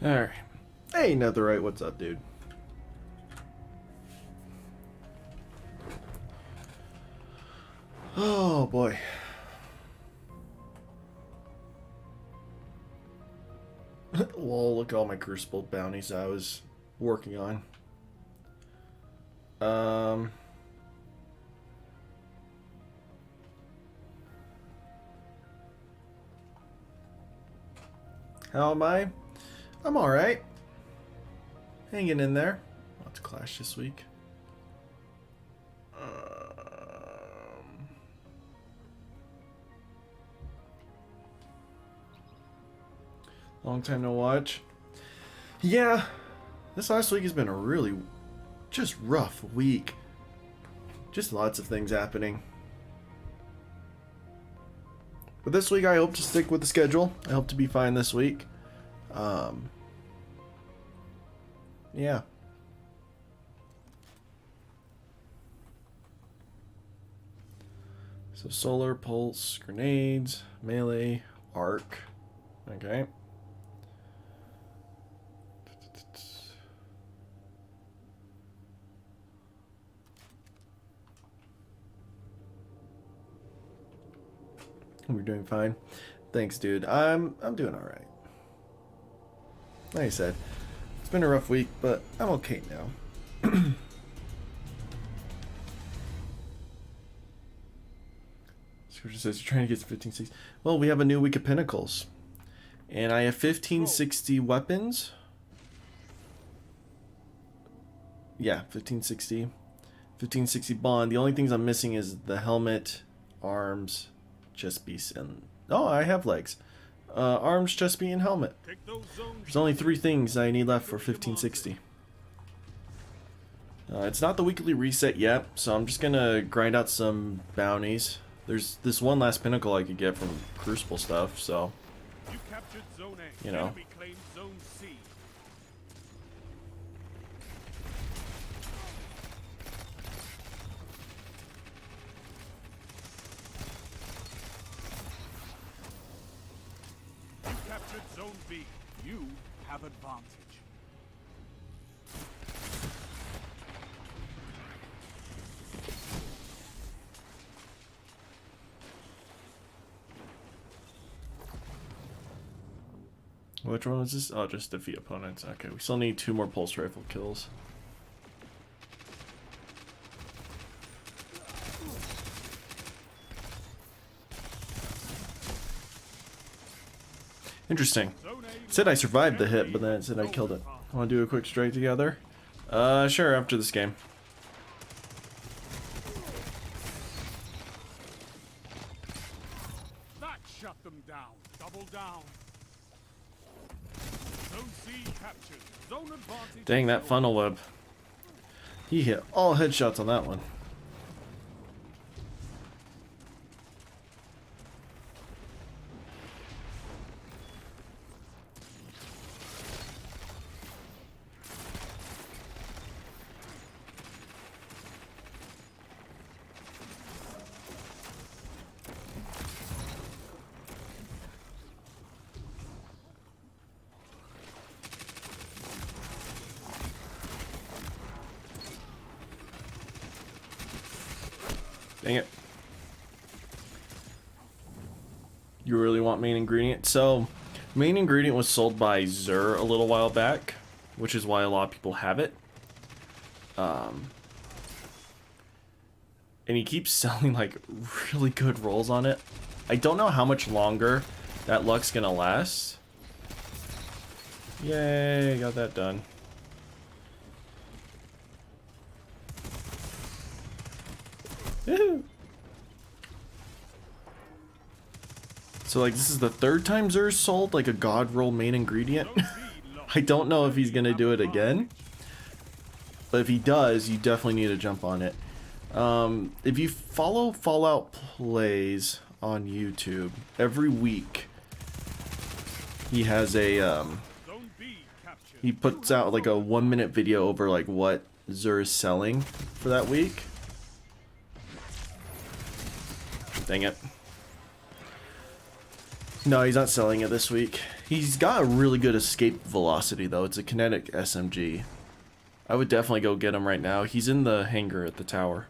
Alright. Hey, Netherite, what's up, dude? Oh, boy. Well, look at all my Crucible bounties I was working on. How am I? I'm alright. Hanging in there. Lots of Clash this week. Long time no watch. Yeah, this last week has been a really just rough week. Just lots of things happening. But this week I hope to stick with the schedule. I hope to be fine this week. Yeah. So solar, pulse, grenades, melee, arc. Okay. We're doing fine. Thanks, dude. I'm doing all right. Like I said, it's been a rough week, but I'm okay now. Scripture says you're trying to get to 1560. Well, we have a new week of Pinnacles. And I have 1560 weapons. Yeah, 1560. 1560 bond. The only things I'm missing is the helmet, arms, chest piece, and... Oh, I have legs. Arms, chest piece, and helmet. There's only 3 things I need left for 1560. It's not the weekly reset yet, so I'm just gonna grind out some bounties. There's this one last pinnacle I could get from Crucible stuff, so... You know. Zone B, you have advantage. Which one was this? Oh, just defeat opponents. Okay, we still need 2 more pulse rifle kills. Interesting. It said I survived the hit, but then it said I killed it. Want to do a quick strike together? Sure, after this game. That shut them down. Double down. Zone C captured. Zone advantage. Dang, that funnel web. He hit all headshots on that one. Dang it. You really want main ingredient? So, main ingredient was sold by Xur a little while back, which is why a lot of people have it. And he keeps selling like really good rolls on it. I don't know how much longer that luck's gonna last. Yay, got that done. So like this is the 3rd time Xur's sold like a god roll main ingredient. I don't know if he's gonna do it again, but if he does, you definitely need to jump on it. If you follow Fallout Plays on YouTube, every week he has a he puts out like a 1-minute video over like what Xur is selling for that week. Dang it. No, he's not selling it this week. He's got a really good escape velocity, though. It's a kinetic SMG. I would definitely go get him right now. He's in the hangar at the tower.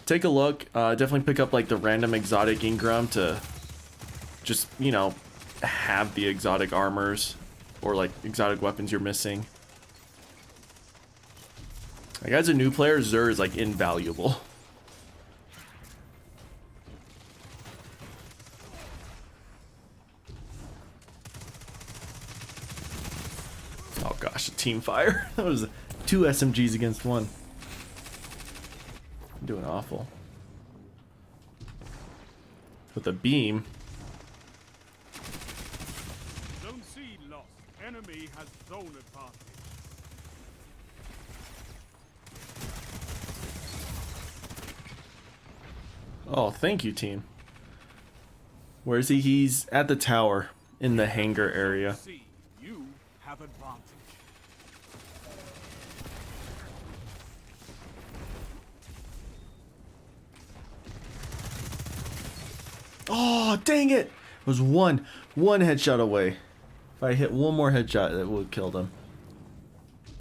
Take a look. Definitely pick up like the random exotic Ingram to just, you know, have the exotic armors or like exotic weapons you're missing. Like, as a new player, Xur is like invaluable. Oh gosh, a team fire. That was 2 SMGs against 1. I'm doing awful. With a beam. Zone C lost. Enemy has zone advantage. Oh, thank you, team. Where is he? He's at the tower in the hangar area. C, you have advantage. Oh, dang it! It was one headshot away. If I hit one more headshot, that would have killed him.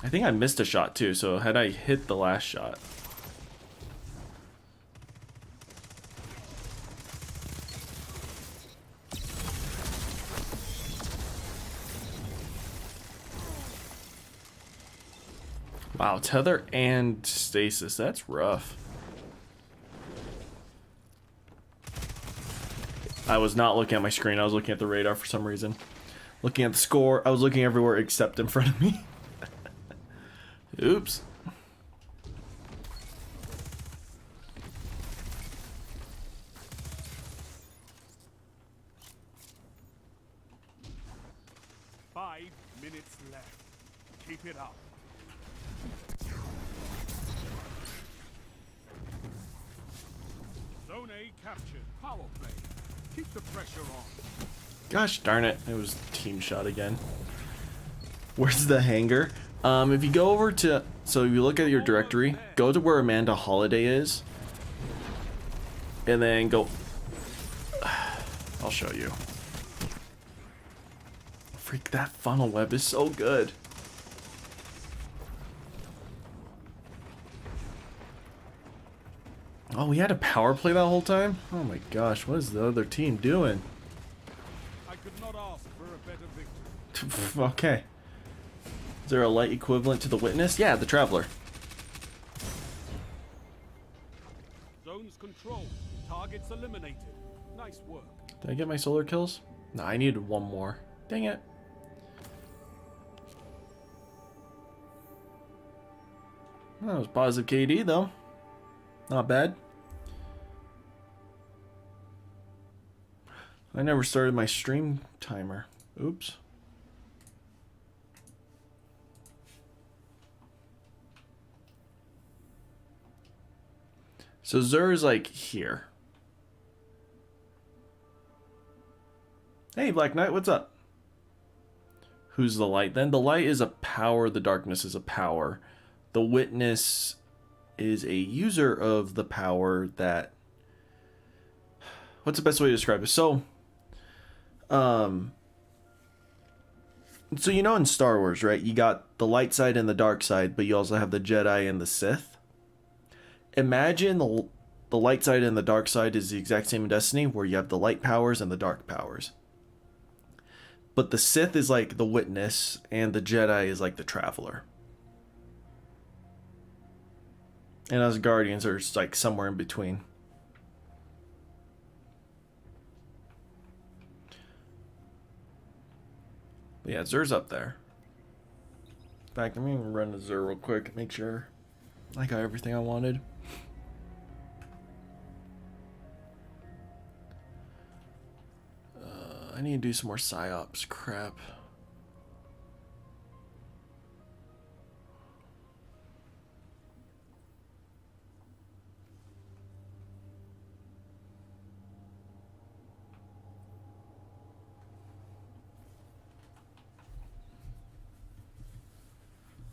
I think I missed a shot too, so had I hit the last shot. Wow, tether and stasis, that's rough. I was not looking at my screen, I was looking at the radar for some reason. Looking at the score, I was looking everywhere except in front of me. Oops. Five minutes left. Keep it up. Zone A captured. Power play. Keep the pressure on. Gosh darn it, it was team shot again. Where's the hangar? If you go over to, so if you look at your directory, go to where Amanda Holiday is, and then go, I'll show you. Freak, that funnel web is so good. Oh, we had a power play that whole time? Oh my gosh, what is the other team doing? I could not ask for a better victory. Okay. Is there a light equivalent to the Witness? Yeah, the Traveler. Zones controlled. Targets eliminated. Nice work. Did I get my solar kills? No, I needed one more. Dang it. That was positive KD though. Not bad. I never started my stream timer. Oops. So Xur is like here. Hey, Black Knight, what's up? Who's the light then? The light is a power, the darkness is a power. The Witness is a user of the power that... What's the best way to describe it? So you know in Star Wars, right? You got the light side and the dark side, but you also have the Jedi and the Sith. Imagine the light side and the dark side is the exact same in Destiny, where you have the light powers and the dark powers. But the Sith is like the Witness, and the Jedi is like the Traveler. And us Guardians are like somewhere in between. But yeah, Xur's up there. In fact, I'm gonna run to Xur real quick, make sure I got everything I wanted. I need to do some more psyops crap.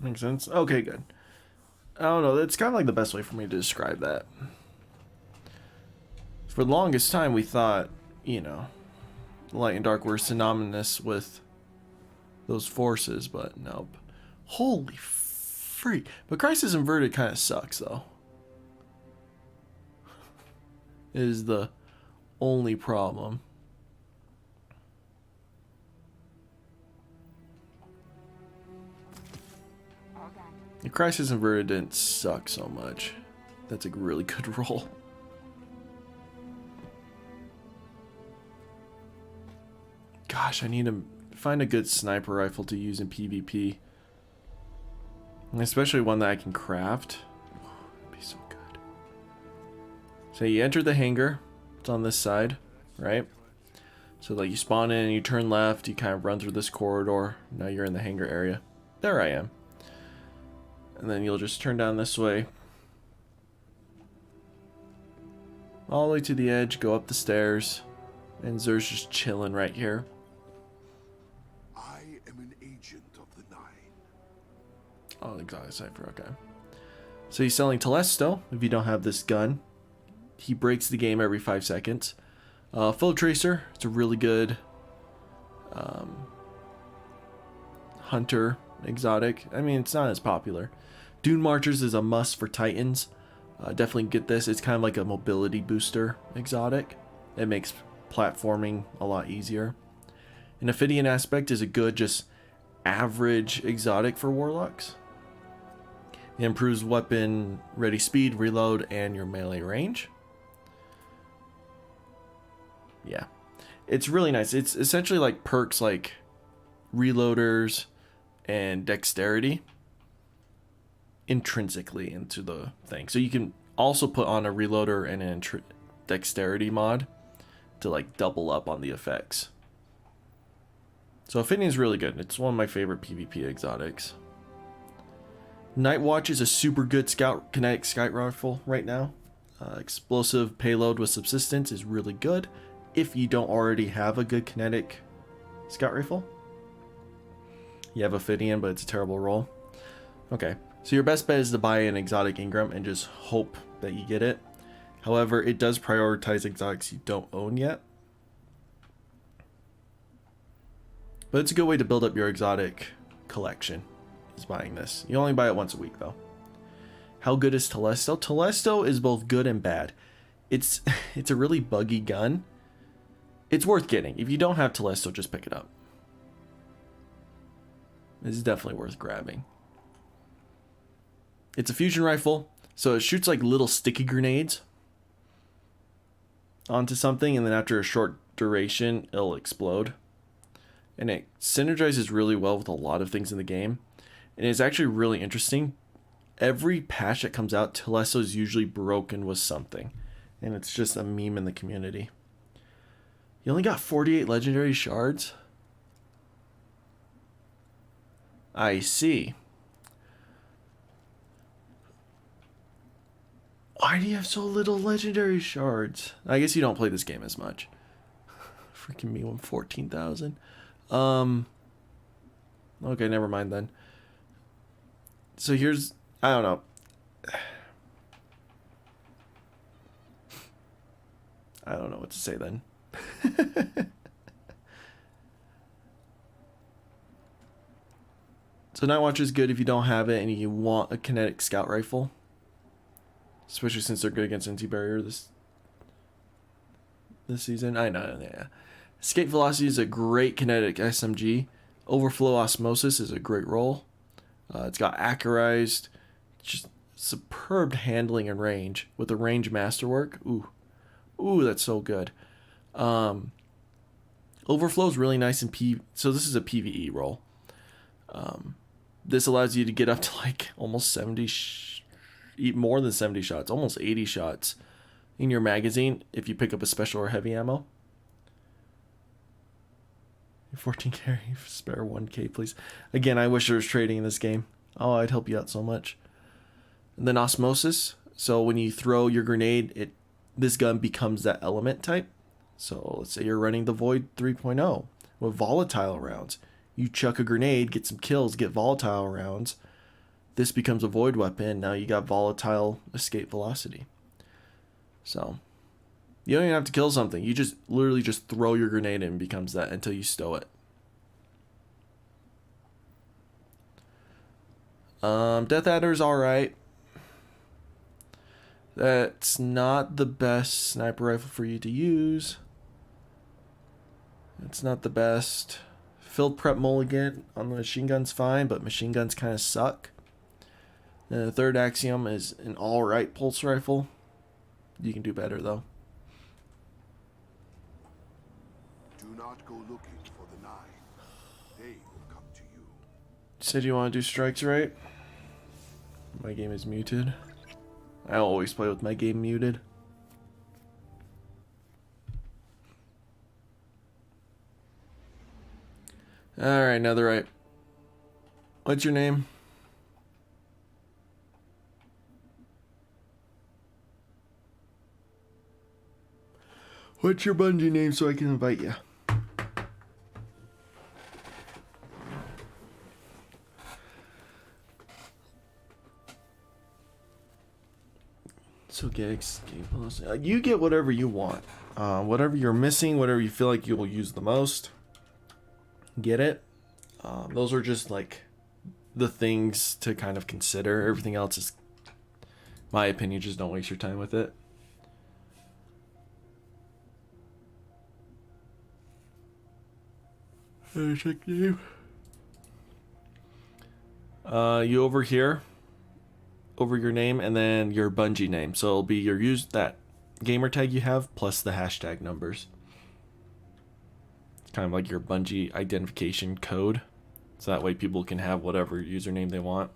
Makes sense? Okay, good. I don't know, that's kind of like the best way for me to describe that. For the longest time we thought, you know, light and dark were synonymous with those forces, but nope. Holy freak. But Crisis Inverted kind of sucks, though. Is the only problem. The Crisis Inverted didn't suck so much. That's a really good roll. Gosh, I need to find a good sniper rifle to use in PvP. And especially one that I can craft. That'd be so good. So you enter the hangar. It's on this side, right? So like you spawn in, you turn left, you kind of run through this corridor. Now you're in the hangar area. There I am. And then you'll just turn down this way. All the way to the edge, go up the stairs. And Xur's just chilling right here. I am an agent of the Nine. Oh, exotic cipher, okay. So he's selling Telesto if you don't have this gun. He breaks the game every 5 seconds. Foe Tracer, it's a really good hunter exotic. I mean, it's not as popular. Dune Marchers is a must for Titans. Definitely get this. It's kind of like a mobility booster exotic. It makes platforming a lot easier. An Ophidian Aspect is a good, just average exotic for Warlocks. It improves weapon ready speed, reload, and your melee range. Yeah. It's really nice. It's essentially like perks like reloaders and dexterity intrinsically into the thing. So you can also put on a reloader and an dexterity mod to like double up on the effects. So Ophidian is really good. It's one of my favorite PvP exotics. Nightwatch is a super good kinetic scout rifle right now. Explosive payload with subsistence is really good if you don't already have a good kinetic scout rifle. You have Ophidian, but it's a terrible roll. Okay, so your best bet is to buy an exotic Ingram and just hope that you get it. However, it does prioritize exotics you don't own yet. But it's a good way to build up your exotic collection, is buying this. You only buy it once a week, though. How good is Telesto? Telesto is both good and bad. It's a really buggy gun. It's worth getting. If you don't have Telesto, just pick it up. It's definitely worth grabbing. It's a fusion rifle, so it shoots like little sticky grenades onto something, and then after a short duration, it'll explode. And it synergizes really well with a lot of things in the game. And it's actually really interesting. Every patch that comes out, Telesto is usually broken with something. And it's just a meme in the community. You only got 48 legendary shards? I see. Why do you have so little legendary shards? I guess you don't play this game as much. Freaking me, 14,000. Okay, never mind then. So here's, I don't know. I don't know what to say then. So Nightwatch is good if you don't have it and you want a kinetic scout rifle. Especially since they're good against anti-barrier this season. I know, yeah. Escape Velocity is a great kinetic SMG. Overflow Osmosis is a great roll. It's got accurized, just superb handling and range with the range masterwork. Ooh, that's so good. Overflow is really nice in so this is a PvE roll. This allows you to get up to like almost 70, more than 70 shots, almost 80 shots in your magazine if you pick up a special or heavy ammo. 14k, spare 1k, please. Again, I wish there was trading in this game. Oh, I'd help you out so much. And then Osmosis. So when you throw your grenade, this gun becomes that element type. So let's say you're running the Void 3.0 with volatile rounds. You chuck a grenade, get some kills, get volatile rounds. This becomes a Void weapon. Now you got volatile escape velocity. So You don't even have to kill something. You just literally just throw your grenade in and becomes that until you stow it. Death Adder's alright. That's not the best sniper rifle for you to use. It's not the best. Field Prep Mulligan on the machine gun's fine, but machine guns kind of suck. The third Axiom is an alright pulse rifle. You can do better though. Do not go looking for the nine. They will come to you. You said you want to do strikes, right? My game is muted. I always play with my game muted. Alright, Netherite. What's your name? What's your Bungee name so I can invite you? So get you get whatever you want. Whatever you're missing, whatever you feel like you will use the most. Get it. Those are just like the things to kind of consider. Everything else is, my opinion, just don't waste your time with it. Check name. You over here, over your name, and then your Bungee name. So it'll be your that gamer tag you have plus the hashtag numbers. Kind of like your Bungee identification code, so that way people can have whatever username they want.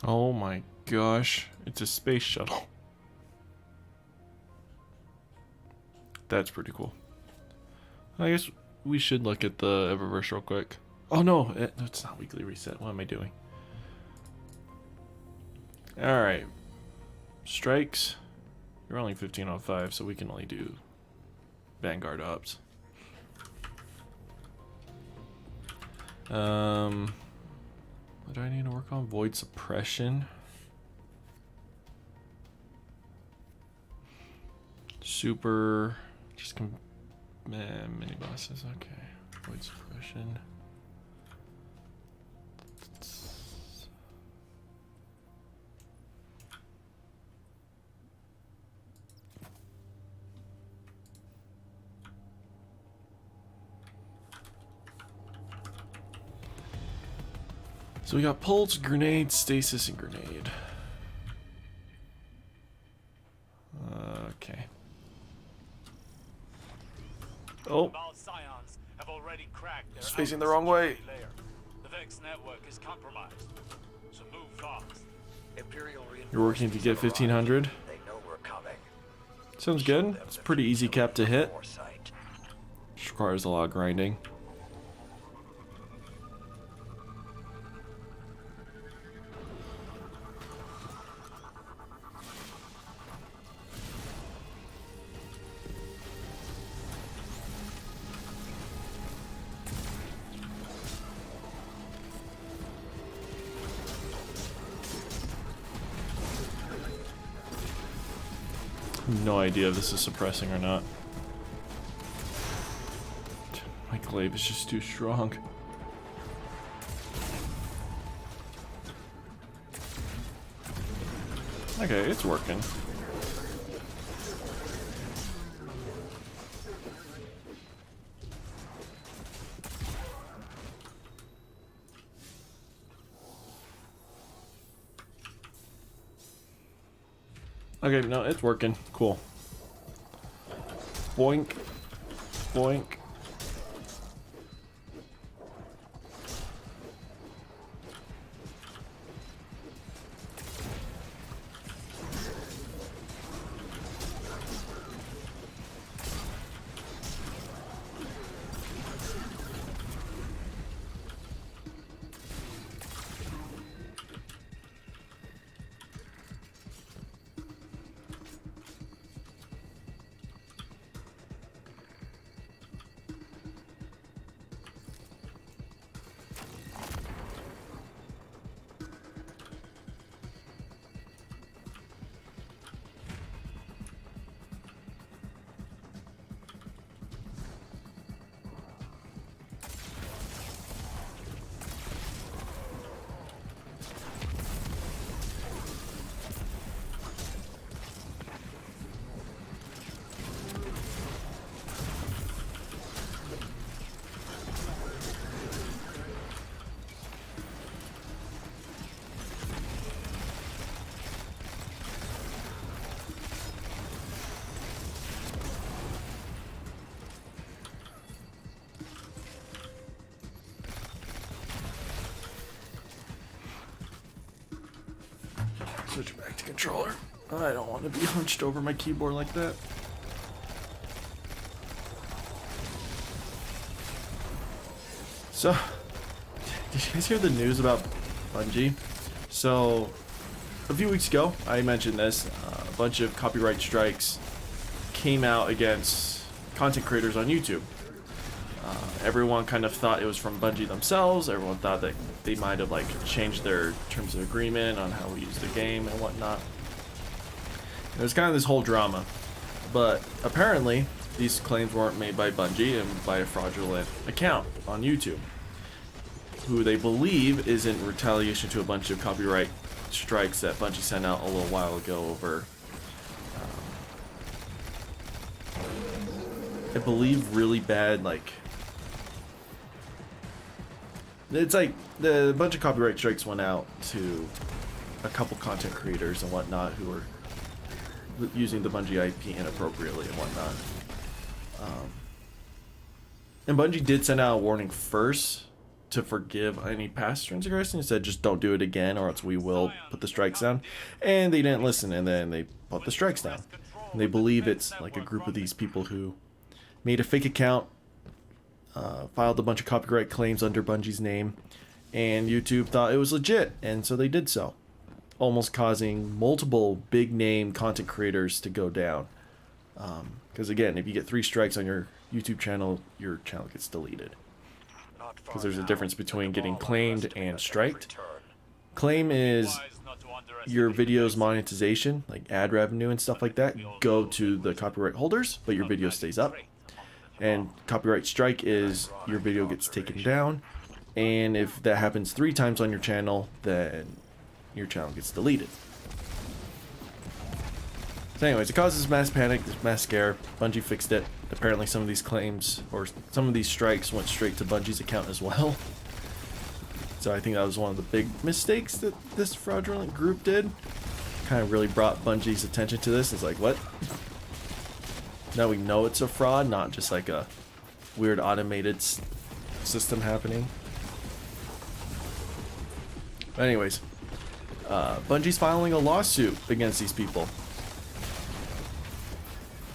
Oh my gosh, it's a space shuttle. That's pretty cool. I guess we should look at the Eververse real quick. Oh no, it's not weekly reset. What am I doing? Alright. Strikes. You're only 1505, so we can only do Vanguard ups. What do I need to work on? Void suppression. Super. Just mini bosses. Okay. Void suppression. So we got pulse, grenade, stasis, and grenade. Okay. Oh. It's facing the wrong way. The Vex network is compromised. So move fast. You're working to get 1500. They know we're coming. Sounds good. It's a pretty easy cap to hit. Just requires a lot of grinding. No idea if this is suppressing or not. My glaive is just too strong. Okay, it's working. Okay, no, it's working. Cool. Boink. Boink. Switch back to controller. I don't want to be hunched over my keyboard like that. So, did you guys hear the news about Bungee? So, a few weeks ago, I mentioned this. A bunch of copyright strikes came out against content creators on YouTube. Everyone kind of thought it was from Bungee themselves. Everyone thought that they might have like changed their terms of agreement on how we use the game and whatnot. It was kind of this whole drama. But apparently, these claims weren't made by Bungee and by a fraudulent account on YouTube, who they believe is in retaliation to a bunch of copyright strikes that Bungee sent out a little while ago over, I believe, really bad, like, it's like the bunch of copyright strikes went out to a couple content creators and whatnot who were using the Bungee IP inappropriately and whatnot. And Bungee did send out a warning first to forgive any past transgressions. He said just don't do it again or else we will put the strikes down. And they didn't listen, and then they put the strikes down. And they believe it's like a group of these people who made a fake account, filed a bunch of copyright claims under Bungee's name, and YouTube thought it was legit, and so they did so, almost causing multiple big name content creators to go down. Because again, if you get 3 strikes on your YouTube channel, your channel gets deleted. Because there's a difference between getting claimed and striked. Claim is your video's monetization, like ad revenue and stuff like that, go to the copyright holders, but your video stays up. And copyright strike is your video gets taken down, and if that happens 3 times on your channel, then your channel gets deleted. So anyways, it causes mass panic, mass scare. Bungee fixed it. Apparently some of these claims, or some of these strikes, went straight to Bungee's account as well. So I think that was one of the big mistakes that this fraudulent group did. Kind of really brought Bungee's attention to this. It's like, what? Now we know it's a fraud, not just like a weird automated system happening. But anyways, Bungee's filing a lawsuit against these people.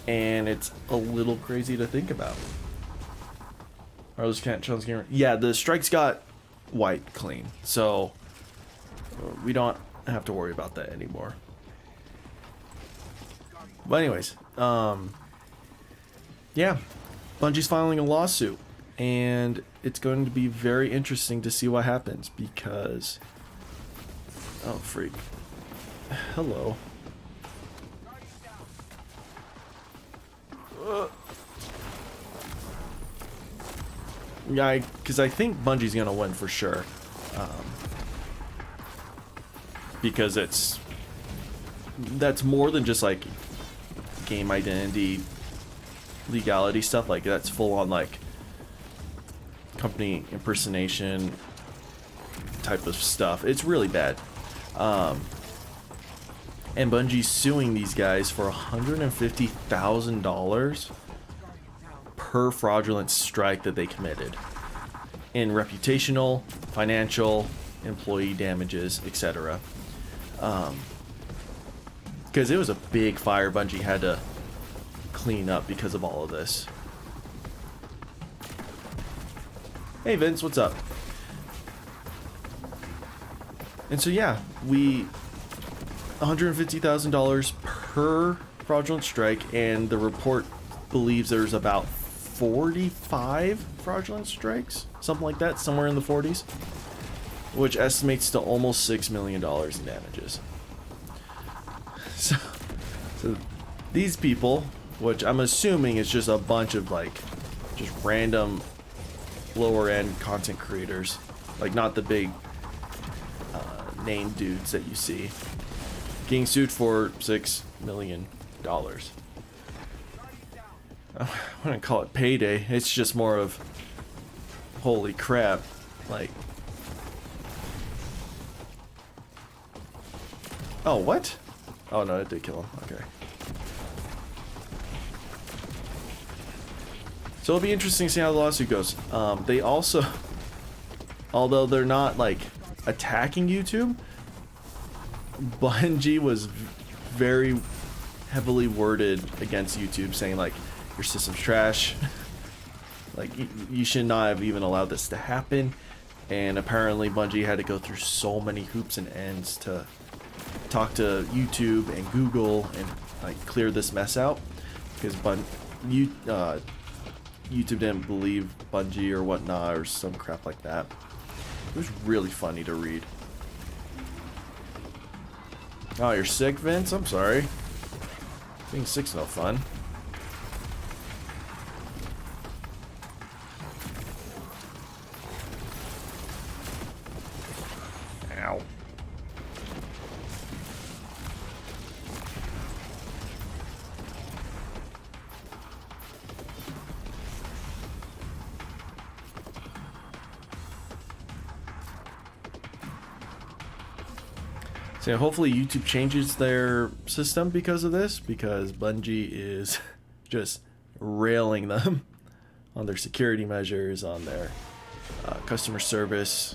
And it's a little crazy to think about. Or those can't challenge game. Yeah, the strikes got wiped clean, so we don't have to worry about that anymore. But anyways, yeah, Bungie's filing a lawsuit, and it's going to be very interesting to see what happens because, oh freak, hello. Yeah, because I think Bungie's gonna win for sure, because that's more than just like game identity legality stuff. Like that's full on like company impersonation type of stuff. It's really bad. And Bungie's suing these guys for $150,000 per fraudulent strike that they committed in reputational, financial, employee damages, etc. Because it was a big fire Bungie had to clean up because of all of this. Hey Vince, what's up? And so yeah, $150,000 per fraudulent strike, and the report believes there's about 45 fraudulent strikes, something like that, somewhere in the 40s, which estimates to almost $6 million in damages. So these people, which I'm assuming is just a bunch of like just random lower end content creators, like not the big name dudes that you see, getting sued for $6 million. I wouldn't call it payday, it's just more of holy crap, like, oh what? Oh no, it did kill him, okay. So it'll be interesting to see how the lawsuit goes. They also, although they're not like attacking YouTube, Bungee was very heavily worded against YouTube, saying like your system's trash, like you should not have even allowed this to happen. And apparently Bungee had to go through so many hoops and ends to talk to YouTube and Google and like clear this mess out, because YouTube didn't believe Bungee or whatnot or some crap like that. It was really funny to read. Oh, you're sick, Vince? I'm sorry. Being sick's no fun. Ow. So hopefully YouTube changes their system because of this, because Bungee is just railing them on their security measures, on their customer service,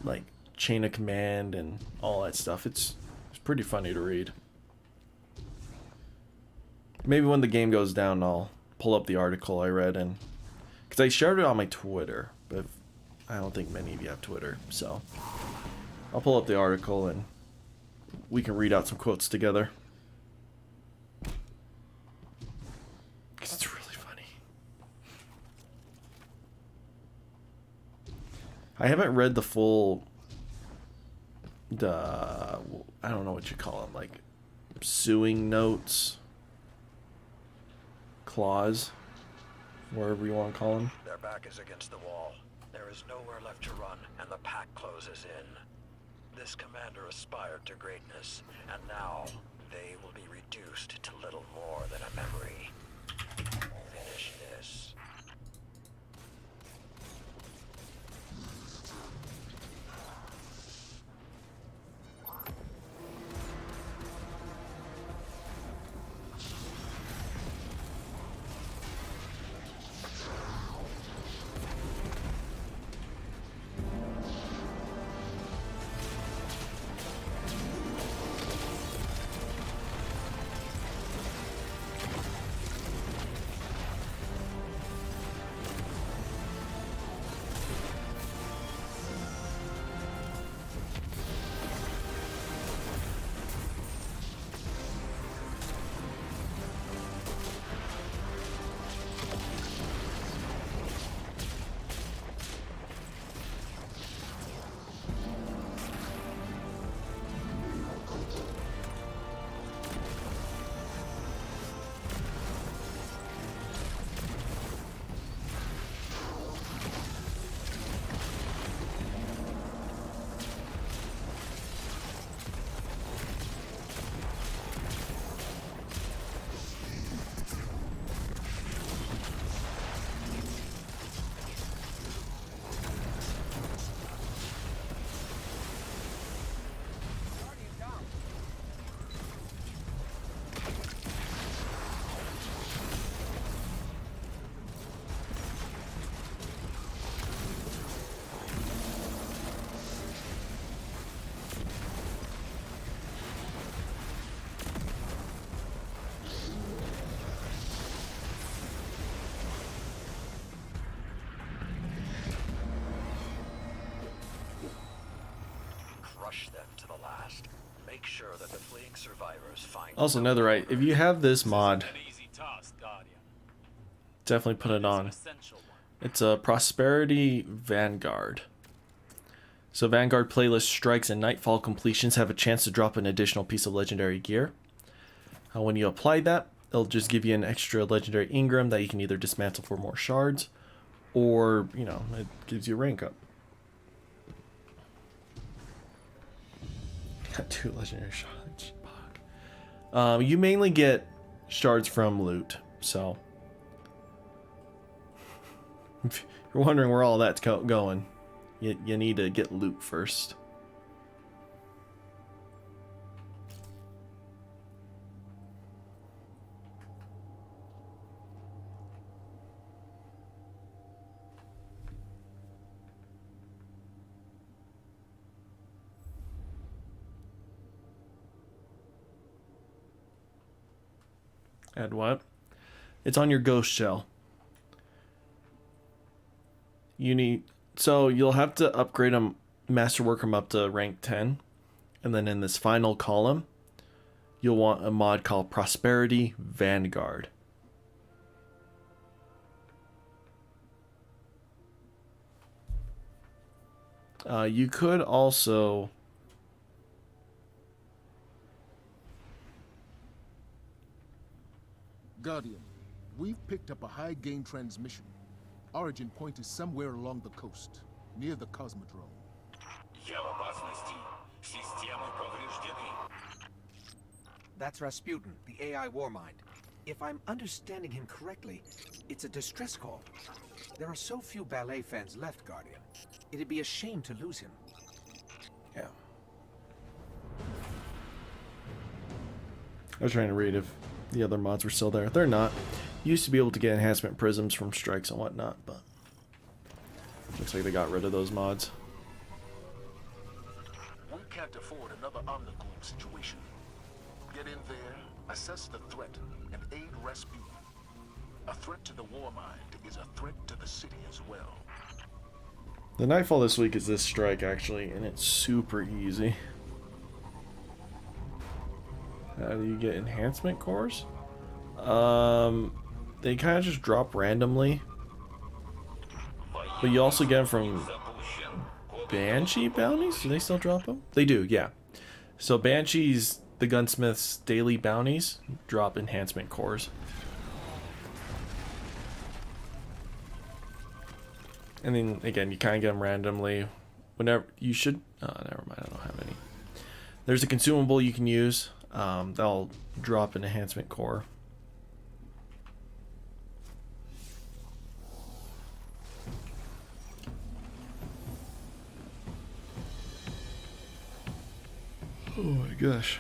like chain of command and all that stuff. It's pretty funny to read. Maybe when the game goes down, I'll pull up the article I read, and because I shared it on my Twitter, but I don't think many of you have Twitter, so I'll pull up the article and we can read out some quotes together. Because it's really funny. I haven't read the full, I don't know what you call them, like suing notes, clause, whatever you want to call them. Their back is against the wall. There is nowhere left to run, and the pack closes in. This commander aspired to greatness, and now they will be reduced to little more than a memory. Finish this. crush them to the last. Make sure that the fleeing survivors find... Also, netherite. If you have this mod, An easy task, Guardian. definitely put it It's an on. essential one. It's a Prosperity Vanguard. So Vanguard playlist strikes and Nightfall completions have a chance to drop an additional piece of legendary gear. When you apply that, it'll just give you an extra legendary Ingram that you can either dismantle for more shards, or, you know, it gives you a rank up. Got 2 legendary shards. You mainly get shards from loot, so if you're wondering where all that's going, you need to get loot first. Add what? It's on your ghost shell. So you'll have to upgrade them, masterwork them up to rank 10. And then in this final column, you'll want a mod called Prosperity Vanguard. You could also... Guardian, we've picked up a high-gain transmission. Origin point is somewhere along the coast, near the Cosmodrome. That's Rasputin, the AI Warmind. If I'm understanding him correctly, it's a distress call. There are so few ballet fans left, Guardian. It'd be a shame to lose him. Yeah. I was trying to read if the other mods were still there. They're not. You used to be able to get enhancement prisms from strikes and whatnot, but looks like they got rid of those mods. We can't afford another Omnicool situation. Get in there, assess the threat, and aid Rasputin. A threat to the Warmind is a threat to the city as well. The Nightfall this week is this strike, actually, and it's super easy. How do you get enhancement cores? They kind of just drop randomly. But you also get them from Banshee bounties? Do they still drop them? They do, yeah. So Banshee's, the gunsmith's daily bounties, drop enhancement cores. And then, again, you kind of get them randomly. Whenever you should... Oh, never mind, I don't have any. There's a consumable you can use. That'll drop an enhancement core. Oh my gosh.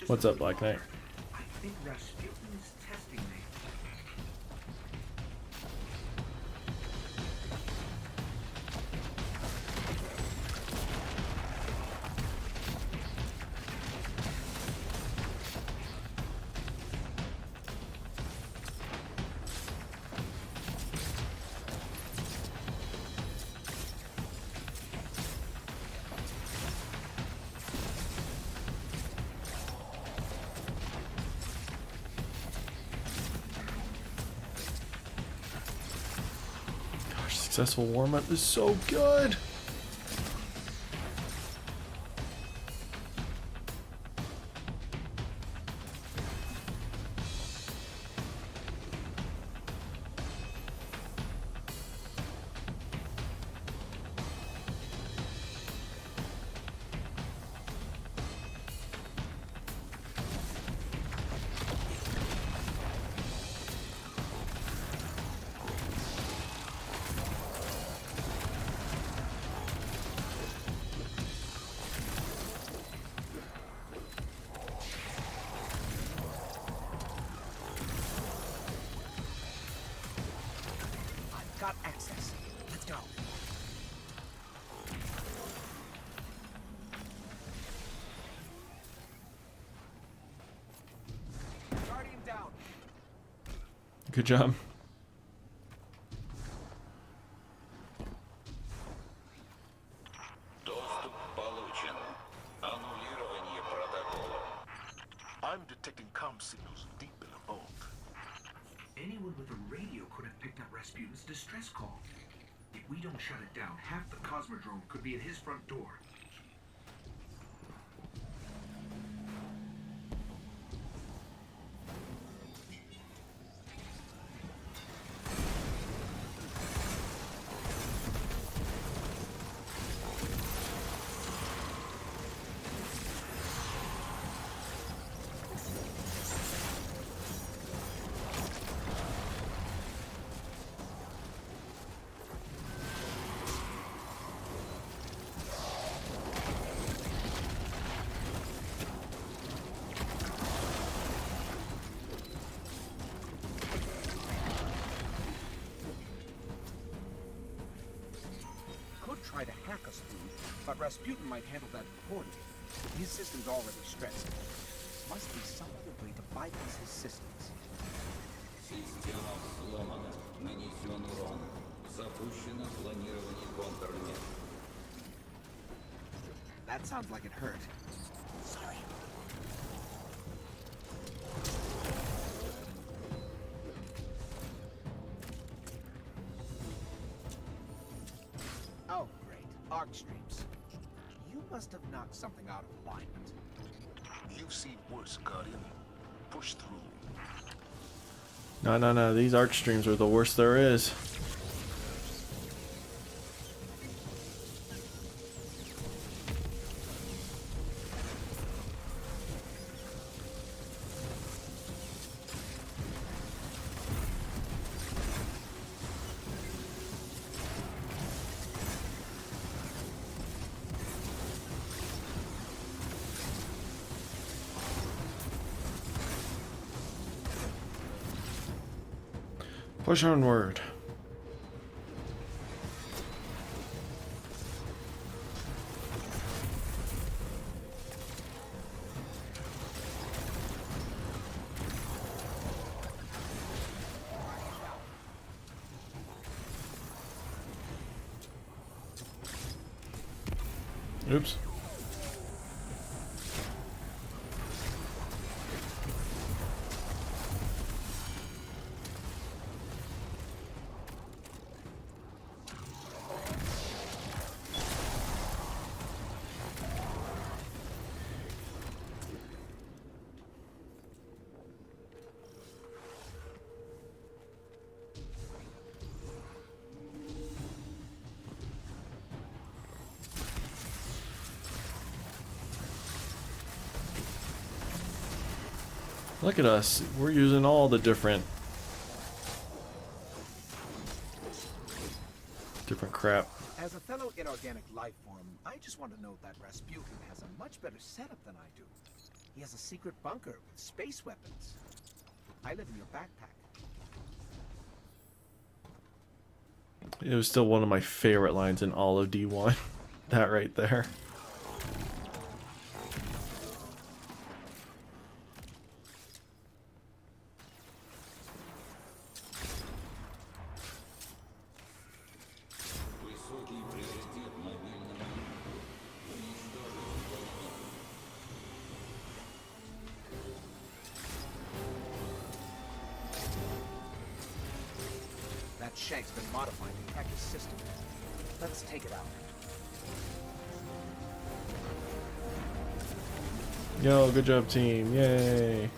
What's up, Black Knight? I think Rasputin is testing me. Successful warm-up is so good. Good job. Доступ получен. Аннулирование протокола. I'm detecting comm signals deep in the vault. Anyone with a radio could have picked up Rasputin's distress call. If we don't shut it down, half the Cosmodrome could be at his front door. Try to hack us through, but Rasputin might handle that poorly. His system's already stressed. Must be some other way to bypass his systems. Система взломана. Нанесен урон. Запущено планирование контрмер. That sounds like it hurt. Sorry. Oh, great. Arc streams. You must have knocked something out of alignment. You've seen worse, Guardian. Push through. No. These arc streams are the worst there is. Push onward. Oops. Look at us. We're using all the different crap. As a fellow inorganic life form, I just want to note that Rasputin has a much better setup than I do. He has a secret bunker with space weapons. I live in your backpack. It was still one of my favorite lines in all of D1. That right there. Высокий приоритет мобильному. Уничтожить врагов. That shank's been modified to hack his system. Let's take it out. Yo, good job, team. Yay.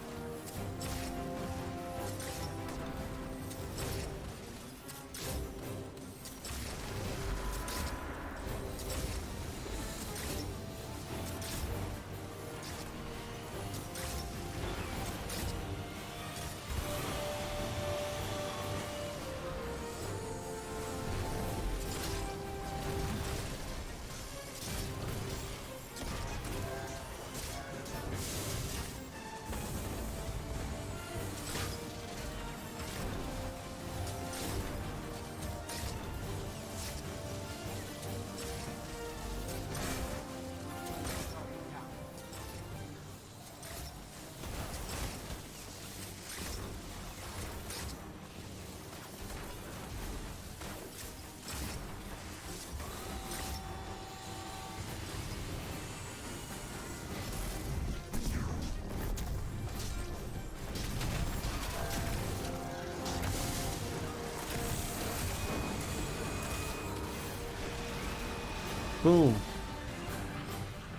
Boom.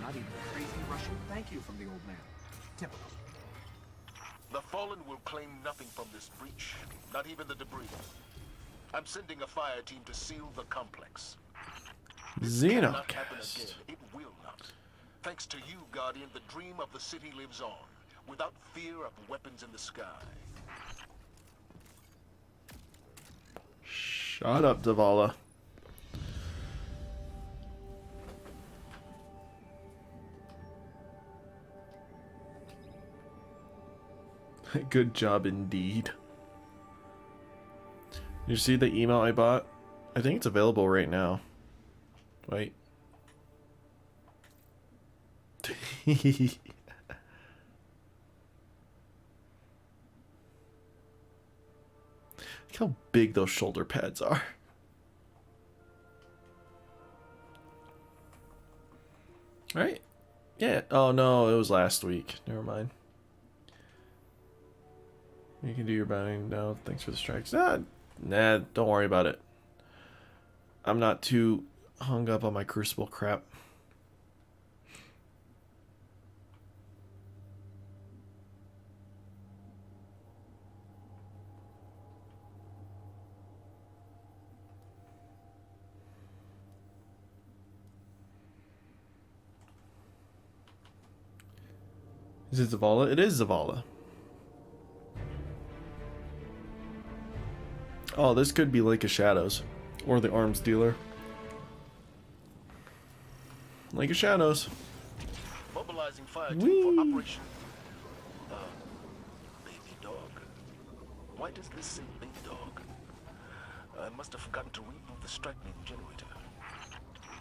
Not even a crazy Russian thank you from the old man. Typical. The Fallen will claim nothing from this breach, not even the debris. I'm sending a fire team to seal the complex. This cannot happen Xenocast. again. It will not. Thanks to you, Guardian, the dream of the city lives on, without fear of weapons in the sky. Shut up, Zavala. Good job indeed. You see the email I bought? I think it's available right now. Wait. Look how big those shoulder pads are. Right? Yeah. Oh no, it was last week. Never mind. You can do your bounding now. Thanks for the strikes. Nah, don't worry about it. I'm not too hung up on my Crucible crap. Is it Zavala? It is Zavala. Oh, this could be Lake of Shadows. Or the arms dealer. Lake of Shadows. Mobilizing fire team for operation. Baby dog. Why does this say baby dog? I must have forgotten to reboot the strike beam generator.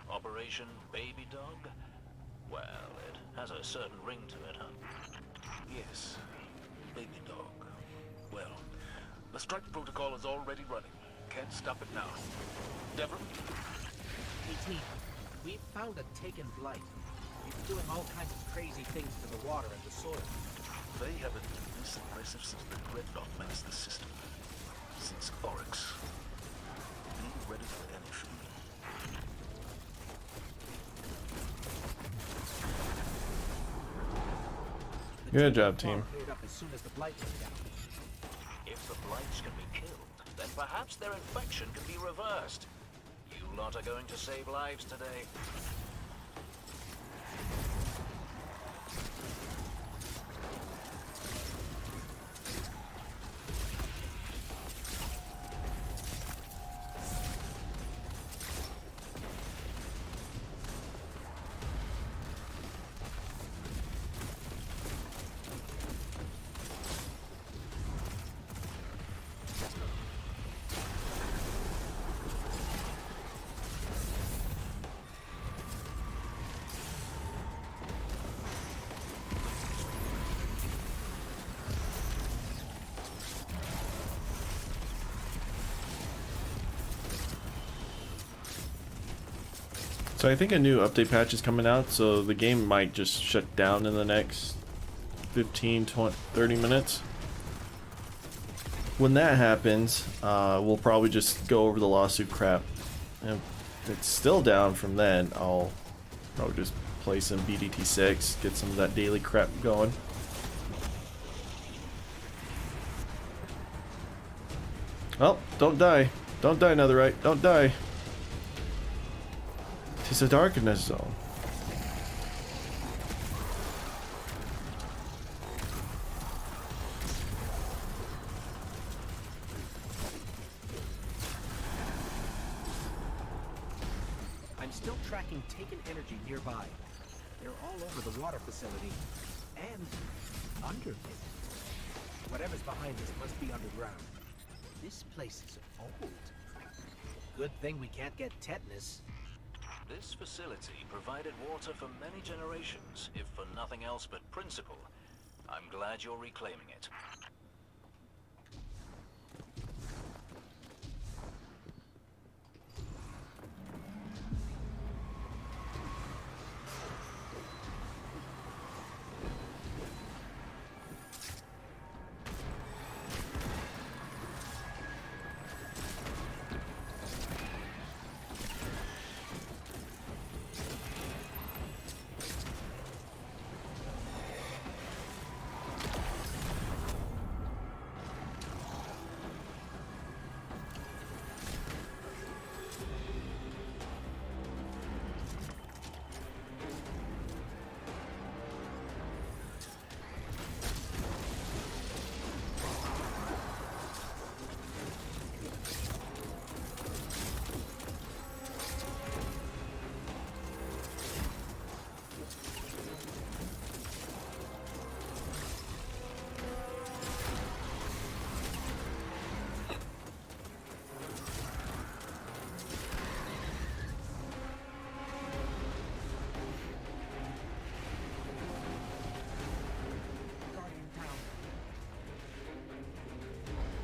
Operation Baby Dog? Well, it has a certain ring to it, huh? Yes, baby dog. Well, the strike protocol is already running. Can't stop it now. Devon? Hey team, we've found a taken blight. It's doing all kinds of crazy things to the water and the soil. They haven't been this aggressive since the Dreadnought menaced the system. Since Oryx. Be ready for anything. Good job, team. Cleared up as soon as the blight went down. If the blights can be killed, then perhaps their infection can be reversed. You lot are going to save lives today. So I think a new update patch is coming out, so the game might just shut down in the next 15, 20, 30 minutes. When that happens, we'll probably just go over the lawsuit crap. And if it's still down from then, I'll probably just play some BDT6, get some of that daily crap going. Oh, don't die. Don't die, Netherite. Don't die. It's a darkness zone. I'm still tracking taken energy nearby. They're all over the water facility and under it. Whatever's behind us must be underground. This place is old. Good thing we can't get tetanus. This facility provided water for many generations, if for nothing else but principle. I'm glad you're reclaiming it.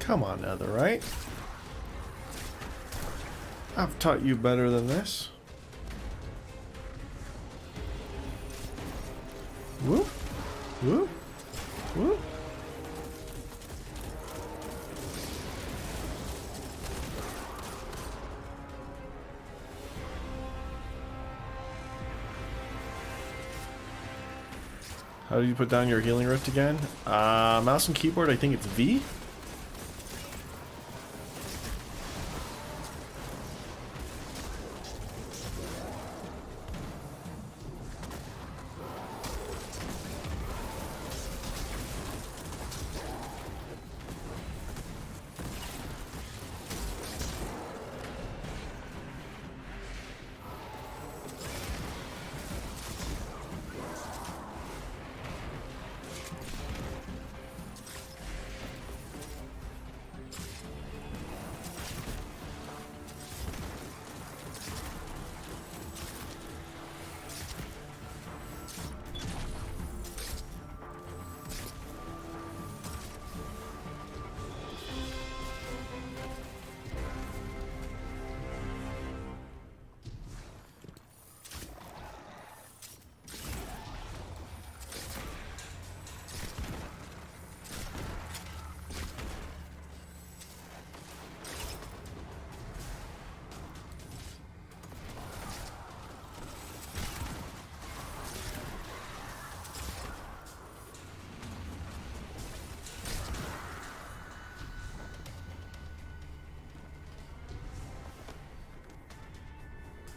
Come on, Netherite. I've taught you better than this. Whoop. Whoop. Whoop. How do you put down your healing rift again? Mouse and keyboard, I think it's V.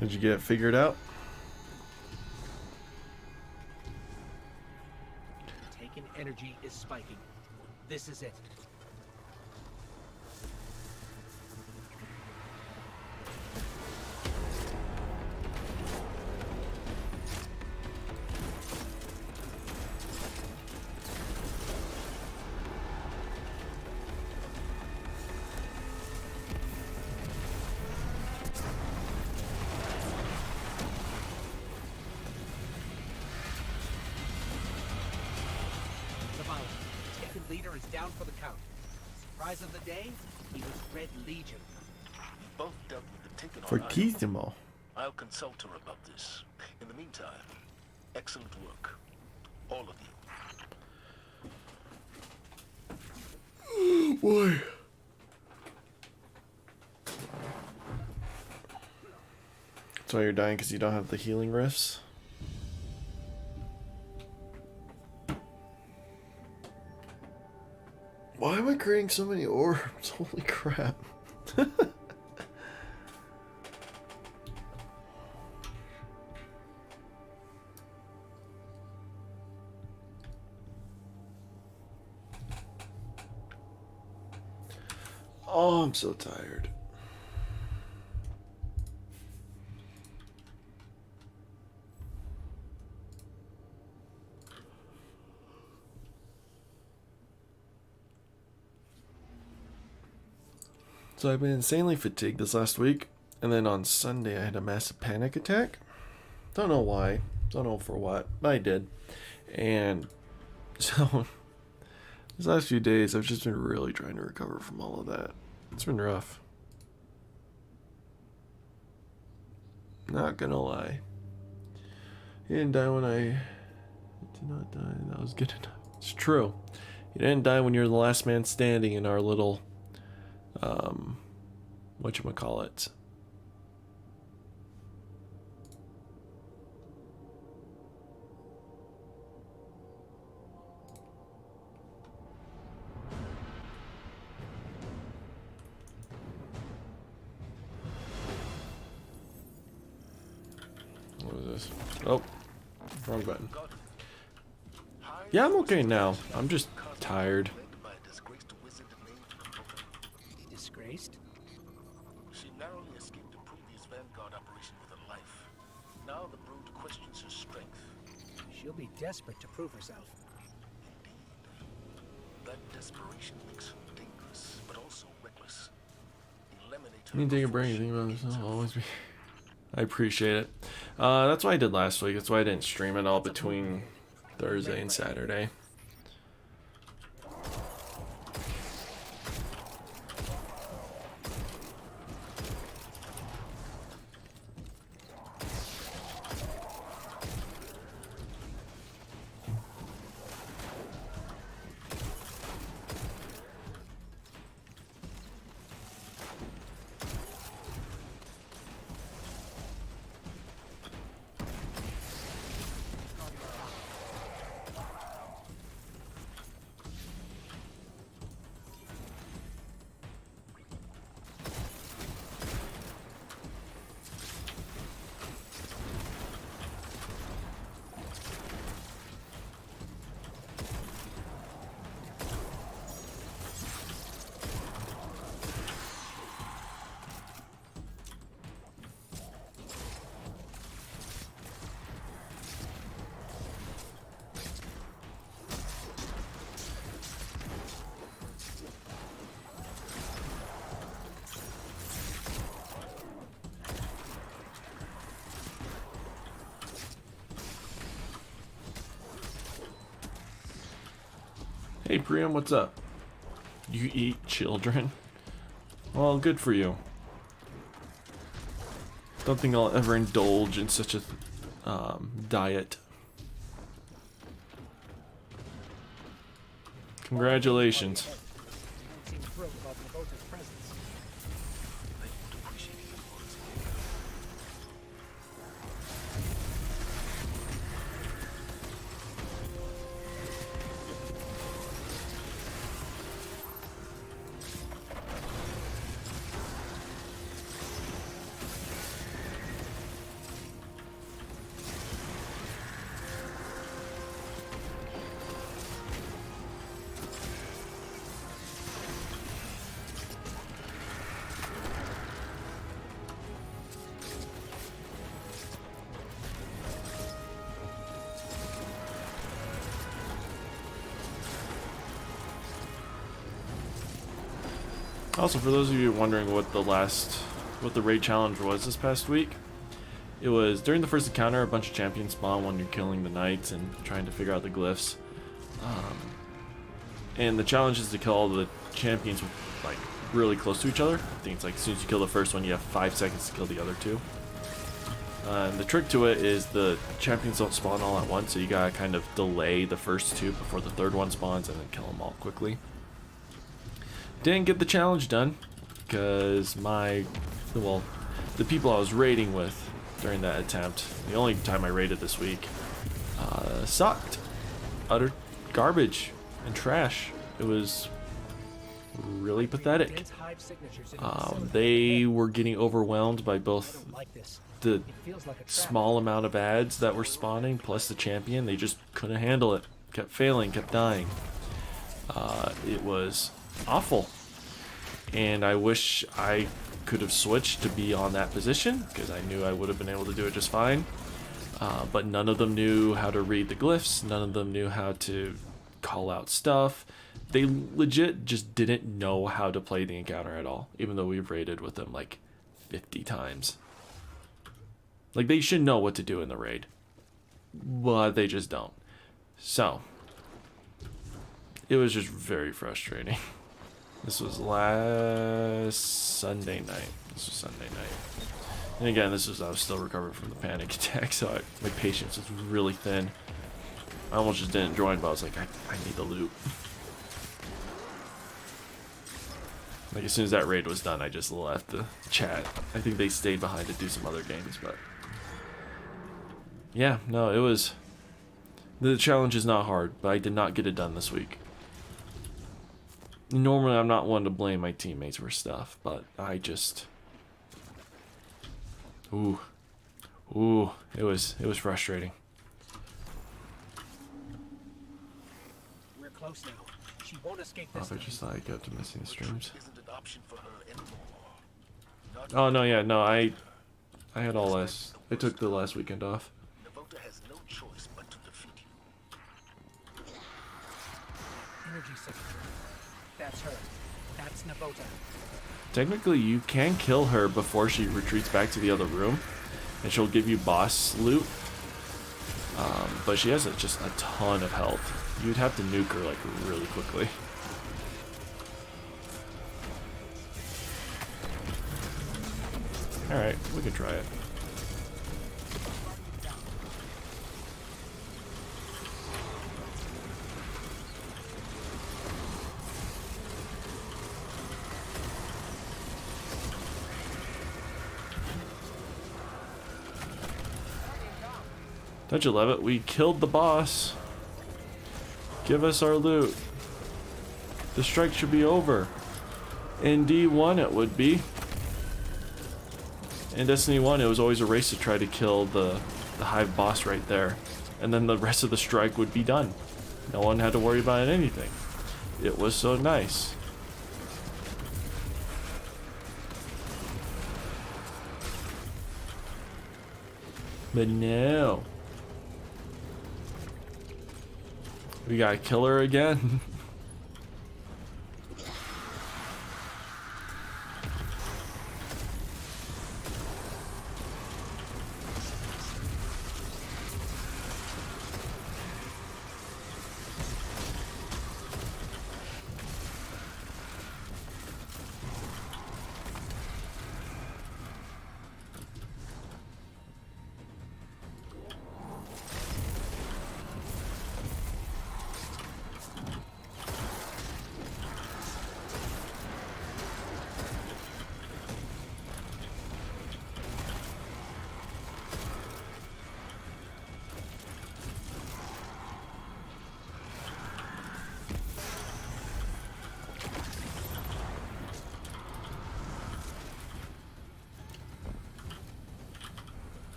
Did you get it figured out? Taken energy is spiking. This is it. Leader is down for the count. Surprise of the day, he was Red Legion. You both dealt with the Taken on Fortissimo. I'll consult her about this. In the meantime, excellent work. All of you. Oh boy. That's why you're dying, because you don't have the healing rifts. Why am I creating so many orbs? Holy crap. Oh, I'm so tired. So I've been insanely fatigued this last week, and then on Sunday I had a massive panic attack. Don't know why, don't know for what, but I did. And so these last few days I've just been really trying to recover from all of that. It's been rough. Not gonna lie. He didn't die when I did not die. That was good enough. It's true. You didn't die when you're the last man standing in our little whatchamacallit. What is this? Oh, wrong button. Yeah, I'm okay now. I'm just tired. Disgraced? She narrowly escaped a previous Vanguard operation with her life. Now the Brood questions her strength. She'll be desperate to prove herself. That desperation makes her dangerous, but also reckless. Eliminate her. You need to take a break. Think about this. I'll always be. I appreciate it. That's what I did last week. That's why I didn't stream it all between Thursday and Saturday. Hey Priam, what's up? You eat children? Well, good for you. Don't think I'll ever indulge in such a diet. Congratulations. Seem thrilled about Nabota's presence. I don't appreciate it towards me. Also, for those of you wondering what the raid challenge was this past week, it was during the first encounter, a bunch of champions spawn when you're killing the knights and trying to figure out the glyphs. And the challenge is to kill all the champions with, like, really close to each other. I think it's like as soon as you kill the first one, you have 5 seconds to kill the other 2. And the trick to it is the champions don't spawn all at once, so you gotta kind of delay the first 2 before the third one spawns and then kill them all quickly. Didn't get the challenge done because the people I was raiding with during that attempt, the only time I raided this week, sucked. Utter garbage and trash. It was really pathetic. They were getting overwhelmed by both the small amount of ads that were spawning plus the champion. They just couldn't handle it. Kept failing, kept dying. It was awful, and I wish I could have switched to be on that position because I knew I would have been able to do it just fine, but none of them knew how to read the glyphs, none of them knew how to call out stuff. They legit just didn't know how to play the encounter at all, even though we've raided with them like 50 times. Like, they should know what to do in the raid, but they just don't. So it was just very frustrating. This was last Sunday night. And again, I was still recovering from the panic attack, so my patience was really thin. I almost just didn't join, but I was like, I need the loot. Like, as soon as that raid was done, I just left the chat. I think they stayed behind to do some other games, but yeah, no, it was... The challenge is not hard, but I did not get it done this week. Normally, I'm not one to blame my teammates for stuff, but I just... Ooh, it was frustrating. We're close now. She won't escape this. I just thought I kept missing streams. Isn't an option for her anymore. Oh no, yeah, no, I had all last. I took the last weekend off. Navota has no choice but to defeat you. Energy signature. That's her. That's Navota. Technically, you can kill her before she retreats back to the other room, and she'll give you boss loot. But she has just a ton of health. You'd have to nuke her like really quickly. All right, we can try it. Don't you love it? We killed the boss. Give us our loot. The strike should be over. In D1 it would be. In Destiny 1 it was always a race to try to kill the hive boss right there. And then the rest of the strike would be done. No one had to worry about anything. It was so nice. But no. We gotta kill her again.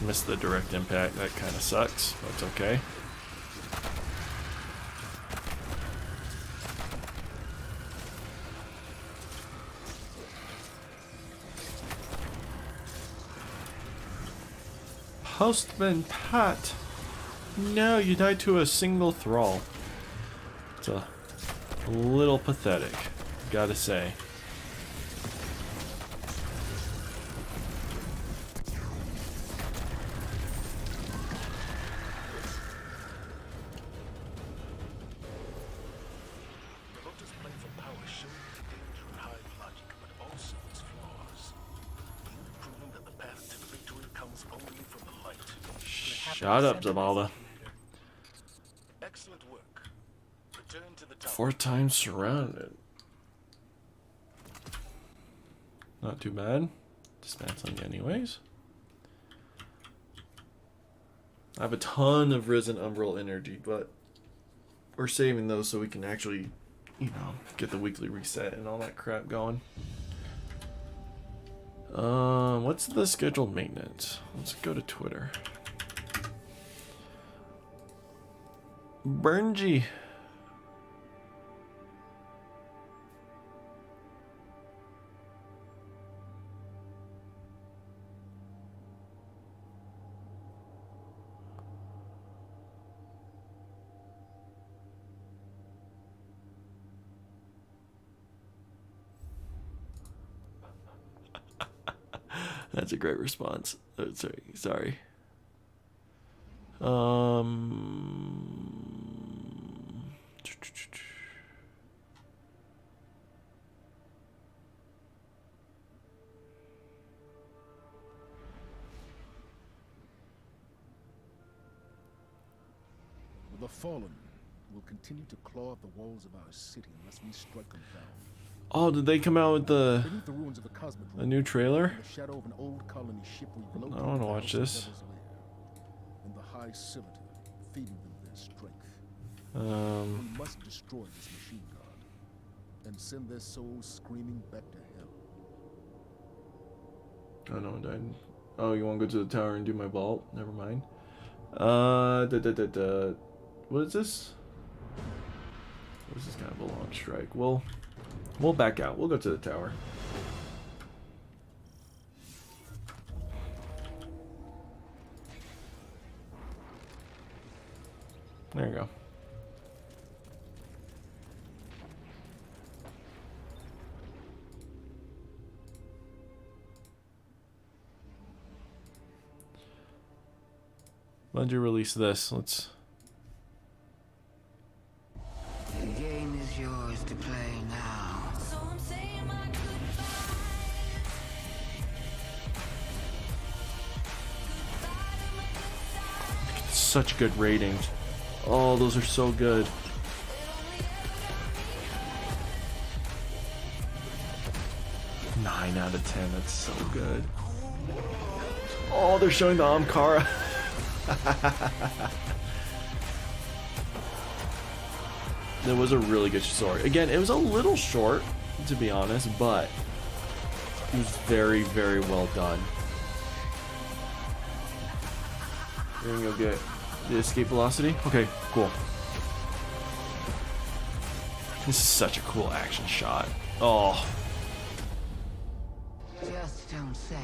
Missed the direct impact. That kind of sucks. But it's okay. Postman Pat. No, you died to a single thrall. It's a little pathetic, gotta say. Shut up, Zavala. Excellent work. Return to the tower. 4 times surrounded. Not too bad. Dismantling anyways. I have a ton of Risen Umbral energy, but we're saving those so we can actually, you know, get the weekly reset and all that crap going. What's the scheduled maintenance? Let's go to Twitter. Bungee. That's a great response. Sorry. The fallen will continue to claw at the walls of our city unless we strike them down. Oh, did they come out with Beneath the ruins of the a new trailer? in the shadow of an old colony ship we've I want to watch this. And the high civitor feeding them their strength. We must destroy this machine god and send their souls screaming back to hell. Oh no, one died. Oh, you want to go to the tower and do my vault? Never mind. What is this? This is kind of a long strike. We'll back out. We'll go to the tower. There you go. Bungee release this. Let's. The game is yours to play now. So I'm saying my Such good ratings. Oh, those are so good. Nine out of 10. That's so good. Oh, they're showing the Amkara. That was a really good story. Again, it was a little short, to be honest, but it was very, very well done. We're gonna go get the escape velocity. Okay, cool. This is such a cool action shot. Oh. Just don't say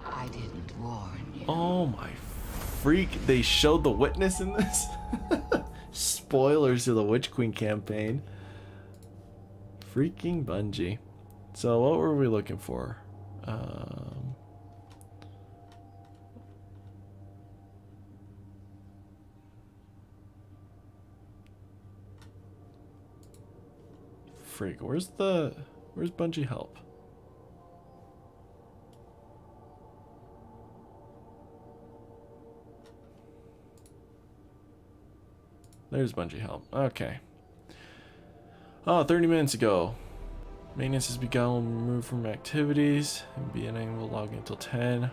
I didn't warn you. Oh my freak. They showed the witness in this? Spoilers to the Witch Queen campaign. Freaking Bungee. So what were we looking for? Freak, where's Bungee help? There's Bungee help. Okay. Oh, 30 minutes ago. Maintenance has begun. Removed from activities. And be unable to log in until 10.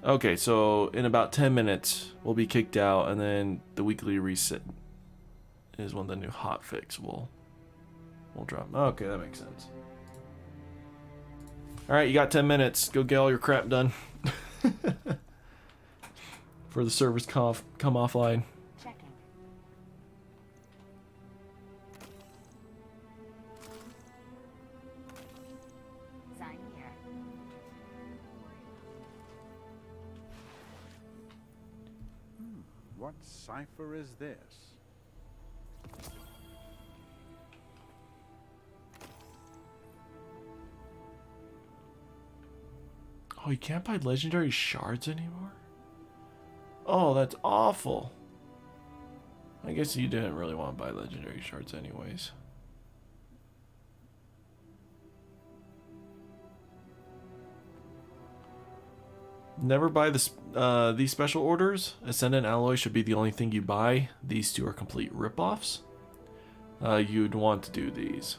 Okay, so in about 10 minutes, we'll be kicked out, and then the weekly reset is when the new hotfix will We'll drop. Okay, that makes sense. Alright, you got 10 minutes. Go get all your crap done. For the servers come offline. Checking. Sign here. What cipher is this? Oh, you can't buy legendary shards anymore? Oh, that's awful. I guess you didn't really want to buy legendary shards anyways. Never buy these special orders. Ascendant alloy should be the only thing you buy. These two are complete rip-offs. You'd want to do these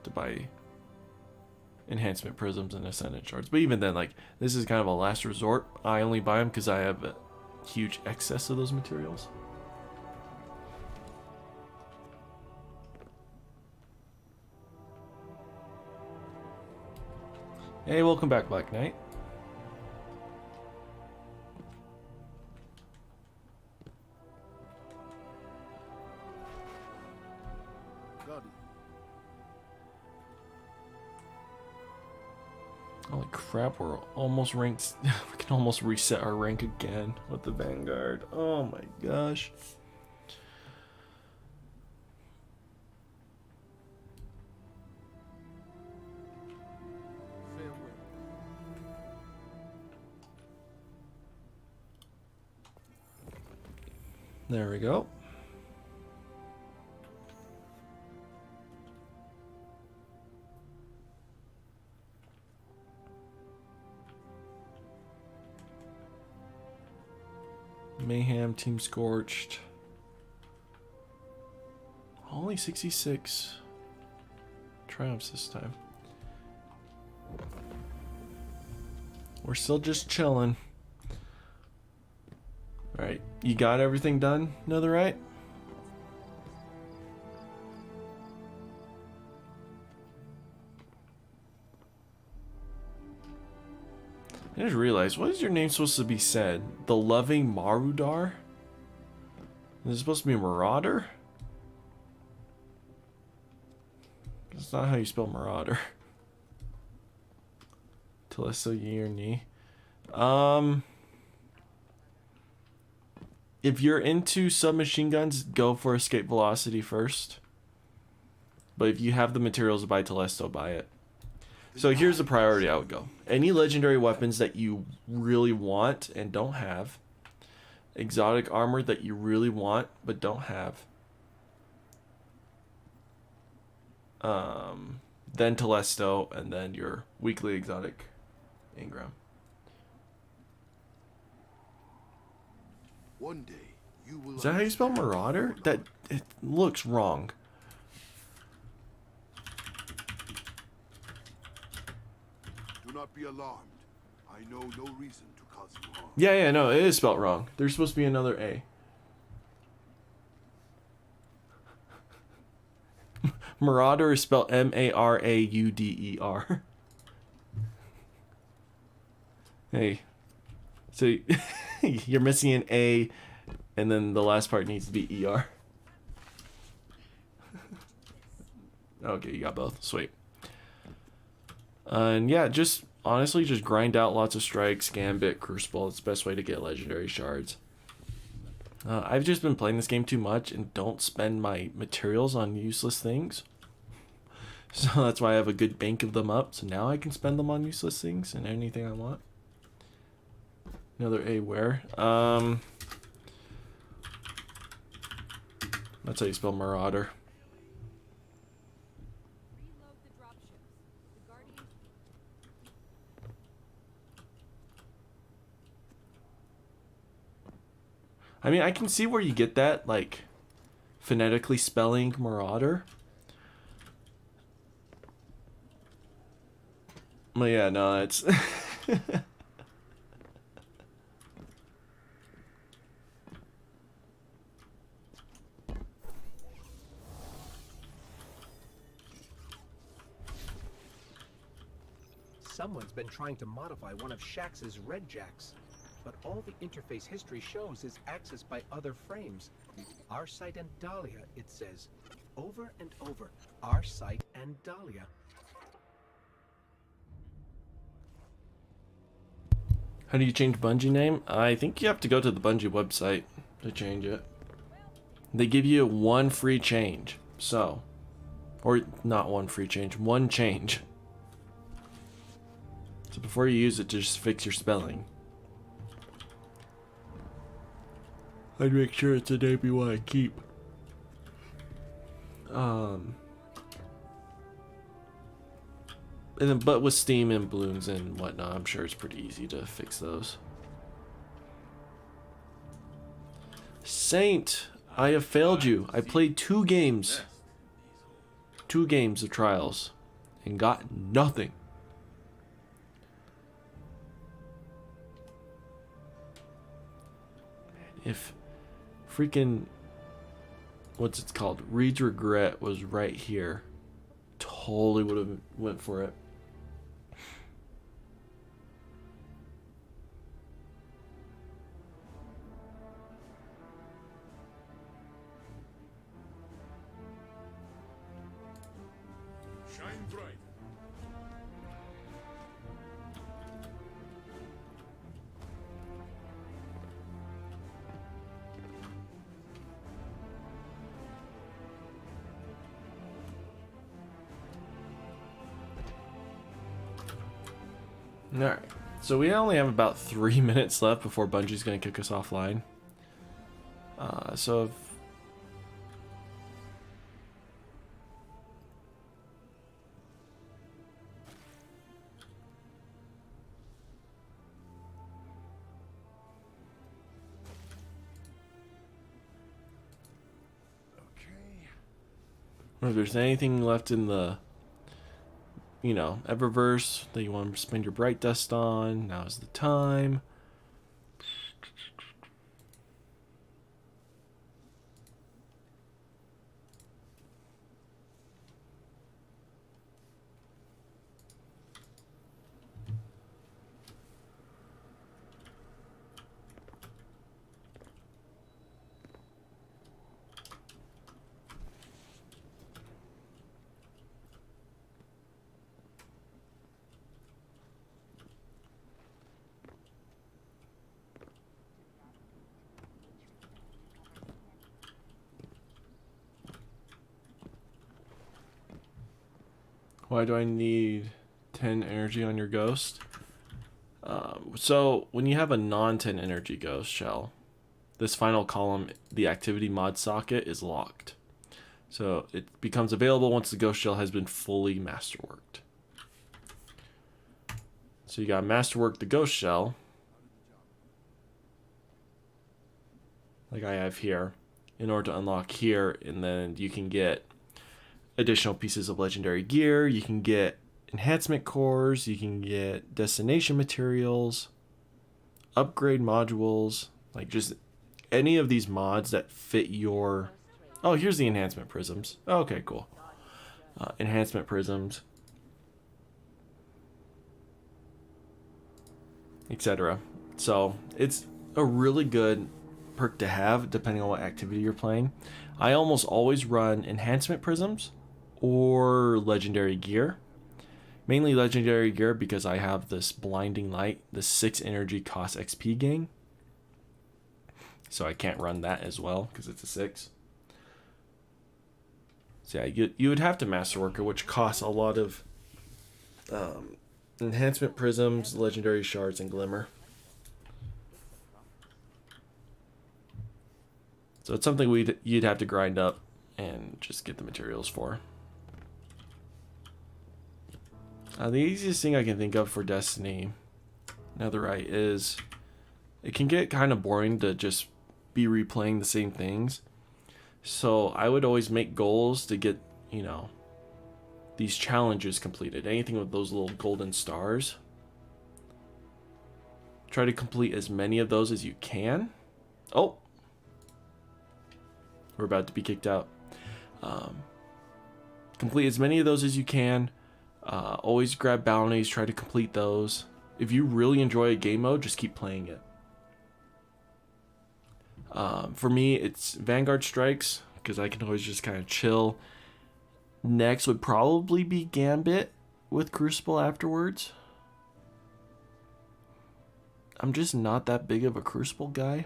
to buy enhancement prisms and ascendant shards, but even then, like, this is kind of a last resort. I only buy them because I have a huge excess of those materials. Hey, welcome back, Black Knight. Holy crap, we're almost ranked. We can almost reset our rank again with the Vanguard. Oh my gosh. There we go. Mayhem, Team Scorched. Only 66 triumphs this time. We're still just chilling. Alright, you got everything done, Netherite? I just realized, what is your name supposed to be said? The Loving Marudar? Is it supposed to be Marauder? That's not how you spell Marauder. Telesto Ye or Ni. If you're into submachine guns, go for Escape Velocity first. But if you have the materials to buy Telesto, buy it. So here's the priority I would go. Any legendary weapons that you really want and don't have. Exotic armor that you really want but don't have. Then Telesto, and then your weekly exotic Ingram. One day you will. Is that how you spell Marauder? That it looks wrong. Do not be alarmed. I know no reason to cause you harm. Yeah, no, it is spelled wrong. There's supposed to be another A. Marauder is spelled M-A-R-A-U-D-E-R. Hey. So, you're missing an A, and then the last part needs to be E-R. Okay, you got both. Sweet. And yeah, just honestly, just grind out lots of strikes, Gambit, Crucible. It's the best way to get legendary shards. I've just been playing this game too much and don't spend my materials on useless things. So that's why I have a good bank of them up. So now I can spend them on useless things and anything I want. Another A where? That's how you spell Marauder. I mean, I can see where you get that, like, phonetically spelling Marauder. But yeah, no, it's... someone's been trying to modify one of Shax's red jacks. But all the interface history shows is accessed by other frames. Our site and Dahlia, it says. Over and over. Our site and Dahlia. How do you change Bungee name? I think you have to go to the Bungee website to change it. They give you one free change. So, or not one free change, one change. So before you use it, just fix your spelling. I'd make sure it's a name you want to keep. And then, but with Steam and balloons and whatnot, I'm sure it's pretty easy to fix those. Saint, I have failed you. I played 2 games. 2 games of trials and got nothing. If freaking, what's it called? Reed's Regret was right here. Totally would have went for it. Shine bright. Alright, so we only have about 3 minutes left before Bungie's going to kick us offline. So if there's anything left in the, you know, Eververse that you want to spend your Bright Dust on, now is the time. Why do I need 10 energy on your ghost? So when you have a non-10 energy ghost shell, this final column, the activity mod socket, is locked. So it becomes available once the ghost shell has been fully masterworked. So you got to masterwork the ghost shell, like I have here, in order to unlock here, and then you can get additional pieces of legendary gear, you can get enhancement cores, you can get destination materials, upgrade modules, like just any of these mods that fit your... Oh, here's the enhancement prisms. Okay, cool. Enhancement prisms, etc. So it's a really good perk to have depending on what activity you're playing. I almost always run enhancement prisms or legendary gear. Mainly legendary gear because I have this blinding light, the 6 energy cost XP gain. So I can't run that as well because it's a 6. So yeah, you would have to masterwork it, which costs a lot of enhancement prisms, legendary shards, and glimmer. So it's something you'd have to grind up and just get the materials for. The easiest thing I can think of for Destiny, Netherite, is it can get kind of boring to just be replaying the same things. So I would always make goals to get, you know, these challenges completed. Anything with those little golden stars. Try to complete as many of those as you can. Oh! We're about to be kicked out. Complete as many of those as you can. Always grab bounties, try to complete those. If you really enjoy a game mode, just keep playing it. For me, it's Vanguard Strikes, because I can always just kind of chill. Next would probably be Gambit with Crucible afterwards. I'm just not that big of a Crucible guy.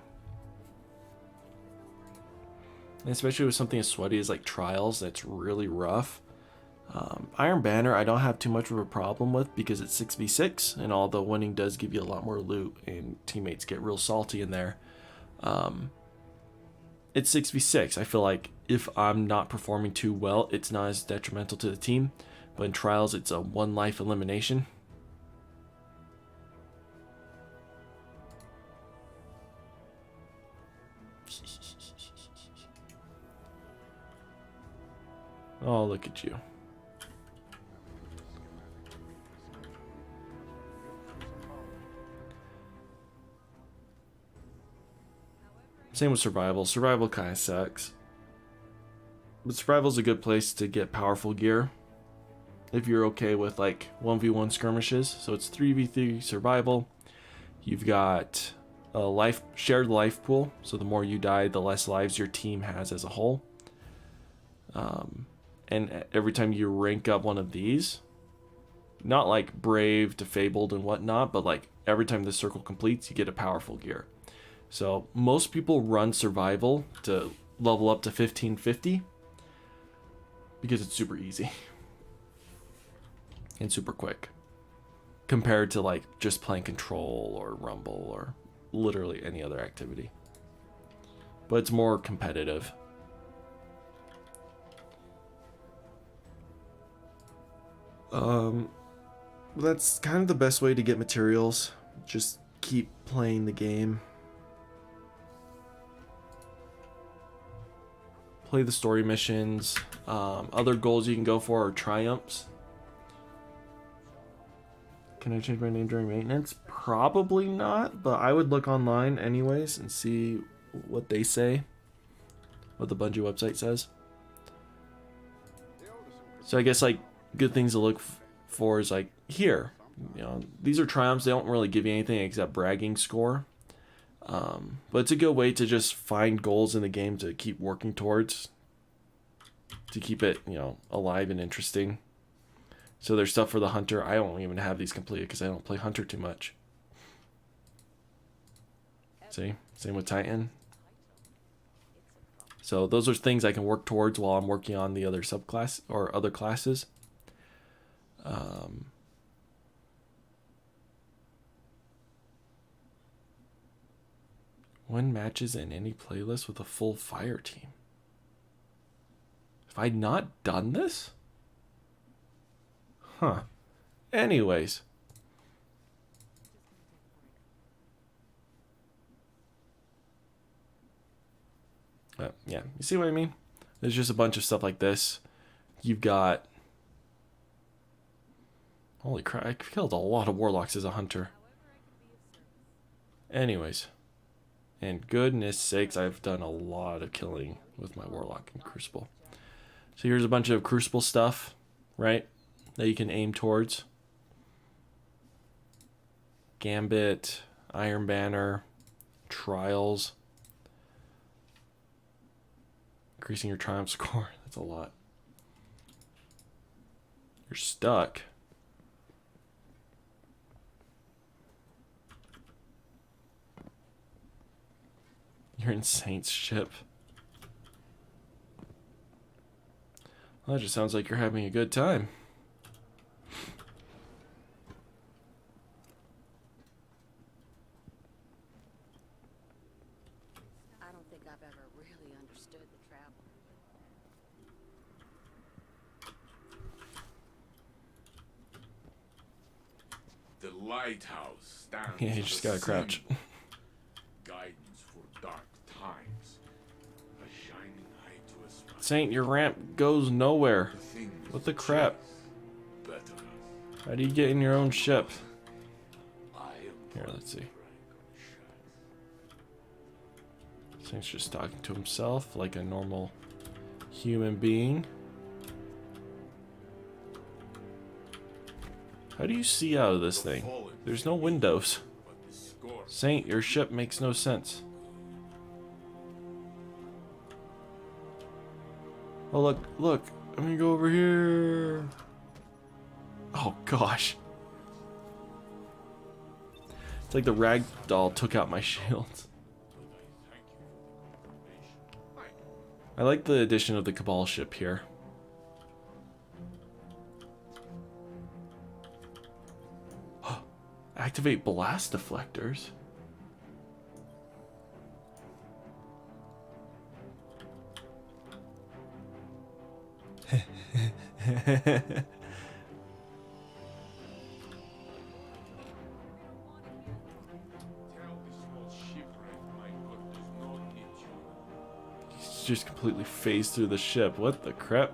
And especially with something as sweaty as like Trials, that's really rough. Iron Banner, I don't have too much of a problem with because it's 6v6, and although winning does give you a lot more loot and teammates get real salty in there, it's 6v6. I feel like if I'm not performing too well, it's not as detrimental to the team, but in Trials, it's a one life elimination. Oh, look at you. Same with Survival. Survival kind of sucks. But Survival's a good place to get powerful gear. If you're okay with like 1v1 skirmishes. So it's 3v3 Survival. You've got a shared life pool. So the more you die, the less lives your team has as a whole. And every time you rank up one of these, not like Brave, Defabled, and whatnot, but like every time the circle completes, you get a powerful gear. So most people run Survival to level up to 1550 because it's super easy and super quick compared to like just playing Control or Rumble or literally any other activity. But it's more competitive. That's kind of the best way to get materials. Just keep playing the game. Play the story missions. Other goals you can go for are triumphs. Can I change my name during maintenance? Probably not, but I would look online anyways and see what they say. What the Bungee website says. So I guess like good things to look for is like here. You know, these are triumphs. They don't really give you anything except bragging score. But it's a good way to just find goals in the game to keep working towards, to keep it, you know, alive and interesting. So there's stuff for the Hunter. I don't even have these completed because I don't play Hunter too much. See? Same with Titan. So those are things I can work towards while I'm working on the other subclass or other classes. Win matches in any playlist with a full fire team. Have I not done this? Huh. Anyways. Yeah, you see what I mean? There's just a bunch of stuff like this. You've got... Holy crap, I killed a lot of Warlocks as a Hunter. Anyways. And goodness sakes, I've done a lot of killing with my Warlock in Crucible. So here's a bunch of Crucible stuff, right? That you can aim towards. Gambit, Iron Banner, Trials. Increasing your triumph score. That's a lot. You're stuck. You're in Saint's ship. Well, that just sounds like you're having a good time. I don't think I've ever really understood the travel. The lighthouse stands. Yeah, you just gotta crouch. Guidance for dark times. A shining light to aspire. Saint, your ramp goes nowhere. What the crap? Better. How do you get in your own ship? I am Here, let's see. Saint's just talking to himself like a normal human being. How do you see out of this thing? There's no windows. But the score. Saint, your ship makes no sense. Oh, look, look. I'm gonna go over here. Oh, gosh. It's like the rag doll took out my shield. I like the addition of the Cabal ship here. Activate blast deflectors. He's just completely phased through the ship. What the crap?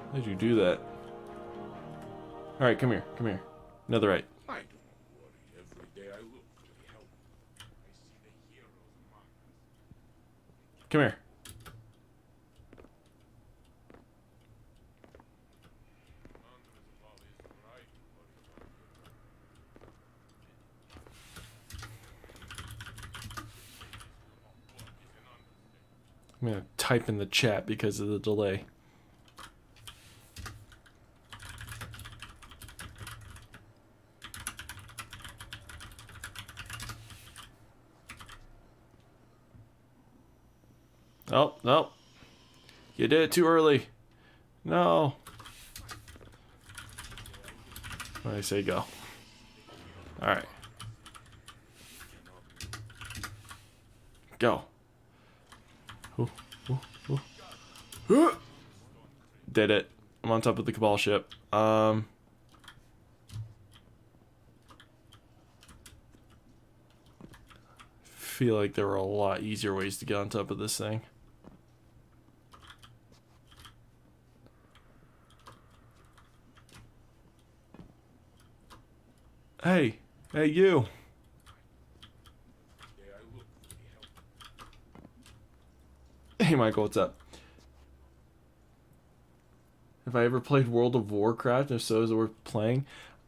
How did you do that? Alright, come here, come here. Another right. I don't worry. Every day I look for the help. I see the heroes among us. Come here. I'm gonna type in the chat because of the delay. Oh, no. You did it too early. No. When I say go. Alright. Go. Did it. I'm on top of the Cabal ship. Feel like there were a lot easier ways to get on top of this thing. Hey, hey you. Hey Michael, what's up? Have I ever played World of Warcraft? If so, is it worth playing?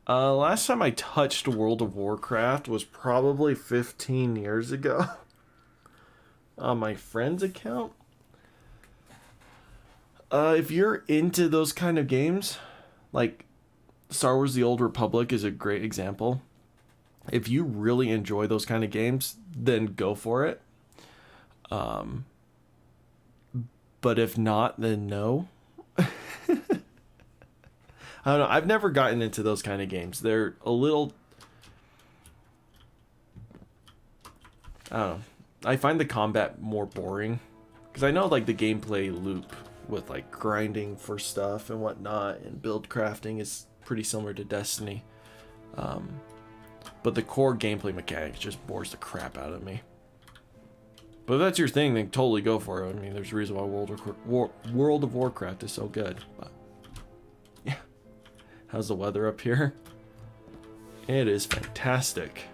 Last time I touched World of Warcraft was probably 15 years ago. On my friend's account. If you're into those kind of games, like Star Wars The Old Republic is a great example. If you really enjoy those kind of games, then go for it. But if not, then no. I don't know. I've never gotten into those kind of games. They're a little... I don't know. I find the combat more boring. Because I know like the gameplay loop with like grinding for stuff and whatnot and build crafting is pretty similar to Destiny. But the core gameplay mechanics just bores the crap out of me. But if that's your thing, then totally go for it. I mean, there's a reason why World of Warcraft is so good. But yeah. How's the weather up here? It is fantastic.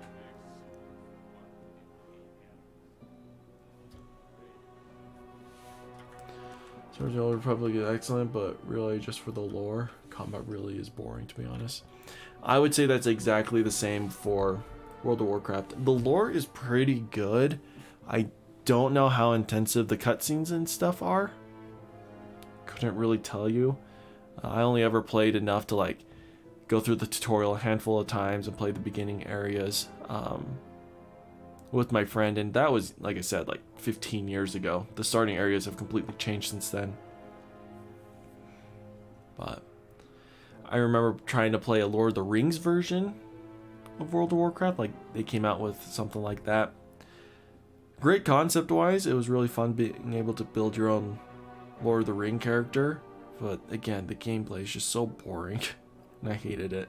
Star Wars: The Old Republic is excellent, but really just for the lore. Combat really is boring, to be honest. I would say that's exactly the same for World of Warcraft. The lore is pretty good. I don't know how intensive the cutscenes and stuff are. Couldn't really tell you. I only ever played enough to like go through the tutorial a handful of times and play the beginning areas with my friend, and that was, like I said, like 15 years ago. The starting areas have completely changed since then. But I remember trying to play a Lord of the Rings version of World of Warcraft. Like they came out with something like that. Great concept wise, it was really fun being able to build your own Lord of the Ring character. But again, the gameplay is just so boring. And I hated it.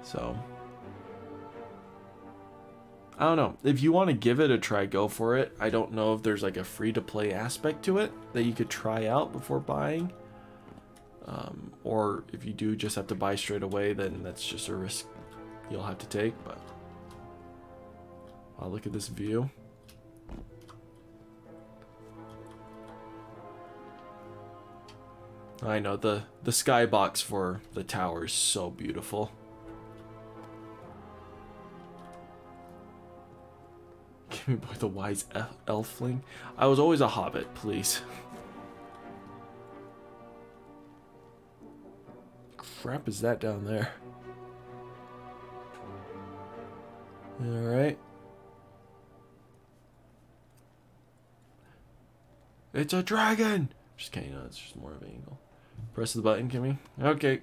So I don't know. If you want to give it a try, go for it. I don't know if there's like a free-to-play aspect to it that you could try out before buying. Or if you do just have to buy straight away, then that's just a risk you'll have to take. But wow, look at this view. I know, the skybox for the tower is so beautiful. Give me boy the wise elfling. I was always a hobbit, please. Crap is that down there? Alright. It's a dragon! Just kidding, no, it's just more of an angle. Press the button, Kimmy. Okay.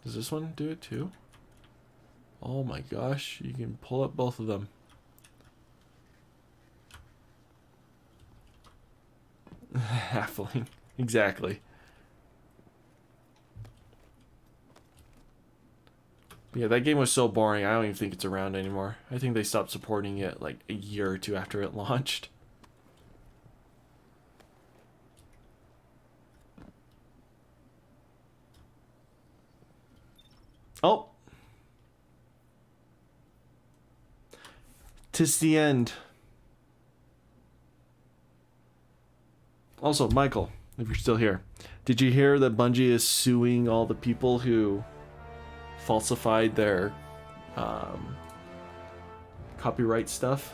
Does this one do it too? Oh my gosh, you can pull up both of them. Halfling, exactly. But yeah, that game was so boring, I don't even think it's around anymore. I think they stopped supporting it like a year or two after it launched. Oh! 'Tis the end. Also, Michael, if you're still here, did you hear that Bungee is suing all the people who falsified their copyright stuff?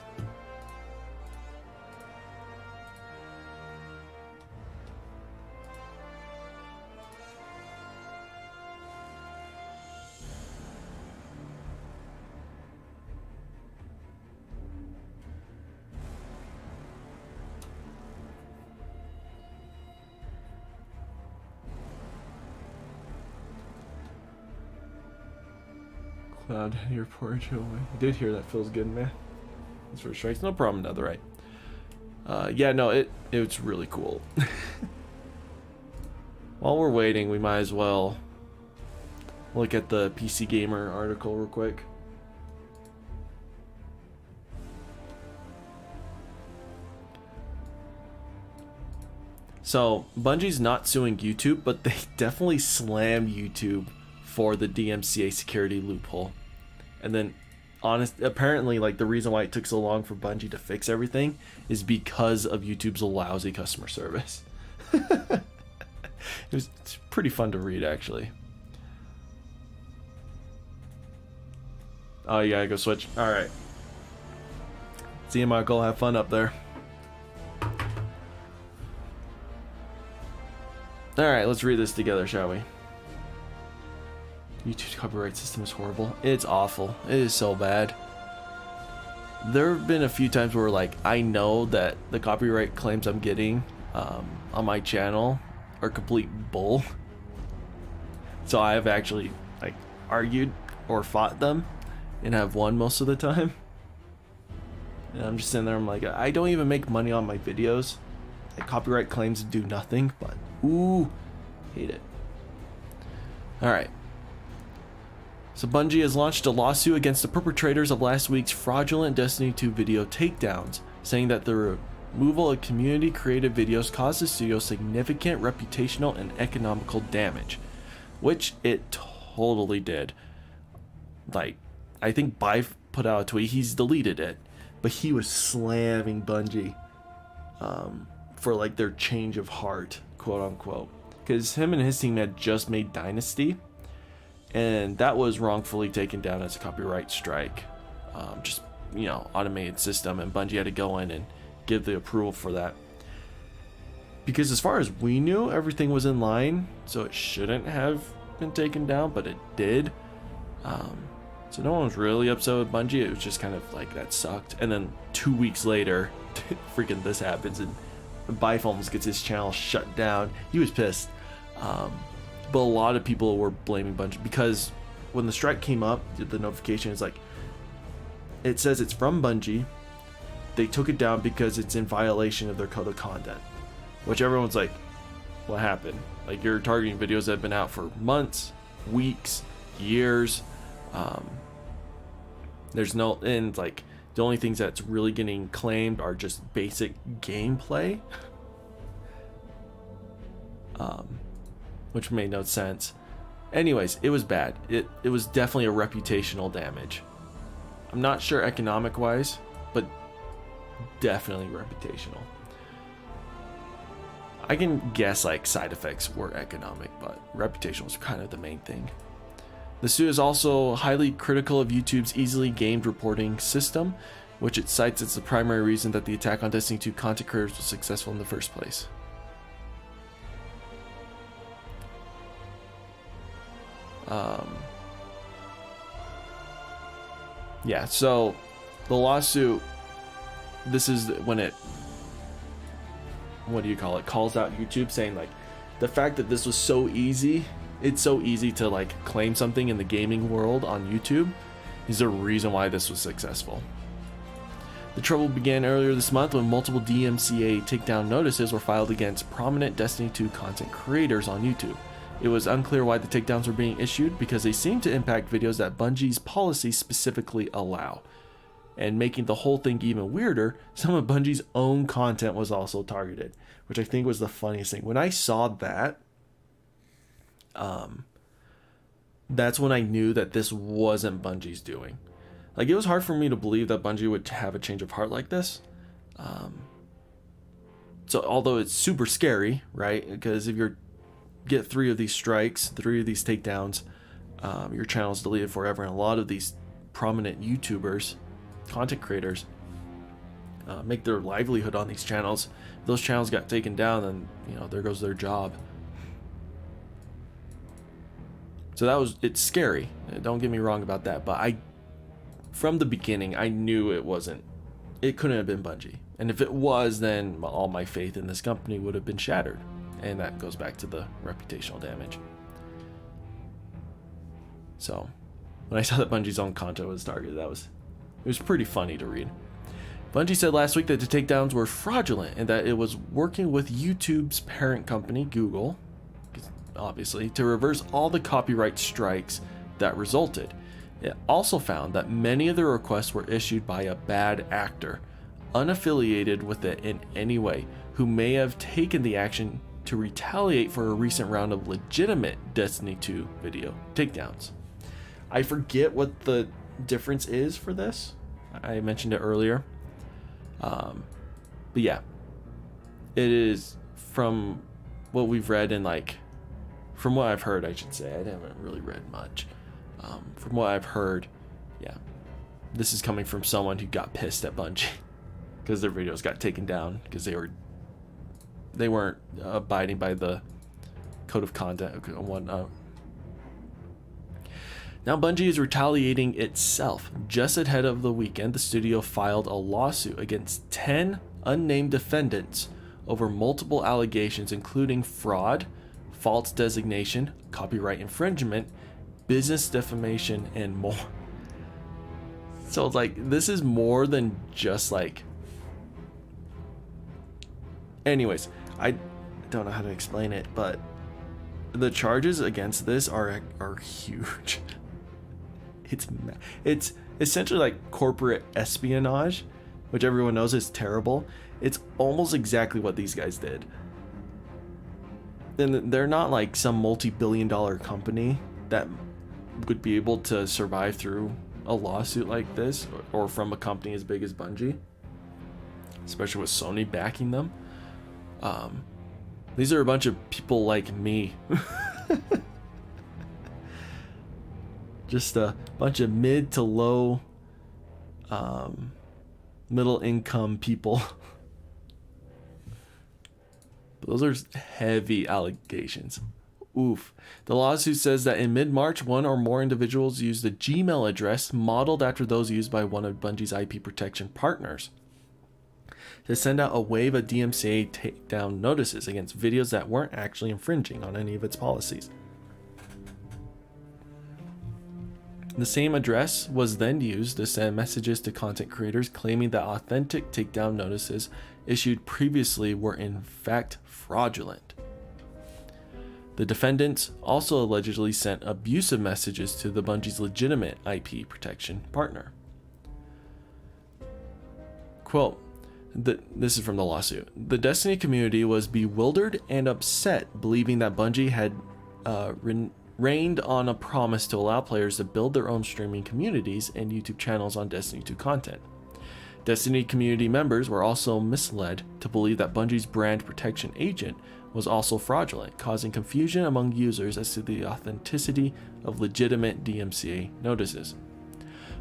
Cloud, your poor Joey. I did hear that feels good, man. That's for strikes. No problem, Netherite. Yeah, no, it's really cool. While we're waiting, we might as well look at the PC Gamer article real quick. So, Bungie's not suing YouTube, but they definitely slammed YouTube for the DMCA security loophole. And then apparently like the reason why it took so long for Bungie to fix everything is because of YouTube's lousy customer service. It's pretty fun to read, actually. Oh, you gotta go switch. Alright. See you, Michael. Have fun up there. Alright, let's read this together, shall we? YouTube's copyright system is horrible. It's awful. It is so bad. There have been a few times where like I know that the copyright claims I'm getting on my channel are complete bull. So I have actually like argued or fought them and have won most of the time. And I'm just sitting there, I'm like, I don't even make money on my videos. Like, copyright claims do nothing, but ooh, hate it. Alright. So Bungie has launched a lawsuit against the perpetrators of last week's fraudulent Destiny 2 video takedowns, saying that the removal of community-created videos caused the studio significant reputational and economical damage, which it totally did. Like, I think Bive put out a tweet, he's deleted it, but he was slamming Bungie for like their change of heart, quote unquote, because him and his team had just made Dynasty. And that was wrongfully taken down as a copyright strike. Just, you know, automated system, and Bungie had to go in and give the approval for that. Because as far as we knew, everything was in line, so it shouldn't have been taken down, but it did. So no one was really upset with Bungie. It was just kind of like, that sucked. And then 2 weeks later, freaking this happens, and Bife almost gets his channel shut down. He was pissed. But a lot of people were blaming Bungie because when the strike came up, the notification is like, it says it's from Bungie. They took it down because it's in violation of their code of conduct, which everyone's like, what happened? Like, you're targeting videos that have been out for months, weeks, years. There's no, and like the only things that's really getting claimed are just basic gameplay. Which made no sense. Anyways, it was bad. It was definitely a reputational damage. I'm not sure economic wise, but definitely reputational. I can guess like side effects were economic, but reputational was kind of the main thing. The studio is also highly critical of YouTube's easily gamed reporting system, which it cites as the primary reason that the attack on Destiny 2 content creators was successful in the first place. Yeah, so the lawsuit, this is when it, what do you call it, calls out YouTube, saying like the fact that this was so easy, it's so easy to like claim something in the gaming world on YouTube is the reason why this was successful. The trouble began earlier this month when multiple DMCA takedown notices were filed against prominent Destiny 2 content creators on YouTube. It was unclear why the takedowns were being issued because they seemed to impact videos that Bungie's policies specifically allow. And making the whole thing even weirder, some of Bungie's own content was also targeted, which I think was the funniest thing. When I saw that, that's when I knew that this wasn't Bungie's doing. Like, it was hard for me to believe that Bungie would have a change of heart like this. So although it's super scary, right? Because if you get 3 of these strikes, 3 of these takedowns, your channel's deleted forever. And a lot of these prominent YouTubers, content creators, make their livelihood on these channels. If those channels got taken down, then, you know, there goes their job. So it's scary. Don't get me wrong about that. But from the beginning, I knew it couldn't have been Bungie. And if it was, then all my faith in this company would have been shattered. And that goes back to the reputational damage. So when I saw that Bungie's own content was targeted, it was pretty funny to read. Bungie said last week that the takedowns were fraudulent and that it was working with YouTube's parent company, Google, obviously, to reverse all the copyright strikes that resulted. It also found that many of the requests were issued by a bad actor, unaffiliated with it in any way, who may have taken the action to retaliate for a recent round of legitimate Destiny 2 video takedowns. I forget what the difference is for this. I mentioned it earlier. But yeah, it is from what we've read and from what I've heard, I should say. I haven't really read much. From what I've heard, yeah, this is coming from someone who got pissed at Bungie because their videos got taken down because they weren't abiding by the code of conduct and whatnot. Now Bungie is retaliating itself. Just ahead of the weekend, the studio filed a lawsuit against 10 unnamed defendants over multiple allegations including fraud, false designation, copyright infringement, business defamation, and more. So it's this is more than just anyways, I don't know how to explain it, but the charges against this are huge. It's essentially like corporate espionage, which everyone knows is terrible. It's almost exactly what these guys did. And they're not like some multi-billion-dollar company that would be able to survive through a lawsuit like this, or from a company as big as Bungie, especially with Sony backing them. These are a bunch of people like me. Just a bunch of mid to low middle income people. But those are heavy allegations. Oof. The lawsuit says that in mid-March, one or more individuals used a Gmail address modeled after those used by one of Bungie's IP protection partners to send out a wave of DMCA takedown notices against videos that weren't actually infringing on any of its policies. The same address was then used to send messages to content creators claiming that authentic takedown notices issued previously were in fact fraudulent. The defendants also allegedly sent abusive messages to the Bungie's legitimate IP protection partner. Quote, this is from the lawsuit. The Destiny community was bewildered and upset, believing that Bungie had rained on a promise to allow players to build their own streaming communities and YouTube channels on Destiny 2 content. Destiny community members were also misled to believe that Bungie's brand protection agent was also fraudulent, causing confusion among users as to the authenticity of legitimate DMCA notices.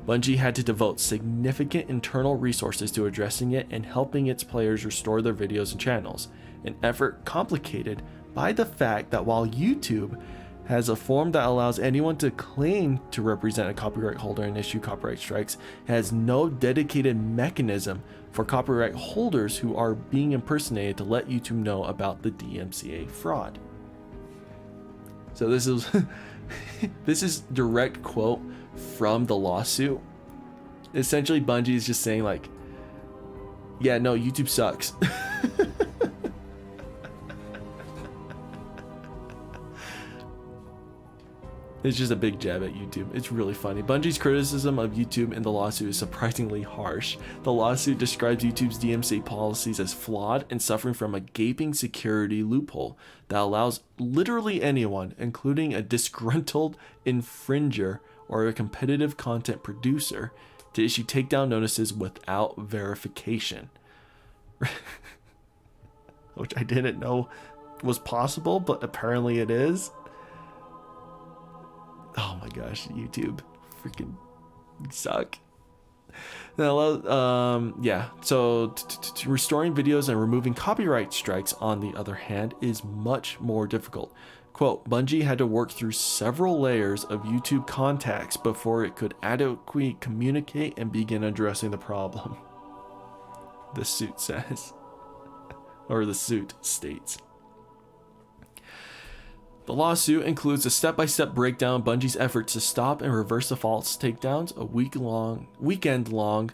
Bungie had to devote significant internal resources to addressing it and helping its players restore their videos and channels, an effort complicated by the fact that while YouTube has a form that allows anyone to claim to represent a copyright holder and issue copyright strikes, it has no dedicated mechanism for copyright holders who are being impersonated to let YouTube know about the DMCA fraud. So this is this is direct quote from the lawsuit. Essentially, Bungie is just saying like, yeah, no, YouTube sucks. It's just a big jab at YouTube. It's really funny. Bungie's criticism of YouTube in the lawsuit is surprisingly harsh. The lawsuit describes YouTube's DMCA policies as flawed and suffering from a gaping security loophole that allows literally anyone, including a disgruntled infringer or a competitive content producer, to issue takedown notices without verification. Which I didn't know was possible, but apparently it is. Oh my gosh, YouTube freaking suck. Now, yeah, so restoring videos and removing copyright strikes, on the other hand, is much more difficult. Quote, Bungie had to work through several layers of YouTube contacts before it could adequately communicate and begin addressing the problem. The suit says, or the suit states. The lawsuit includes a step-by-step breakdown of Bungie's efforts to stop and reverse the false takedowns, a weekend-long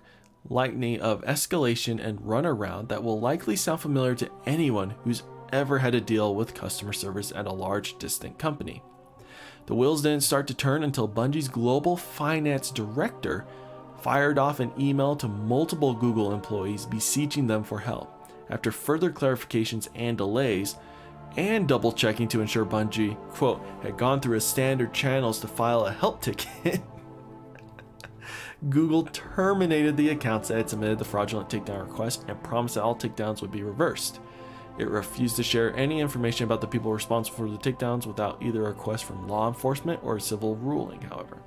litany of escalation and runaround that will likely sound familiar to anyone who's ever had to deal with customer service at a large, distant company. The wheels didn't start to turn until Bungie's global finance director fired off an email to multiple Google employees beseeching them for help. After further clarifications and delays, and double checking to ensure Bungie, quote, had gone through its standard channels to file a help ticket, Google terminated the accounts that had submitted the fraudulent takedown request and promised that all takedowns would be reversed. It refused to share any information about the people responsible for the takedowns without either a request from law enforcement or a civil ruling, however.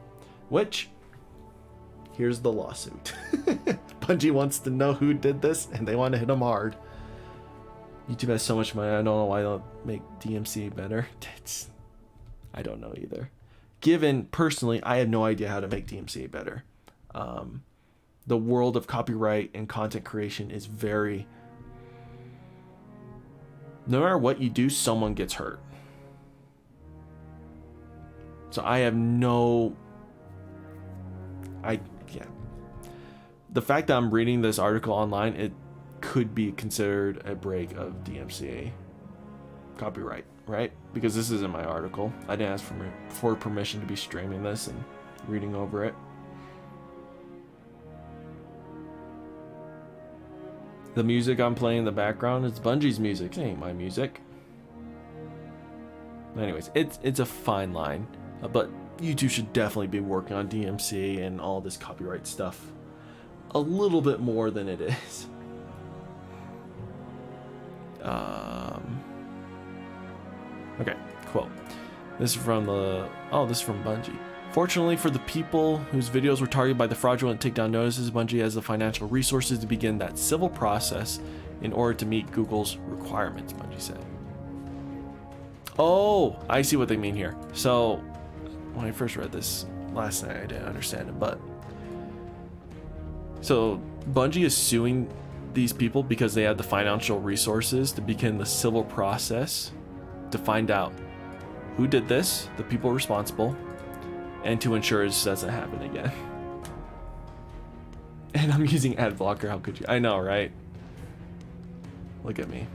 Which, here's the lawsuit. Bungie wants to know who did this, and they want to hit them hard. YouTube has so much money, I don't know why they don't make DMCA better. I don't know either. Given, personally, I have no idea how to make DMCA better. The world of copyright and content creation is very... No matter what you do, someone gets hurt. So I have no... Yeah. The fact that I'm reading this article online, it could be considered a break of DMCA copyright, right? Because this isn't my article. I didn't ask for permission to be streaming this and reading over it. The music I'm playing in the background is Bungie's music. It ain't my music. Anyways, it's a fine line, but YouTube should definitely be working on DMCA and all this copyright stuff a little bit more than it is. Okay, quote. This is from Bungie. Fortunately for the people whose videos were targeted by the fraudulent takedown notices, Bungie has the financial resources to begin that civil process in order to meet Google's requirements, Bungie said. Oh, I see what they mean here. So, when I first read this last night, I didn't understand it, but... So, Bungie is suing these people because they had the financial resources to begin the civil process to find out who did this, the people responsible, and to ensure it doesn't happen again. And I'm using ad blocker, how could you? I know, right? Look at me.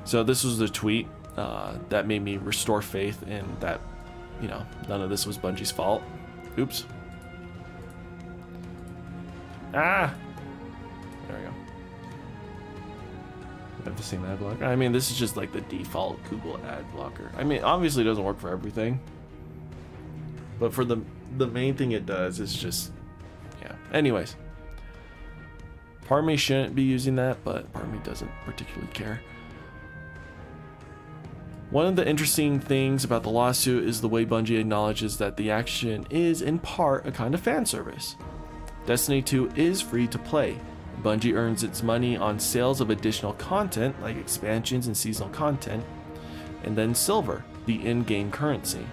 So this was the tweet that made me restore faith in that, you know, none of this was Bungie's fault. Oops. Ah! There we go. I have the same ad blocker. I mean, this is just like the default Google ad blocker. I mean, obviously it doesn't work for everything. But for the the main thing it does is just, yeah. Anyways, part of me shouldn't be using that, but part of me doesn't particularly care. One of the interesting things about the lawsuit is the way Bungie acknowledges that the action is, in part, a kind of fan service. Destiny 2 is free to play. Bungie earns its money on sales of additional content, like expansions and seasonal content, and then silver, the in-game currency.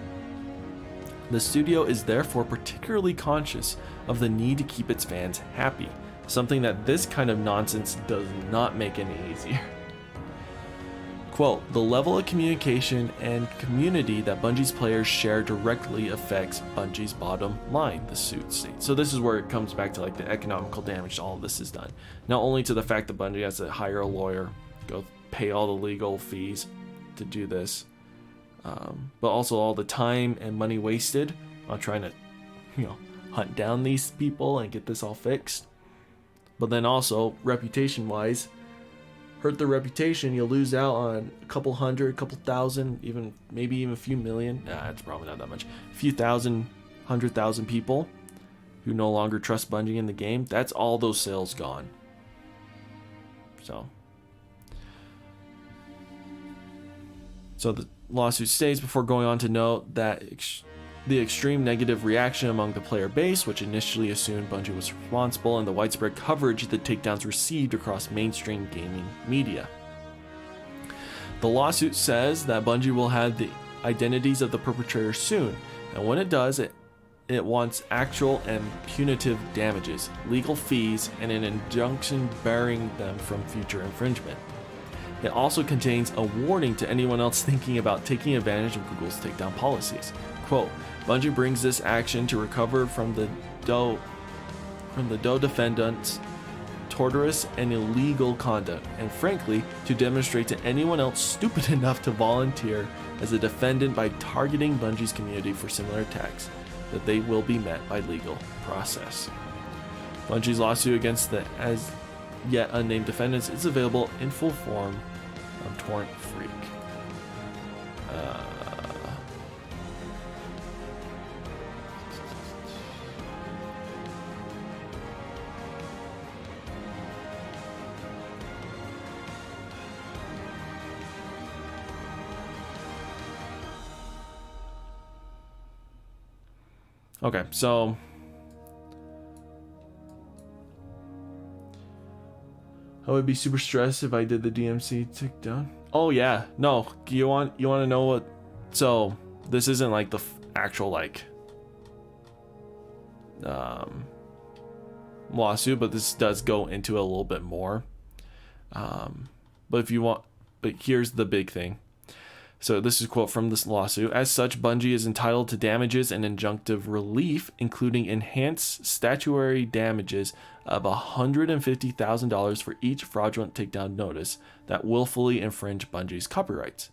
The studio is therefore particularly conscious of the need to keep its fans happy, something that this kind of nonsense does not make any easier. Quote, the level of communication and community that Bungie's players share directly affects Bungie's bottom line, the suit states. So this is where it comes back to like the economical damage all of this is done. Not only to the fact that Bungie has to hire a lawyer, go pay all the legal fees to do this, but also all the time and money wasted on trying to, hunt down these people and get this all fixed. But then also, reputation-wise, hurt the reputation, you'll lose out on a couple hundred, couple thousand, even maybe even a few million. Nah, it's probably not that much. A few thousand, 100,000 people who no longer trust Bungie in the game. That's all those sales gone. So the lawsuit states, before going on to note that the extreme negative reaction among the player base, which initially assumed Bungie was responsible, and the widespread coverage the takedowns received across mainstream gaming media. The lawsuit says that Bungie will have the identities of the perpetrators soon, and when it does, it wants actual and punitive damages, legal fees, and an injunction barring them from future infringement. It also contains a warning to anyone else thinking about taking advantage of Google's takedown policies. Quote, Bungie brings this action to recover from the DOE defendants' torturous and illegal conduct, and frankly, to demonstrate to anyone else stupid enough to volunteer as a defendant by targeting Bungie's community for similar attacks, that they will be met by legal process. Bungie's lawsuit against the as yet unnamed defendants is available in full form on Torrent Freak. Okay, so I would be super stressed if I did the DMC takedown. Oh yeah, no, you want to know what? So this isn't like the actual like lawsuit, but this does go into a little bit more. But here's the big thing. So this is a quote from this lawsuit. As such, Bungie is entitled to damages and injunctive relief, including enhanced statutory damages of $150,000 for each fraudulent takedown notice that willfully infringe Bungie's copyrights.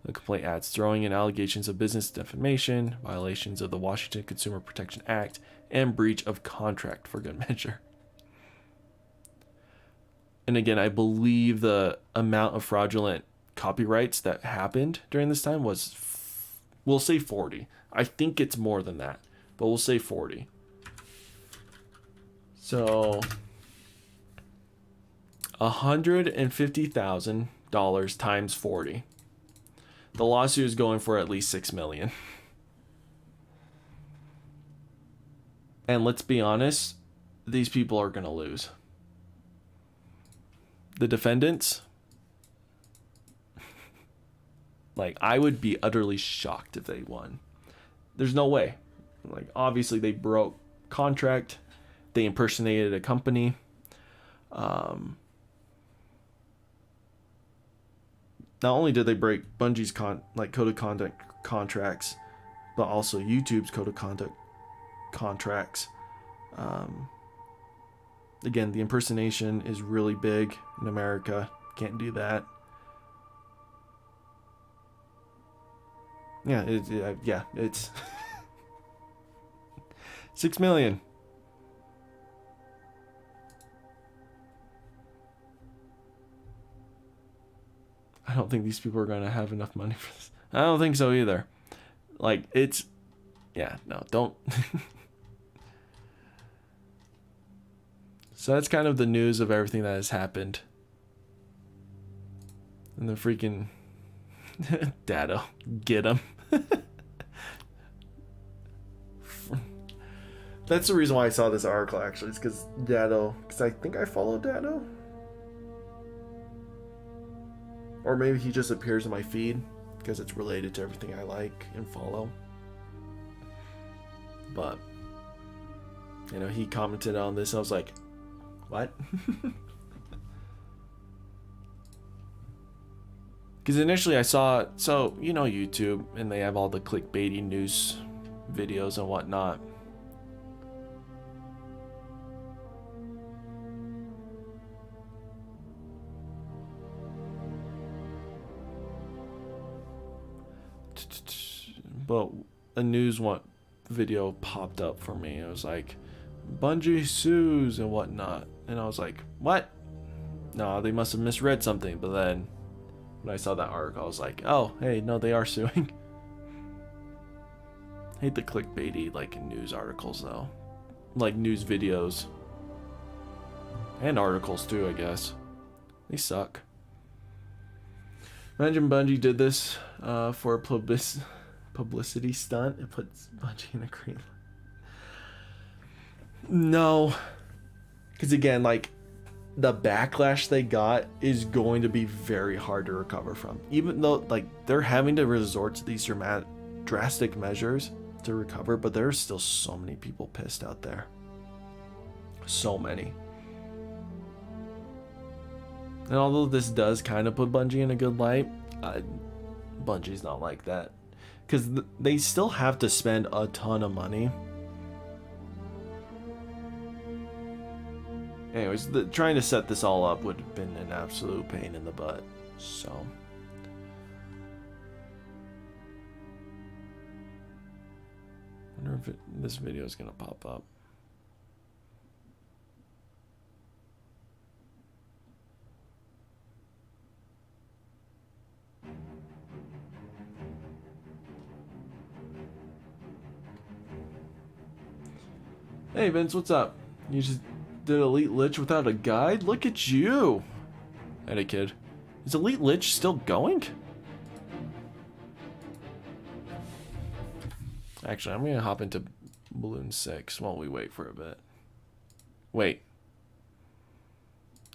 The complaint adds throwing in allegations of business defamation, violations of the Washington Consumer Protection Act, and breach of contract for good measure. And again, I believe the amount of fraudulent copyrights that happened during this time was, we'll say 40. I think it's more than that, but we'll say 40. So $150,000 times 40. The lawsuit is going for at least $6 million. And let's be honest, these people are going to lose. The defendants, like, I would be utterly shocked if they won. There's no way. Like, obviously they broke contract. They impersonated a company. Not only did they break Bungie's code of conduct contracts, but also YouTube's code of conduct contracts. Again, the impersonation is really big in America. Can't do that. Yeah, it's $6 million. I don't think these people are going to have enough money for this. I don't think so either. Like, it's Yeah, no, don't. So that's kind of the news of everything that has happened. And the freaking Dado, get him. That's the reason why I saw this article, actually. It's because Dado, because I think I follow Dado. Or maybe he just appears in my feed because it's related to everything I like and follow. But, you know, he commented on this. I was like, what? Because initially I saw, so, you know, YouTube, and they have all the clickbaity news videos and whatnot. But a news video popped up for me. It was like, Bungee sues and whatnot. And I was like, what? No, they must have misread something. But then when I saw that article, I was like, oh, hey, no, they are suing. I hate the clickbaity, like, news articles, though. Like, news videos. And articles, too, I guess. They suck. Imagine Bungie did this for a publicity stunt. It puts Bungee in a green light. No. Because, again, like, the backlash they got is going to be very hard to recover from. Even though, like, they're having to resort to these drastic measures to recover, but there's still so many people pissed out there. So many. And although this does kind of put Bungee in a good light, Bungie's not like that. Because they still have to spend a ton of money. Anyways, trying to set this all up would have been an absolute pain in the butt. So. I wonder if this video is going to pop up. Hey Vince, what's up? You just did Elite Lich without a guide? Look at you! Hey kid. Is Elite Lich still going? Actually, I'm gonna hop into Balloon 6 while we wait for a bit. Wait.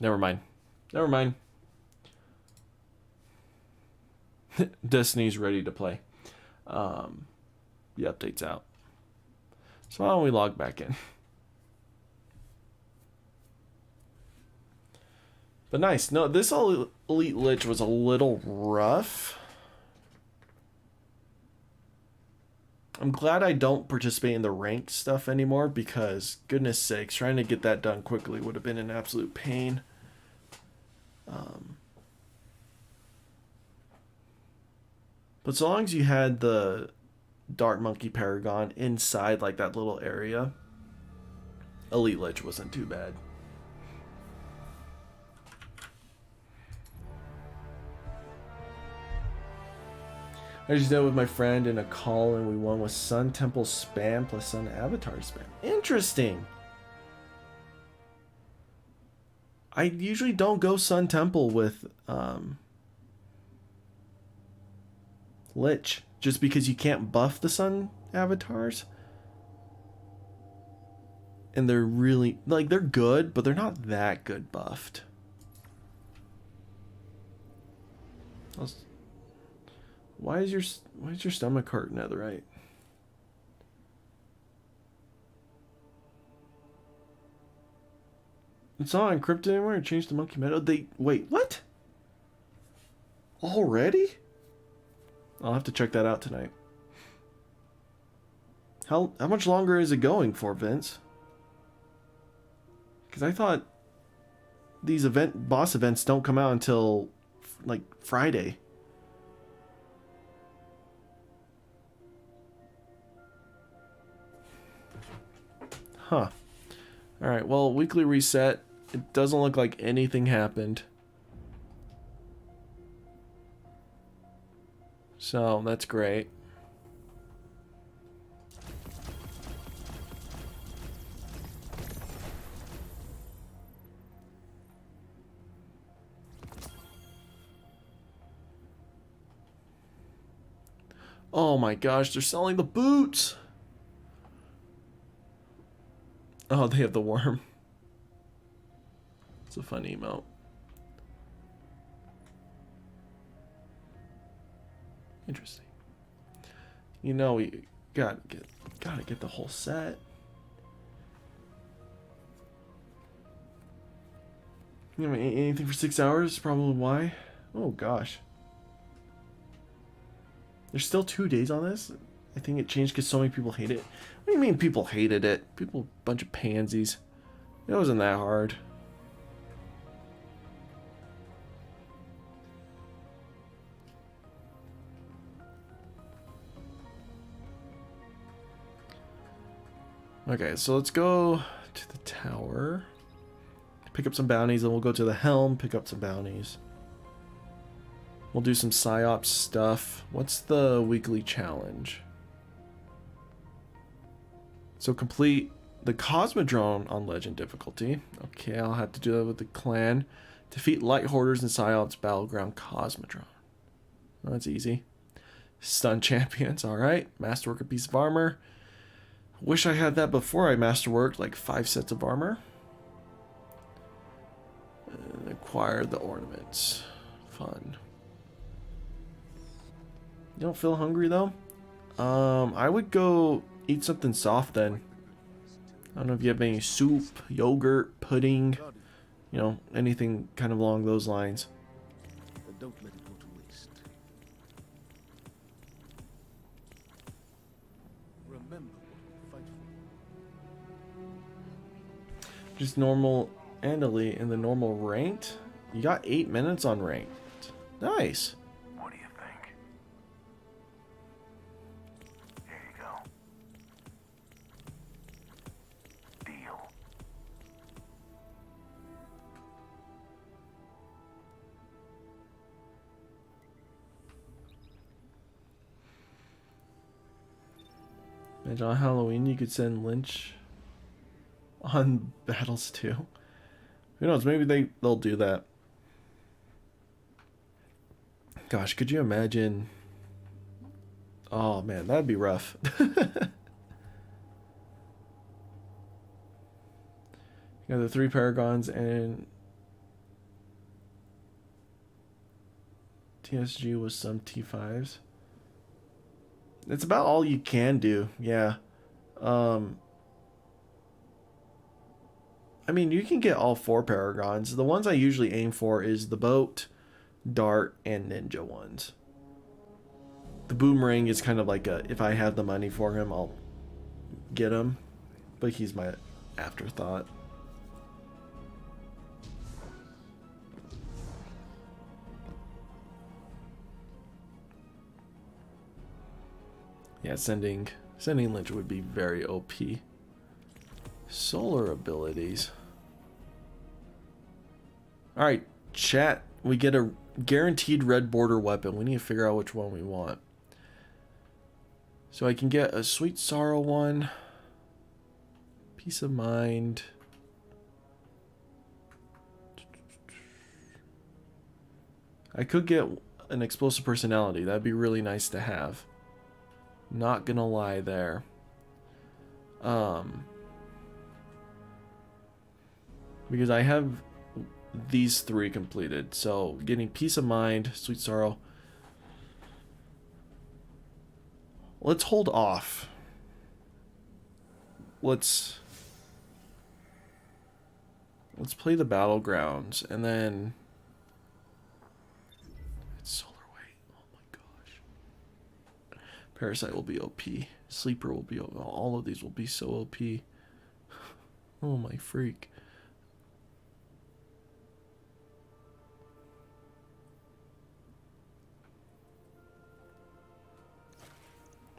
Never mind. Never mind. Destiny's ready to play. The update's out. So why don't we log back in? But nice. No, this Elite Lich was a little rough. I'm glad I don't participate in the ranked stuff anymore because, goodness sakes, trying to get that done quickly would have been an absolute pain. But so long as you had the Dark Monkey Paragon inside like that little area, Elite Lich wasn't too bad. I just did it with my friend in a call and we won with Sun Temple spam plus Sun Avatar spam. Interesting. I usually don't go Sun Temple with Lich, just because you can't buff the Sun Avatars. And they're really, like, they're good, but they're not that good buffed. Why is your stomach hurting at the right? It's not encrypted anymore. It changed to Monkey Meadow. Wait, what? Already? I'll have to check that out tonight. How much longer is it going for, Vince? Because I thought these boss events don't come out until like Friday. Huh. Alright, well, weekly reset. It doesn't look like anything happened. So, that's great. Oh my gosh, they're selling the boots. Oh, they have the worm. It's a fun emote. Interesting. You know, we gotta get the whole set. You know, anything for 6 hours? Probably why. Oh gosh. There's still 2 days on this. I think it changed because so many people hate it. What do you mean people hated it? People, bunch of pansies. It wasn't that hard. Okay, so let's go to the tower. Pick up some bounties, and we'll go to the helm, pick up some bounties. We'll do some PsyOps stuff. What's the weekly challenge? So complete the Cosmodrome on Legend difficulty. Okay, I'll have to do that with the clan. Defeat Light Hoarders in PsyOps Battleground Cosmodrome. Well, that's easy. Stun Champions, alright. Masterwork a piece of armor. Wish I had that before I masterworked like 5 sets of armor. And acquire the ornaments. Fun. You don't feel hungry though? I would go eat something soft then. I don't know if you have any soup, yogurt, pudding, you know, anything kind of along those lines. Don't let it go to waste. Remember what we fight for. Just normal and elite in the normal ranked. You got 8 minutes on ranked. Nice. What do you think? Here you go. Deal. Imagine on Halloween you could send Lynch on battles too. Who knows? Maybe they'll do that. Gosh, could you imagine? Oh man, that'd be rough. You got the 3 Paragons and TSG with some T5s. It's about all you can do, yeah. I mean, you can get all 4 Paragons. The ones I usually aim for is the boat, dart, and ninja ones. The boomerang is kind of like a, if I have the money for him, I'll get him. But he's my afterthought. Yeah, sending Lynch would be very OP. Solar abilities. Alright, chat. We get a guaranteed red border weapon. We need to figure out which one we want. So I can get a Sweet Sorrow one. Peace of Mind. I could get an Explosive Personality. That'd be really nice to have. Not gonna lie there. Because I have these 3 completed. So getting Peace of Mind, Sweet Sorrow. Let's hold off. Let's play the Battlegrounds and then it's Solar Weight. Oh my gosh. Parasite will be OP. Sleeper will be OP. All of these will be so OP. Oh my freak.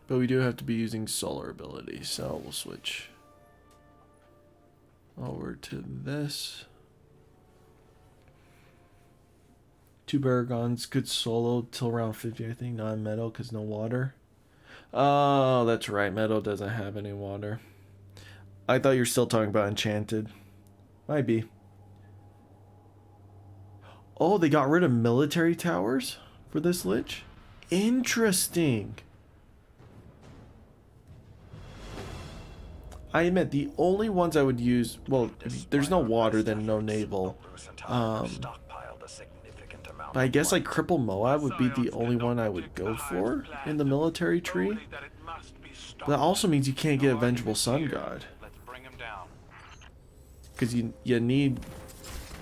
But we do have to be using solar ability, so we'll switch over to this. 2 Paragons could solo till round 50, I think. Non-Meadow because no water. Oh, that's right. Meadow doesn't have any water. I thought you were still talking about Enchanted. Might be. Oh, they got rid of military towers for this Lich? Interesting. I admit the only ones I would use, well, if there's no water, then no naval. But I guess like Cripple Moab would be the only one I would go for in the military tree. But that also means you can't get Avengable Sun God. Because you need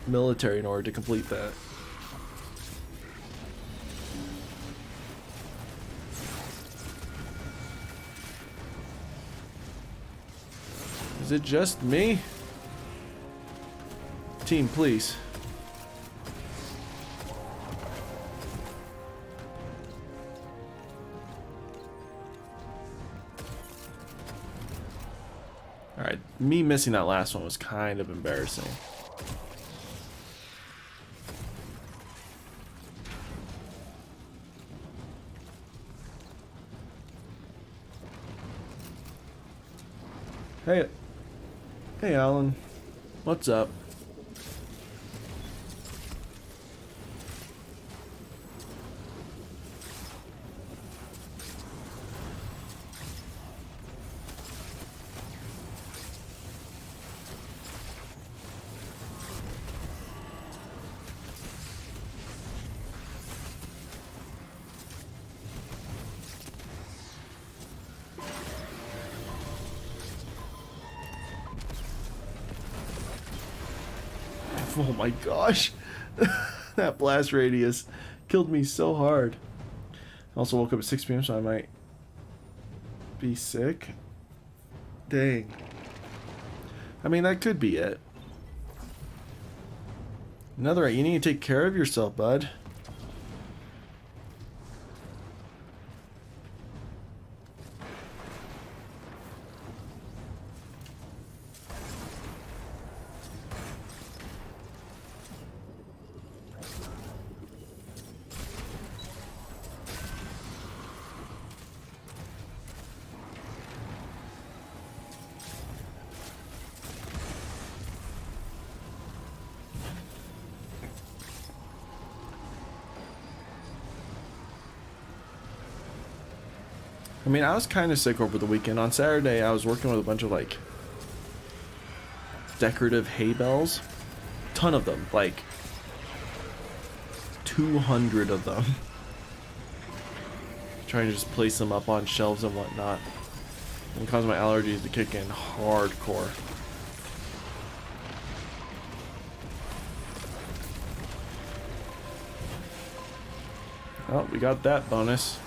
military in order to complete that. Is it just me? Team, please. Alright, me missing that last one was kind of embarrassing. Hey. Hey, Alan. What's up? Oh my gosh. That blast radius killed me so hard. I also woke up at 6 p.m. so I might be sick. Dang. I mean, that could be it. Netherite, you need to take care of yourself, bud. I mean, I was kind of sick over the weekend. On Saturday, I was working with a bunch of, like, decorative hay bales. Ton of them. Like, 200 of them. Trying to just place them up on shelves and whatnot. And cause my allergies to kick in hardcore. Oh, we got that bonus.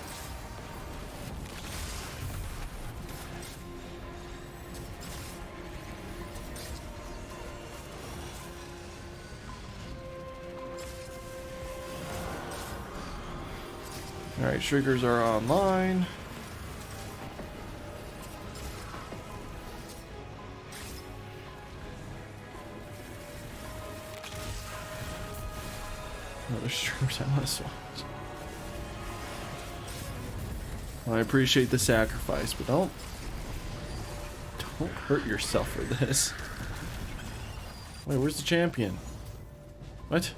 Alright, triggers are online. Another triggers I want to swap. Well, I appreciate the sacrifice, but don't hurt yourself for this. Wait, where's the champion? What?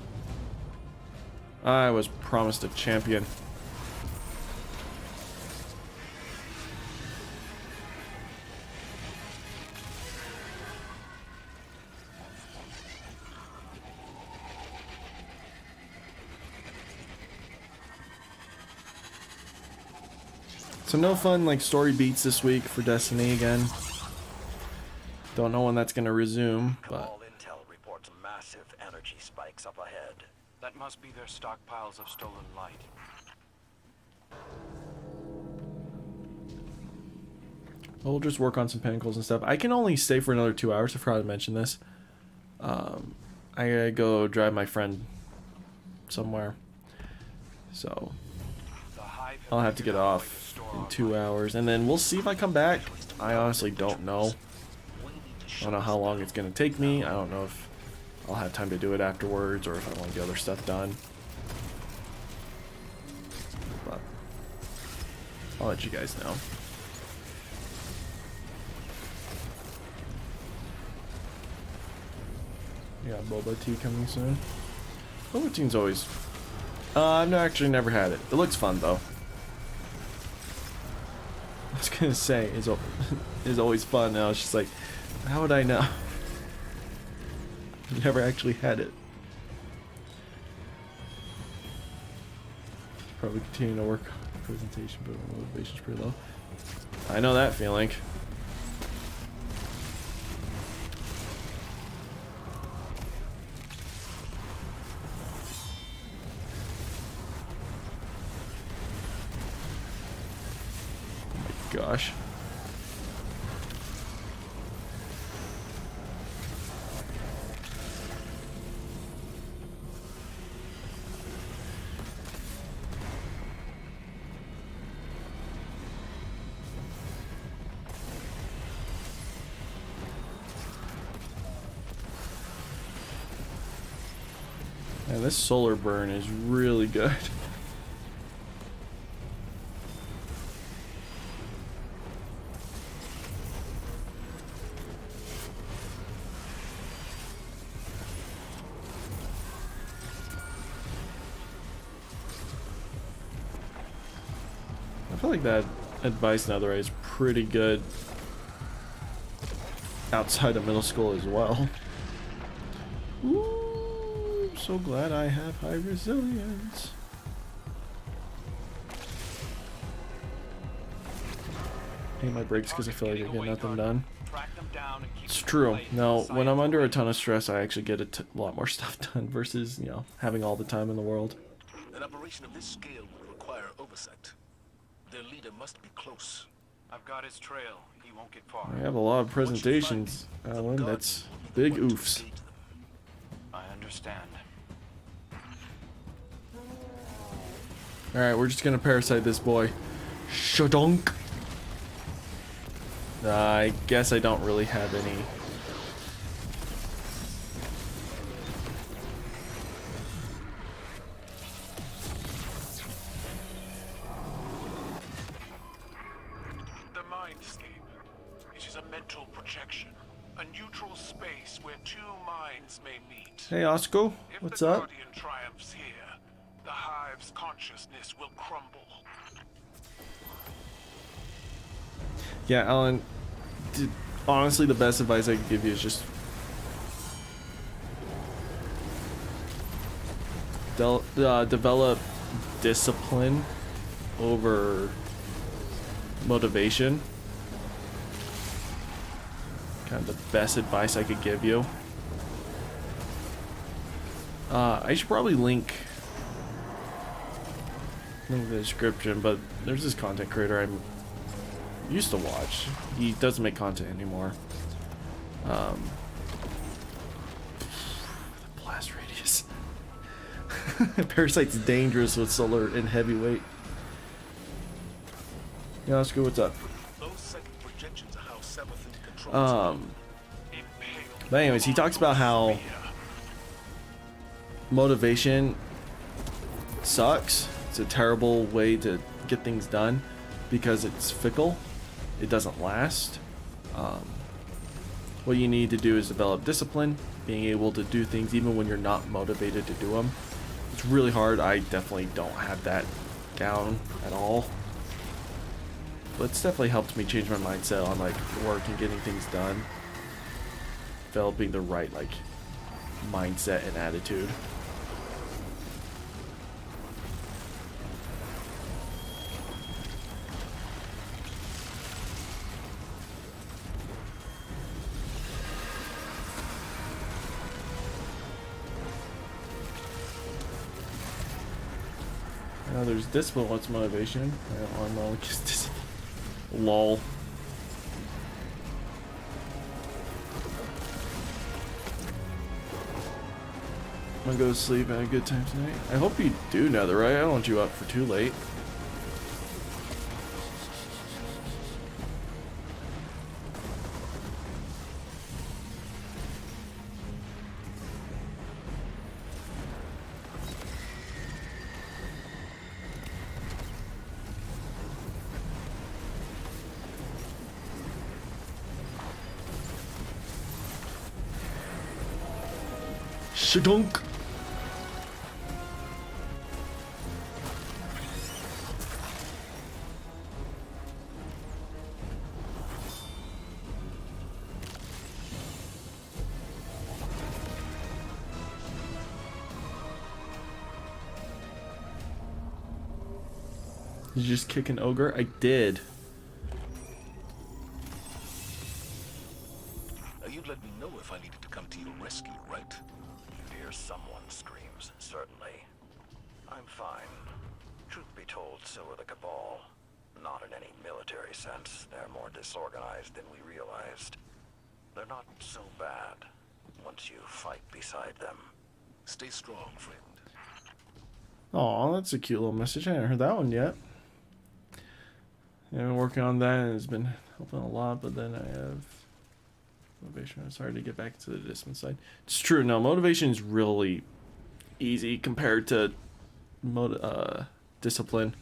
I was promised a champion. So no fun like story beats this week for Destiny again. Don't know when that's gonna resume, but All intel reports massive energy spikes up ahead. That must be their stockpiles of stolen light. we'll just work on some pinnacles and stuff. I can only stay for another 2 hours. I forgot to mention this. I gotta go drive my friend somewhere, so I'll have to get off in 2 hours, and then we'll see if I come back. I honestly don't know. I don't know how long it's gonna take me. I don't know if I'll have time to do it afterwards or if I want to get other stuff done. But I'll let you guys know. Yeah, boba tea coming soon. Boba tea's always... I've actually never had it. It looks fun though. I was gonna say is always fun. Now it's just like, how would I know? Never actually had it. Probably continue to work on the presentation, but my motivation's pretty low. I know that feeling. Oh my gosh. And this solar burn is really good. I feel like that advice in Otherwise is pretty good outside of middle school as well. Ooh, so glad I have high resilience. Hate my breaks because I feel like I get nothing done. It's true. Now, when I'm under a ton of stress, I actually get a lot more stuff done versus, you know, having all the time in the world. An operation of this scale would require oversight. Their leader must be close. I've got his trail. He won't get far. I have a lot of presentations, Alan. That's big oofs. I understand. Alright, we're just gonna parasite this boy. Shadonk. I guess I don't really have any. The mindscape. It is a mental projection. A neutral space where two minds may meet. Hey, Osco. What's up? If the Guardian triumphs here, the Hive's consciousness will crumble. Yeah, Alan, honestly, the best advice I could give you is just develop discipline over motivation. Kind of the best advice I could give you. I should probably link the description, but there's this content creator I used to watch. He doesn't make content anymore. The blast radius. Parasite's dangerous with solar and heavyweight. Yeah, let's go. What's up? Those second projections are how Seventh controls. But anyways, he talks about how motivation sucks. It's a terrible way to get things done because it's fickle. It doesn't last. What you need to do is develop discipline, being able to do things even when you're not motivated to do them. It's really hard. I definitely don't have that down at all. But it's definitely helped me change my mindset on like work and getting things done. Developing the right like mindset and attitude. Now there's discipline. What's motivation? Armor just discipline. Lol. I'm gonna go to sleep. Had a good time tonight. I hope you do, Netherite. I don't want you up for too late. Shadonk. Did you just kick an ogre? I did. You'd let me know if I needed to come to your rescue, right? If you hear someone screams, certainly. I'm fine. Truth be told, so are the Cabal. Not in any military sense. They're more disorganized than we realized. They're not so bad once you fight beside them. Stay strong, friend. Oh, that's a cute little message. I haven't heard that one yet. Yeah, I've been working on that and it's been helping a lot, but then I have motivation. It's hard to get back to the discipline side. It's true. No, motivation is really easy compared to discipline.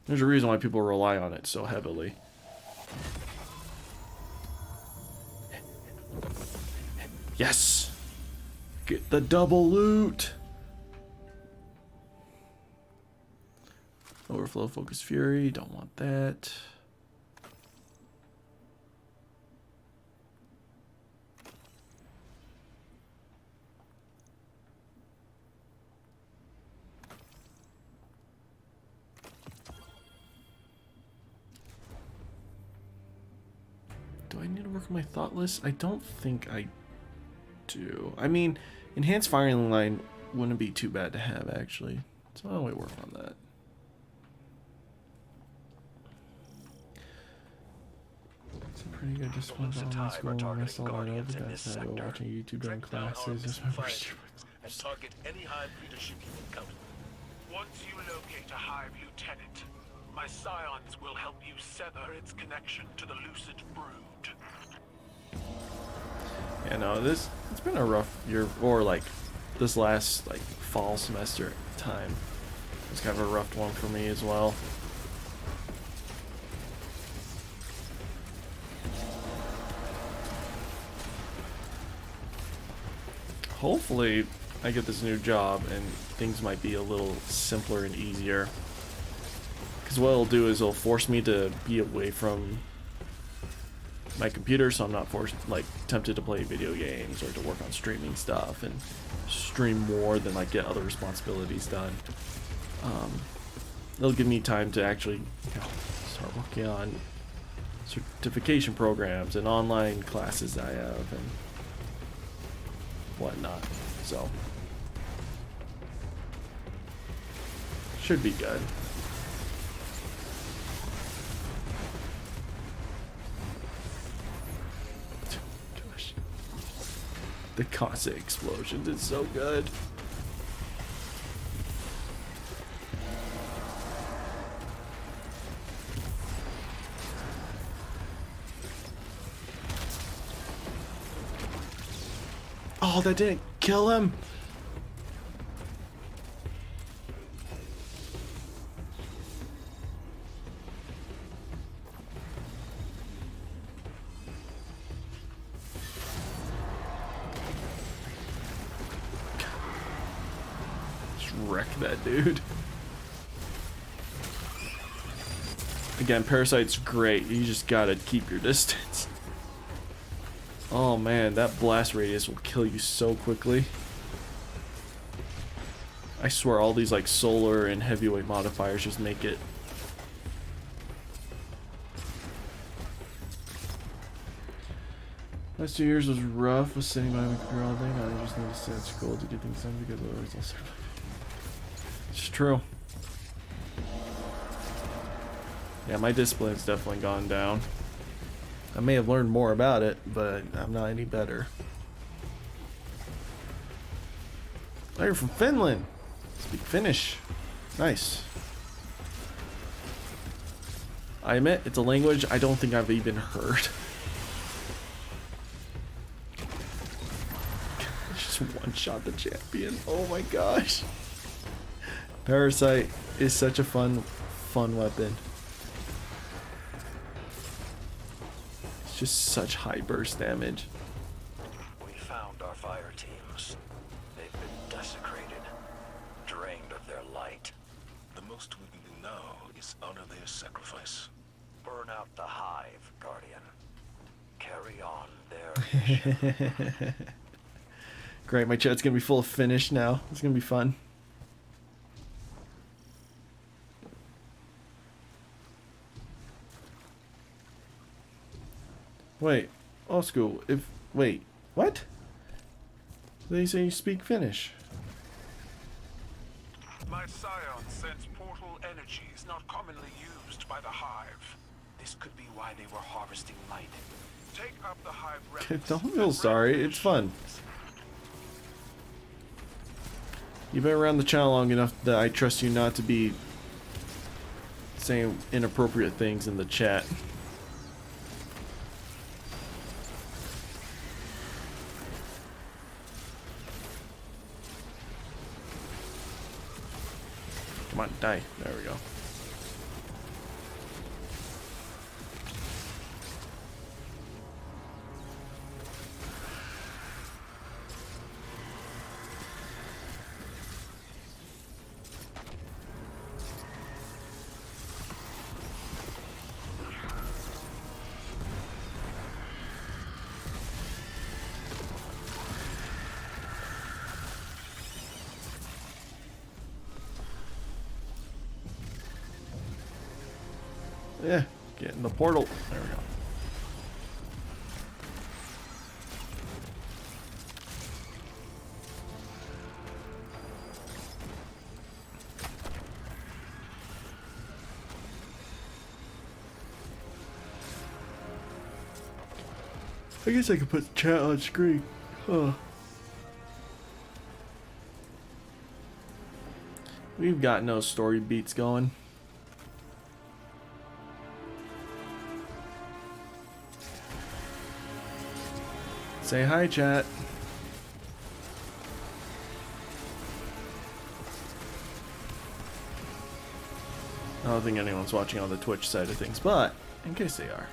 There's a reason why people rely on it so heavily. Yes! Get the double loot! Overflow, Focus, Fury. Don't want that. Do I need to work on my thought list? I don't think I do. I mean, enhanced firing line wouldn't be too bad to have, actually. So why don't we work on that? It's a pretty good discipline online school and rest all I over that. Watching YouTube during classes is my first year. And target any Hive leadership you encounter. Once you locate a Hive lieutenant, my scions will help you sever its connection to the Lucid Brood. Yeah, no, it's been a rough year, or like this last like fall semester time. It's kind of a rough one for me as well. Hopefully I get this new job and things might be a little simpler and easier. Because what it'll do is it'll force me to be away from my computer, so I'm not tempted to play video games or to work on streaming stuff and stream more than like get other responsibilities done. It'll give me time to actually start working on certification programs and online classes I have and whatnot. So should be good. Gosh, the constant explosions is so good. Oh, that didn't kill him. Just wreck that dude. Again, Parasite's great. You just gotta keep your distance. Oh man, that blast radius will kill you so quickly. I swear all these like solar and heavyweight modifiers just make it. Last 2 years was rough with sitting by my computer all day. Now I just need to sit at school to get things done because otherwise I'll survive. It's true. Yeah, my discipline's definitely gone down. I may have learned more about it, but I'm not any better. Oh, you're from Finland. Speak Finnish. Nice. I admit, it's a language I don't think I've even heard. Just one-shot the champion. Oh my gosh. Parasite is such a fun weapon. Just such high burst damage. We found our fire teams. They've been desecrated, drained of their light. The most we can do now is honor their sacrifice. Burn out the Hive, Guardian. Carry on their mission. Great, my chat's gonna be full of Finnish now. It's gonna be fun. Wait. Old school. Wait. What? They say you speak Finnish. My scion sense portal energies not commonly used by the Hive. This could be why they were harvesting light. Take up the Hive relics. Don't feel sorry. It's fun. You've been around the channel long enough that I trust you not to be saying inappropriate things in the chat. Come on, die. There we go. Yeah, get in the portal. There we go. I guess I could put chat on screen. Huh. We've got no story beats going. Say hi, chat. I don't think anyone's watching on the Twitch side of things, but in case they are.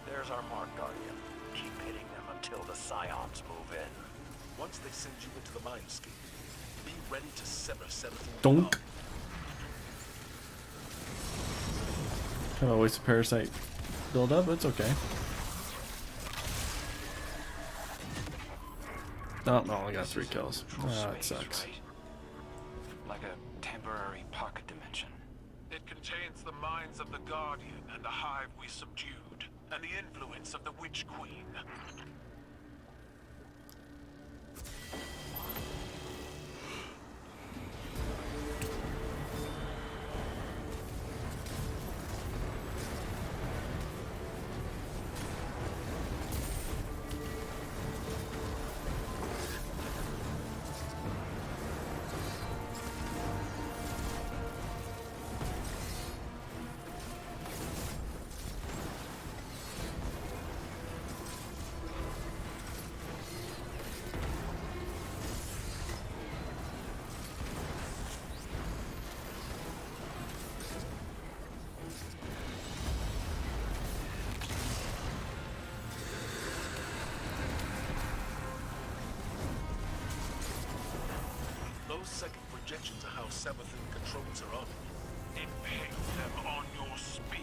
There's our mark, Guardian. Keep hitting them until the Scions move in. Once they send you into the mindscape, be ready to sever everything. Donk. Kind of a waste of parasite build up, but it's okay. Oh, no, I got 3 kills. Ah, it sucks. Like a temporary pocket dimension. It contains the minds of the Guardian and the Hive we subdued, and the influence of the Witch Queen. second projection to how Sevathan controls her army. Impale them on your spear.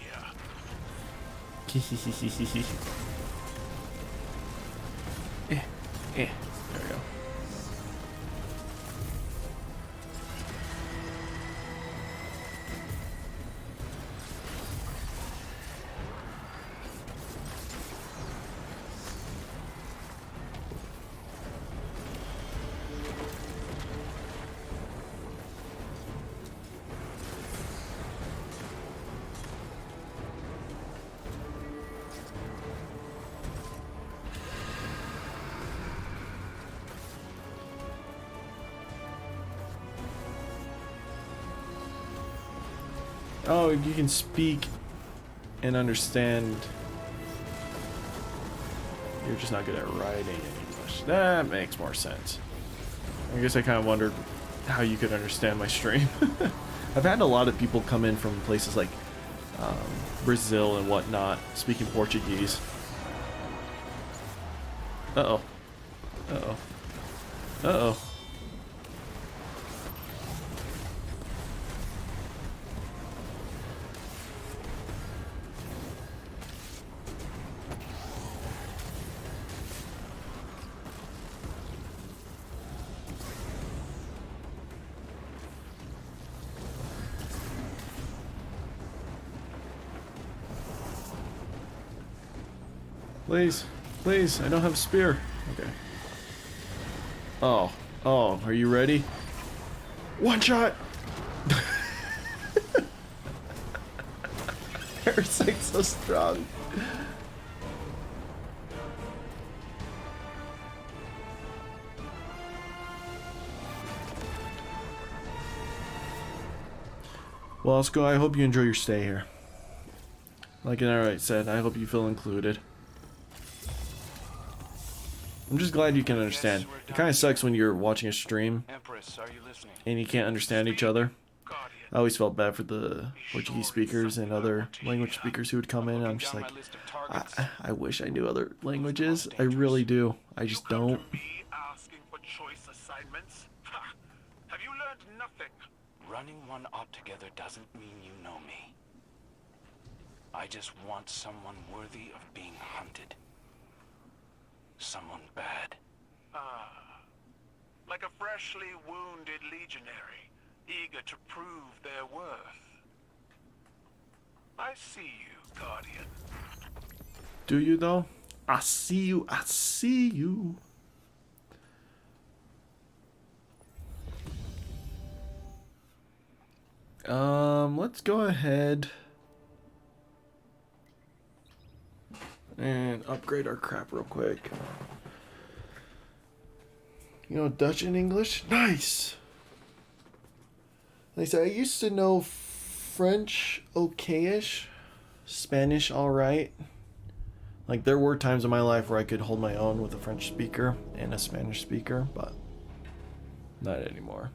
There we go. Oh, you can speak and understand. You're just not good at writing English. That makes more sense. I guess I kind of wondered how you could understand my stream. I've had a lot of people come in from places like Brazil and whatnot, speaking Portuguese. Uh-oh. Uh-oh. Uh-oh. Please, please, I don't have a spear. Okay. Oh, are you ready? One shot! Parasite's so strong. Well, let's go. I hope you enjoy your stay here. Like an alright said, I hope you feel included. I'm just glad you can understand. It kind of sucks when you're watching a stream Empress, are you listening? and you can't understand each other. I always felt bad for the Portuguese speakers and other language speakers who would come in. I'm just like, I wish I knew other languages. I really do. I just don't. Asking for choice assignments? Ha! Have you learned nothing? Running one op together doesn't mean you know me. I just want someone worthy of being hunted. Someone bad. Like a freshly wounded legionary, eager to prove their worth. I see you, Guardian. Do you though? I see you. I see you. Let's go ahead and upgrade our crap real quick. You know Dutch and English? Nice! Like I said, I used to know French okay-ish, Spanish alright. Like there were times in my life where I could hold my own with a French speaker and a Spanish speaker, but not anymore.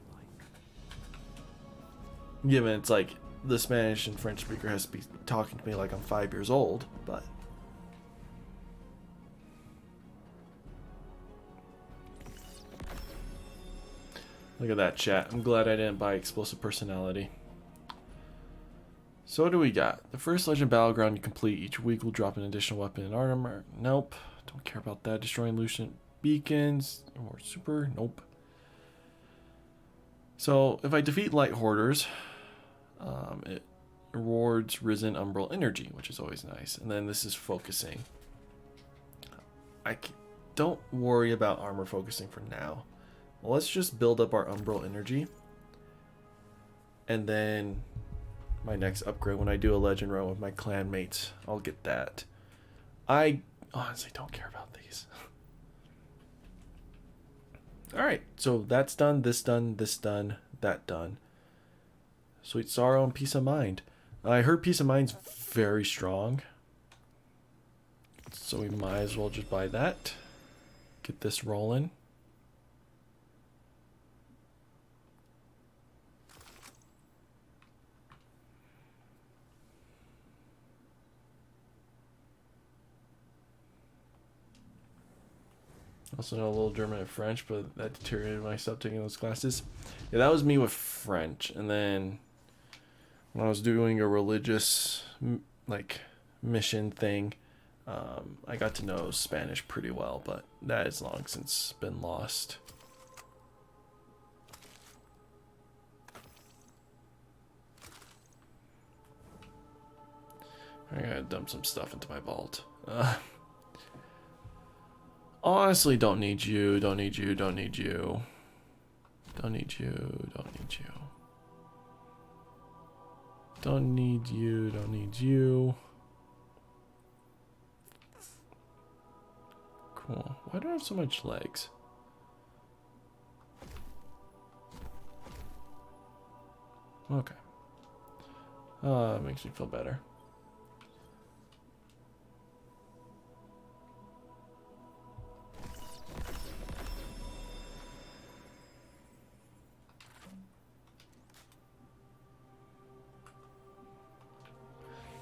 Given it's like the Spanish and French speaker has to be talking to me like I'm 5 years old, but look at that chat. I'm glad I didn't buy Explosive Personality. So what do we got? The first Legend Battleground you complete each week will drop an additional weapon and armor. Nope. Don't care about that. Destroying Lucian beacons. Or super. Nope. So if I defeat Light Hoarders, it rewards Risen Umbral Energy, which is always nice. And then this is focusing. Don't worry about armor focusing for now. Well, let's just build up our Umbral Energy. And then my next upgrade, when I do a Legend run with my clan mates, I'll get that. I honestly don't care about these. Alright, so that's done, this done, this done, that done. Sweet Sorrow and Peace of Mind. I heard Peace of Mind's very strong. So we might as well just buy that. Get this rolling. Also know a little German and French, but that deteriorated when I stopped taking those classes. Yeah, that was me with French. And then when I was doing a religious like mission thing, I got to know Spanish pretty well, but that has long since been lost. I gotta dump some stuff into my vault. Honestly, don't need you, don't need you, don't need you. Don't need you, don't need you. Don't need you, don't need you. Cool. Why do I have so much legs? Okay. It makes me feel better.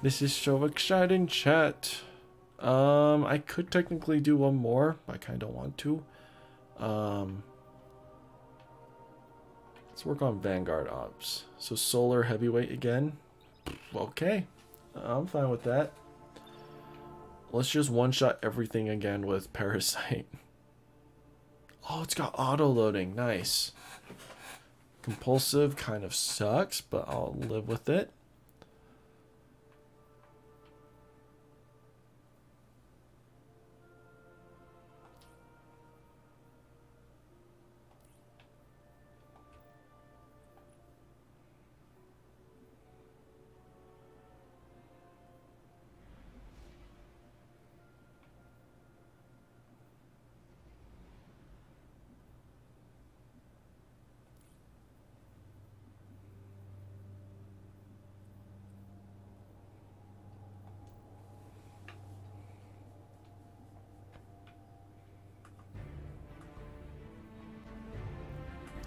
This is so exciting, chat. I could technically do one more, but I kind of want to. Let's work on Vanguard Ops. So Solar Heavyweight again. Okay, I'm fine with that. Let's just one-shot everything again with Parasite. Oh, it's got auto-loading. Nice. Compulsive kind of sucks, but I'll live with it.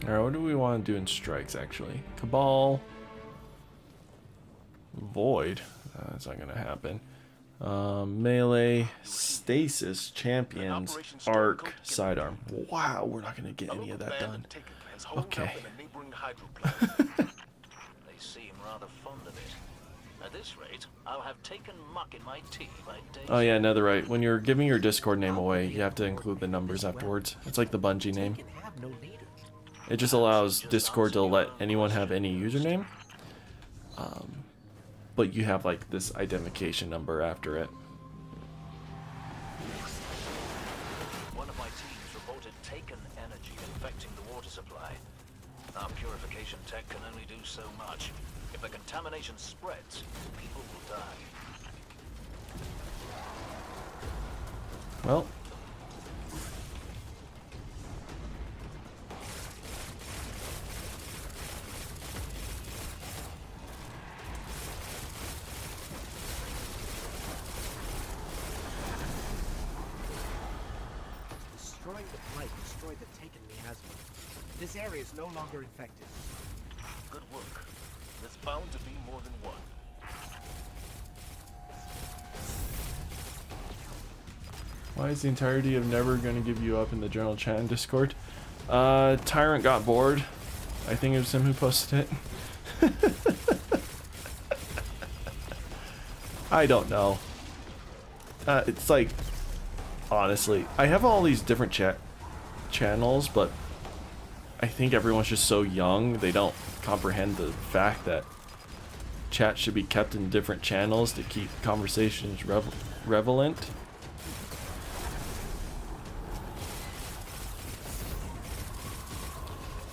Alright, what do we want to do in strikes, actually? Cabal. Void. That's not going to happen. Melee. Stasis. Champions. Arc. Sidearm. Wow, we're not going to get any of that done. Okay. They seem rather fond of it. At this rate, I'll have taken muck in my tea by day. Oh yeah, netherite. When you're giving your Discord name away, you have to include the numbers afterwards. It's like the Bungee name. It just allows Discord to let anyone have any username. But you have like this identification number after it. One of my teams reported taken energy infecting the water supply. Our purification tech can only do so much. If the contamination spreads, people will die. Well. Destroying the blight destroyed the taken miasma. This area is no longer infected. Good work. There's bound to be more than one. Why is the entirety of Never Gonna Give You Up in the general chat and Discord? Tyrant got bored. I think it was him who posted it. I don't know. It's like, honestly, I have all these different channels, but I think everyone's just so young, they don't comprehend the fact that chat should be kept in different channels to keep conversations relevant.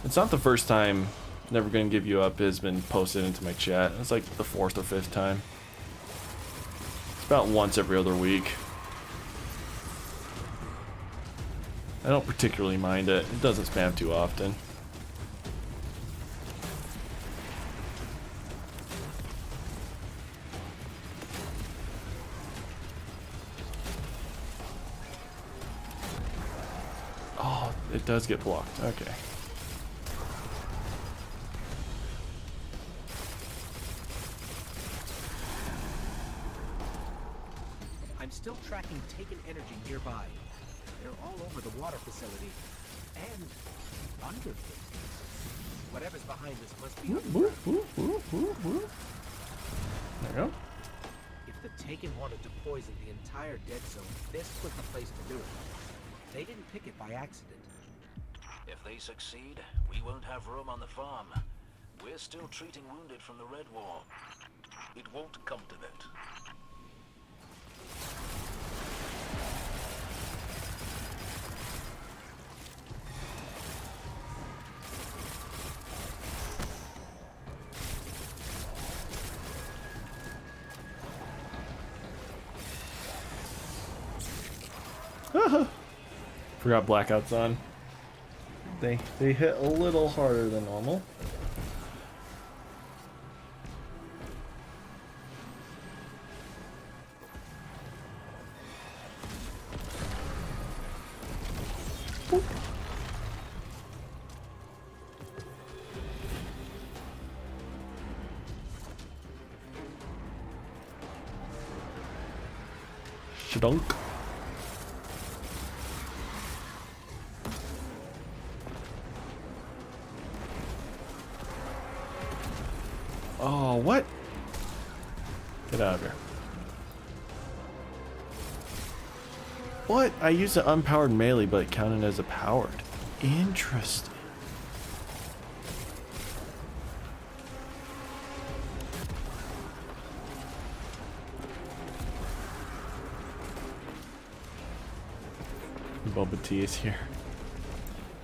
It's not the first time Never Gonna Give You Up has been posted into my chat. It's like the 4th or 5th time. It's about once every other week. I don't particularly mind it. It doesn't spam too often. Oh, it does get blocked. Okay. I'm still tracking taken energy nearby. They're all over the water facility. And under it. Whatever's behind this must be underground. There you go. If the Taken wanted to poison the entire dead zone, this was the place to do it. They didn't pick it by accident. If they succeed, we won't have room on the farm. We're still treating wounded from the Red War. It won't come to that. Forgot blackout's on. They hit a little harder than normal. Boop. Shadunk. Oh, what? Get out of here. What? I used an unpowered melee, but it counted as a powered. Interesting. Bubba Tea is here.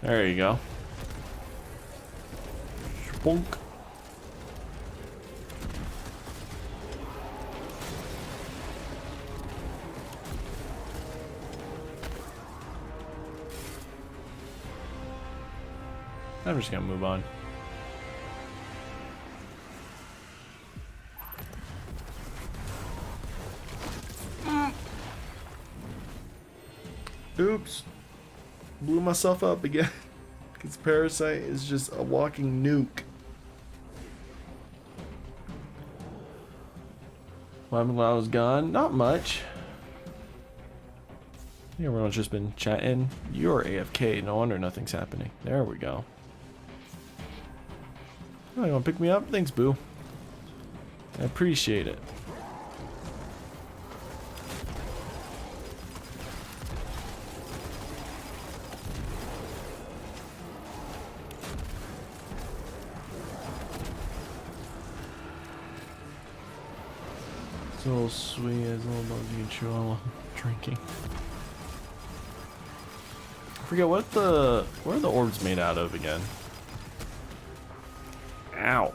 There you go. Spunk. I'm just gonna move on. Oops. Blew myself up again. Because Parasite is just a walking nuke. What happened while I was gone? Not much. Everyone's just been chatting. You're AFK. No wonder nothing's happening. There we go. Oh, you want to pick me up? Thanks, boo. I appreciate it. So sweet as a little buggy and chew on while drinking. I forget what are the orbs made out of again? Ow.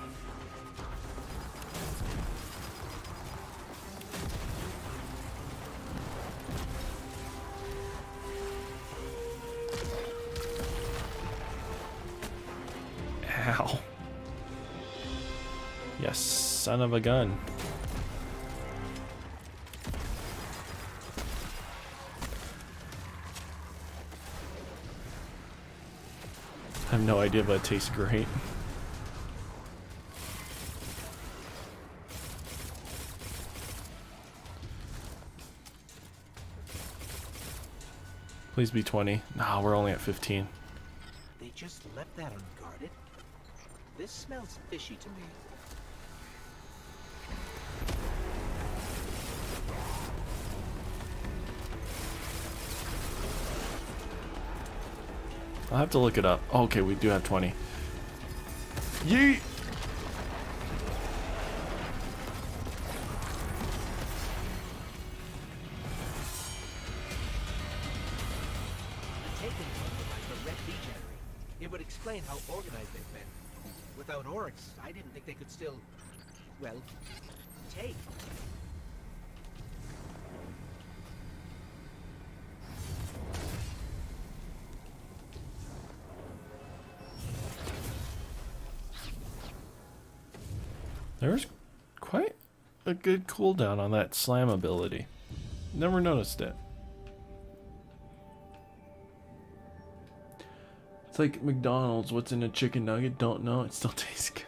Ow. Yes, son of a gun. I have no idea, but it tastes great. Please be 20. Nah, we're only at 15. They just left that unguarded? This smells fishy to me. I'll have to look it up. Oh, okay, we do have 20. Yeet! It would explain how organized they've been. Without Oryx, I didn't think they could still, well, take. There's quite a good cooldown on that slam ability. Never noticed it. It's like McDonald's. What's in a chicken nugget? Don't know. It still tastes good.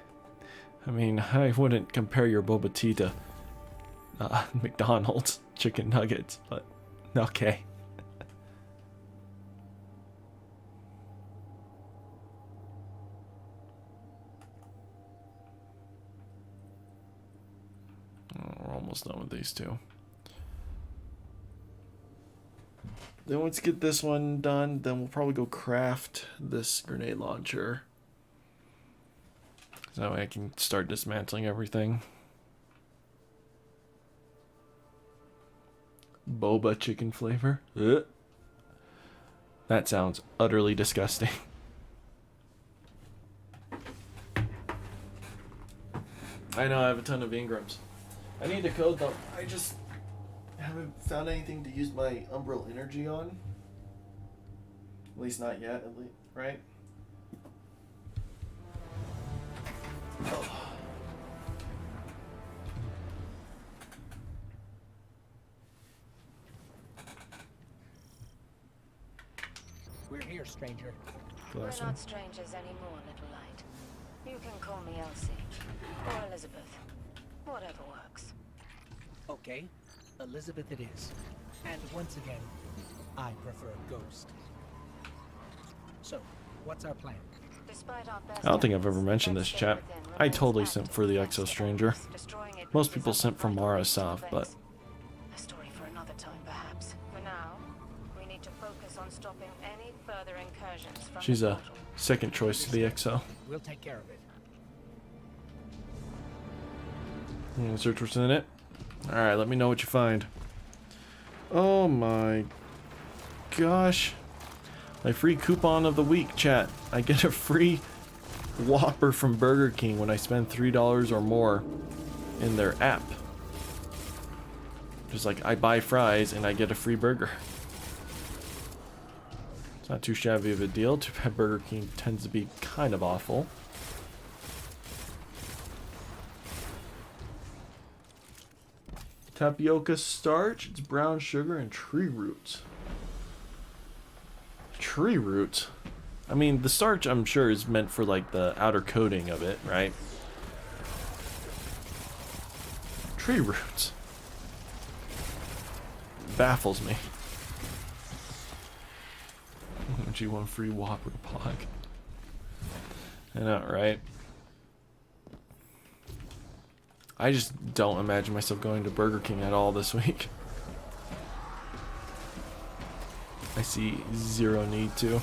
I mean, I wouldn't compare your boba tea to McDonald's chicken nuggets, but okay. almost done with these two. Then once we get this one done, then we'll probably go craft this grenade launcher. So that way I can start dismantling everything. Boba chicken flavor. Ugh. That sounds utterly disgusting. I know I have a ton of Ingrams. I need to code them. I just haven't found anything to use my Umbral energy on. At least not yet, at least, right? Oh. We're here, stranger. We're not strangers anymore, little light. You can call me Elsie or Elizabeth. Whatever works. Okay, Elizabeth it is. And once again, I prefer Ghost. So, what's our plan? Despite our best I don't think I've ever efforts, mentioned this, let's chat. stay within I remains totally active simped for the against Exo it. Stranger. Destroying it Most reaches people up simp a for vital Mara base Sov, of but base. A story for another time, perhaps. For now, we need to focus on stopping any further incursions from she's the a portal. second choice to the Exo. We'll take care of it. Search what's in it. Alright, let me know what you find. Oh my gosh. My free coupon of the week, chat. I get a free Whopper from Burger King when I spend $3 or more in their app. Just like I buy fries and I get a free burger. It's not too shabby of a deal. Too bad Burger King tends to be kind of awful. Tapioca starch, it's brown sugar and tree roots. Tree roots? I mean, the starch I'm sure is meant for like the outer coating of it, right? Tree roots. Baffles me. G1 free Whopper Pog. I know, right? I just don't imagine myself going to Burger King at all this week. I see zero need to.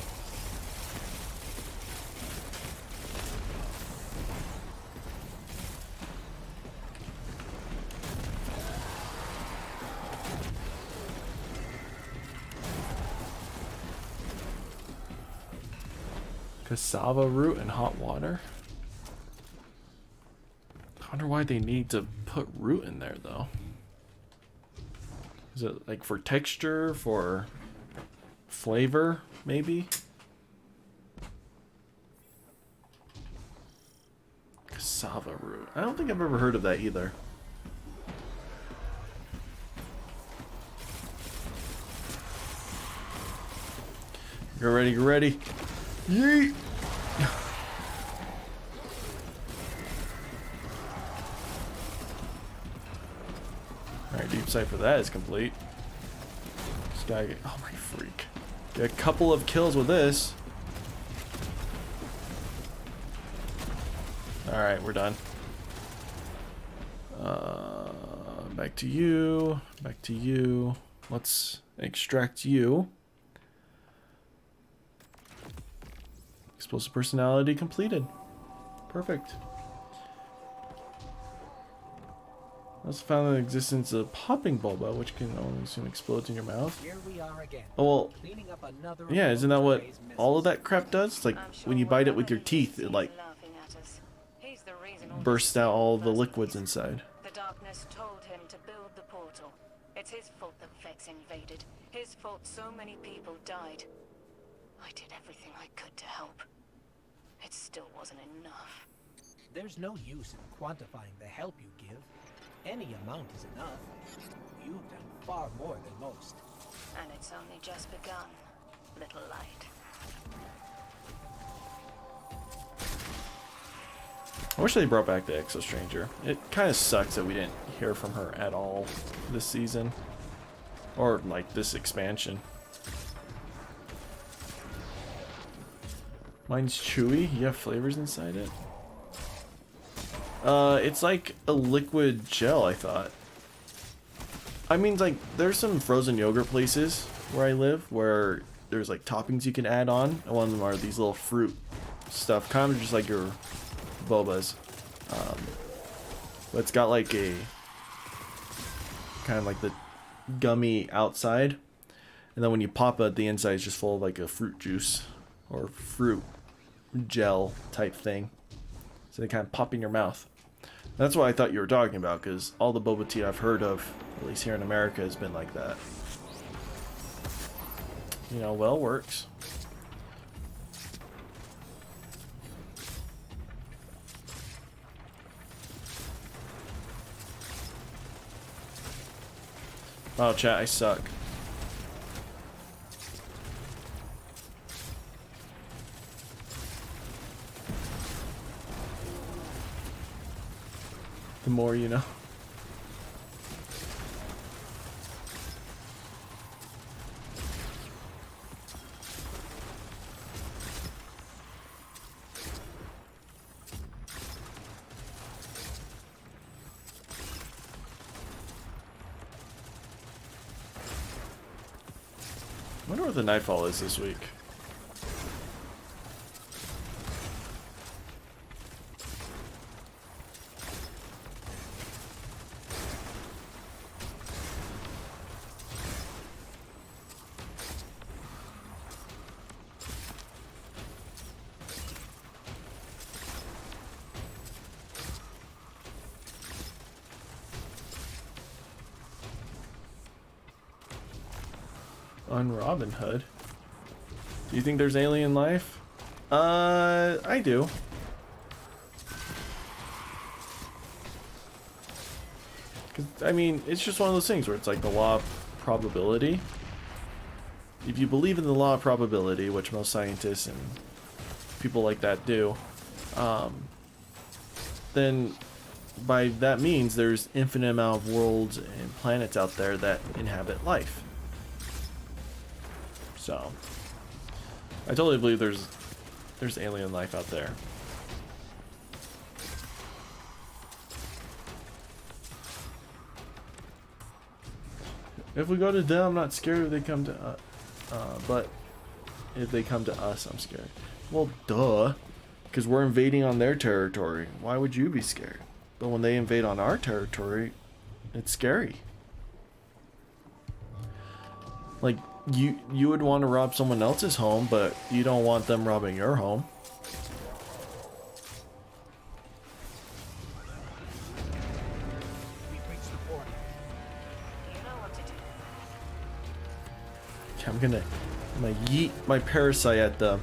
Cassava root and hot water? I wonder why they need to put root in there though. Is it like for texture, for flavor, maybe? Cassava root. I don't think I've ever heard of that either. Get ready, get ready. Yeet! Alright, deep sight for that is complete. This guy, oh my freak. Get a couple of kills with this. Alright, we're done. Back to you. Back to you. Let's extract you. Explosive personality completed. Perfect. Also found the existence of popping bulba, which can only soon explode in your mouth. Here we are again. Oh well, Cleaning up another yeah, isn't that what today's all of messes. that crap does? It's like when you bite it with your teeth, it like bursts out all the liquids inside. The darkness told him to build the portal. It's his fault that Vex invaded. His fault so many people died. I did everything I could to help. It still wasn't enough. There's no use in quantifying the help you give. Any amount is enough. You've done far more than most. And it's only just begun, little light. I wish they brought back the Exo Stranger. It kind of sucks that we didn't hear from her at all this season. Or like this expansion. Mine's chewy. You have flavors inside it? It's like a liquid gel, I thought. I mean, like, there's some frozen yogurt places where I live where there's like toppings you can add on, and one of them are these little fruit stuff, kind of just like your bobas. But it's got like a kind of like the gummy outside, and then when you pop it, the inside is just full of like a fruit juice or fruit gel type thing. So they kind of pop in your mouth. That's what I thought you were talking about, because all the boba tea I've heard of, at least here in America, has been like that. You know, well, works. Wow, chat, I suck. The more you know. I wonder what the Nightfall is this week. On Robin Hood. Do you think there's alien life? I do. I mean, it's just one of those things where it's like the law of probability. If you believe in the law of probability, which most scientists and people like that do, then by that means there's infinite amount of worlds and planets out there that inhabit life. So, I totally believe there's alien life out there. If we go to them, I'm not scared if they come to us. But if they come to us, I'm scared. Well, duh. Because we're invading on their territory. Why would you be scared? But when they invade on our territory, it's scary. Like, you would want to rob someone else's home, but you don't want them robbing your home. Okay, I'm gonna yeet my parasite at them.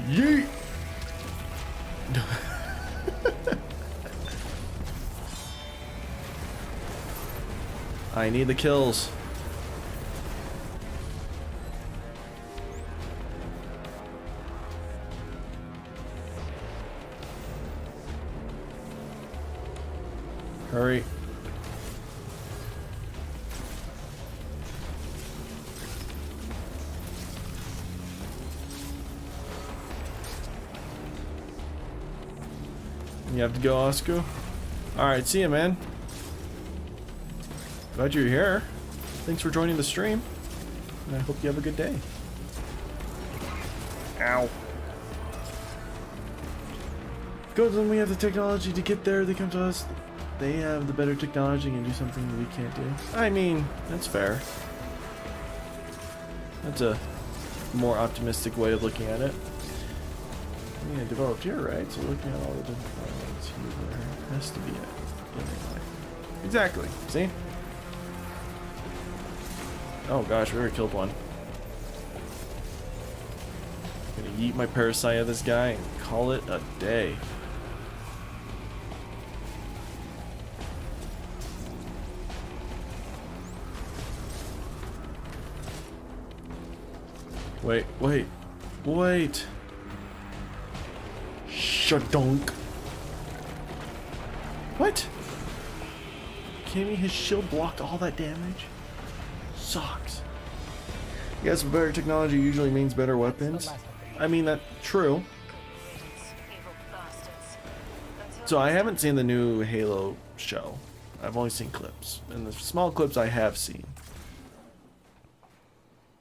Yeet! I need the kills. Hurry. You have to go, Oscar? Alright, see ya, man. Glad you're here. Thanks for joining the stream. And I hope you have a good day. Ow. Good, then we have the technology to get there. They come to us. They have the better technology and do something that we can't do. I mean, that's fair. That's a more optimistic way of looking at it. Yeah, developed here, right? So looking at all the different elements here, there has to be it. Exactly. See? Oh gosh, we already killed one. I'm gonna yeet my parasite at this guy and call it a day. Wait. Shadunk. What? Kidding me? His shield blocked all that damage? Sucks. Yes, better technology usually means better weapons. I mean, that's true. So I haven't seen the new Halo show. I've only seen clips. And the small clips I have seen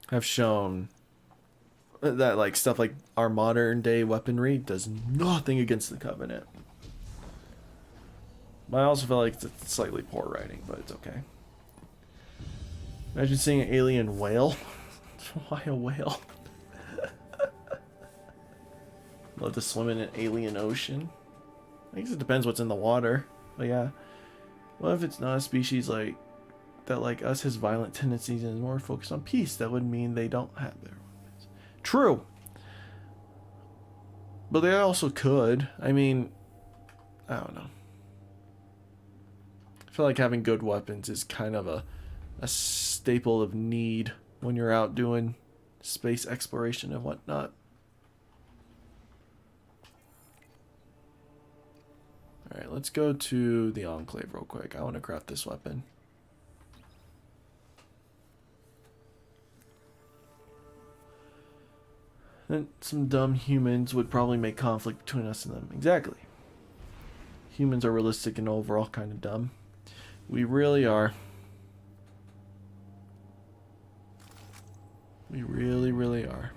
have shown that like stuff like our modern day weaponry does nothing against the Covenant. But I also feel like it's slightly poor writing, but it's okay. Imagine seeing an alien whale. Why a whale? Love to swim in an alien ocean. I guess it depends what's in the water. But yeah. What if it's not a species like that like us has violent tendencies and is more focused on peace? That would mean they don't have their weapons. True. But they also could. I mean, I don't know. I feel like having good weapons is kind of a staple of need when you're out doing space exploration and whatnot. Alright, let's go to the Enclave real quick. I want to craft this weapon. And some dumb humans would probably make conflict between us and them. Exactly. Humans are realistic and overall kind of dumb. We really are. We really, really are.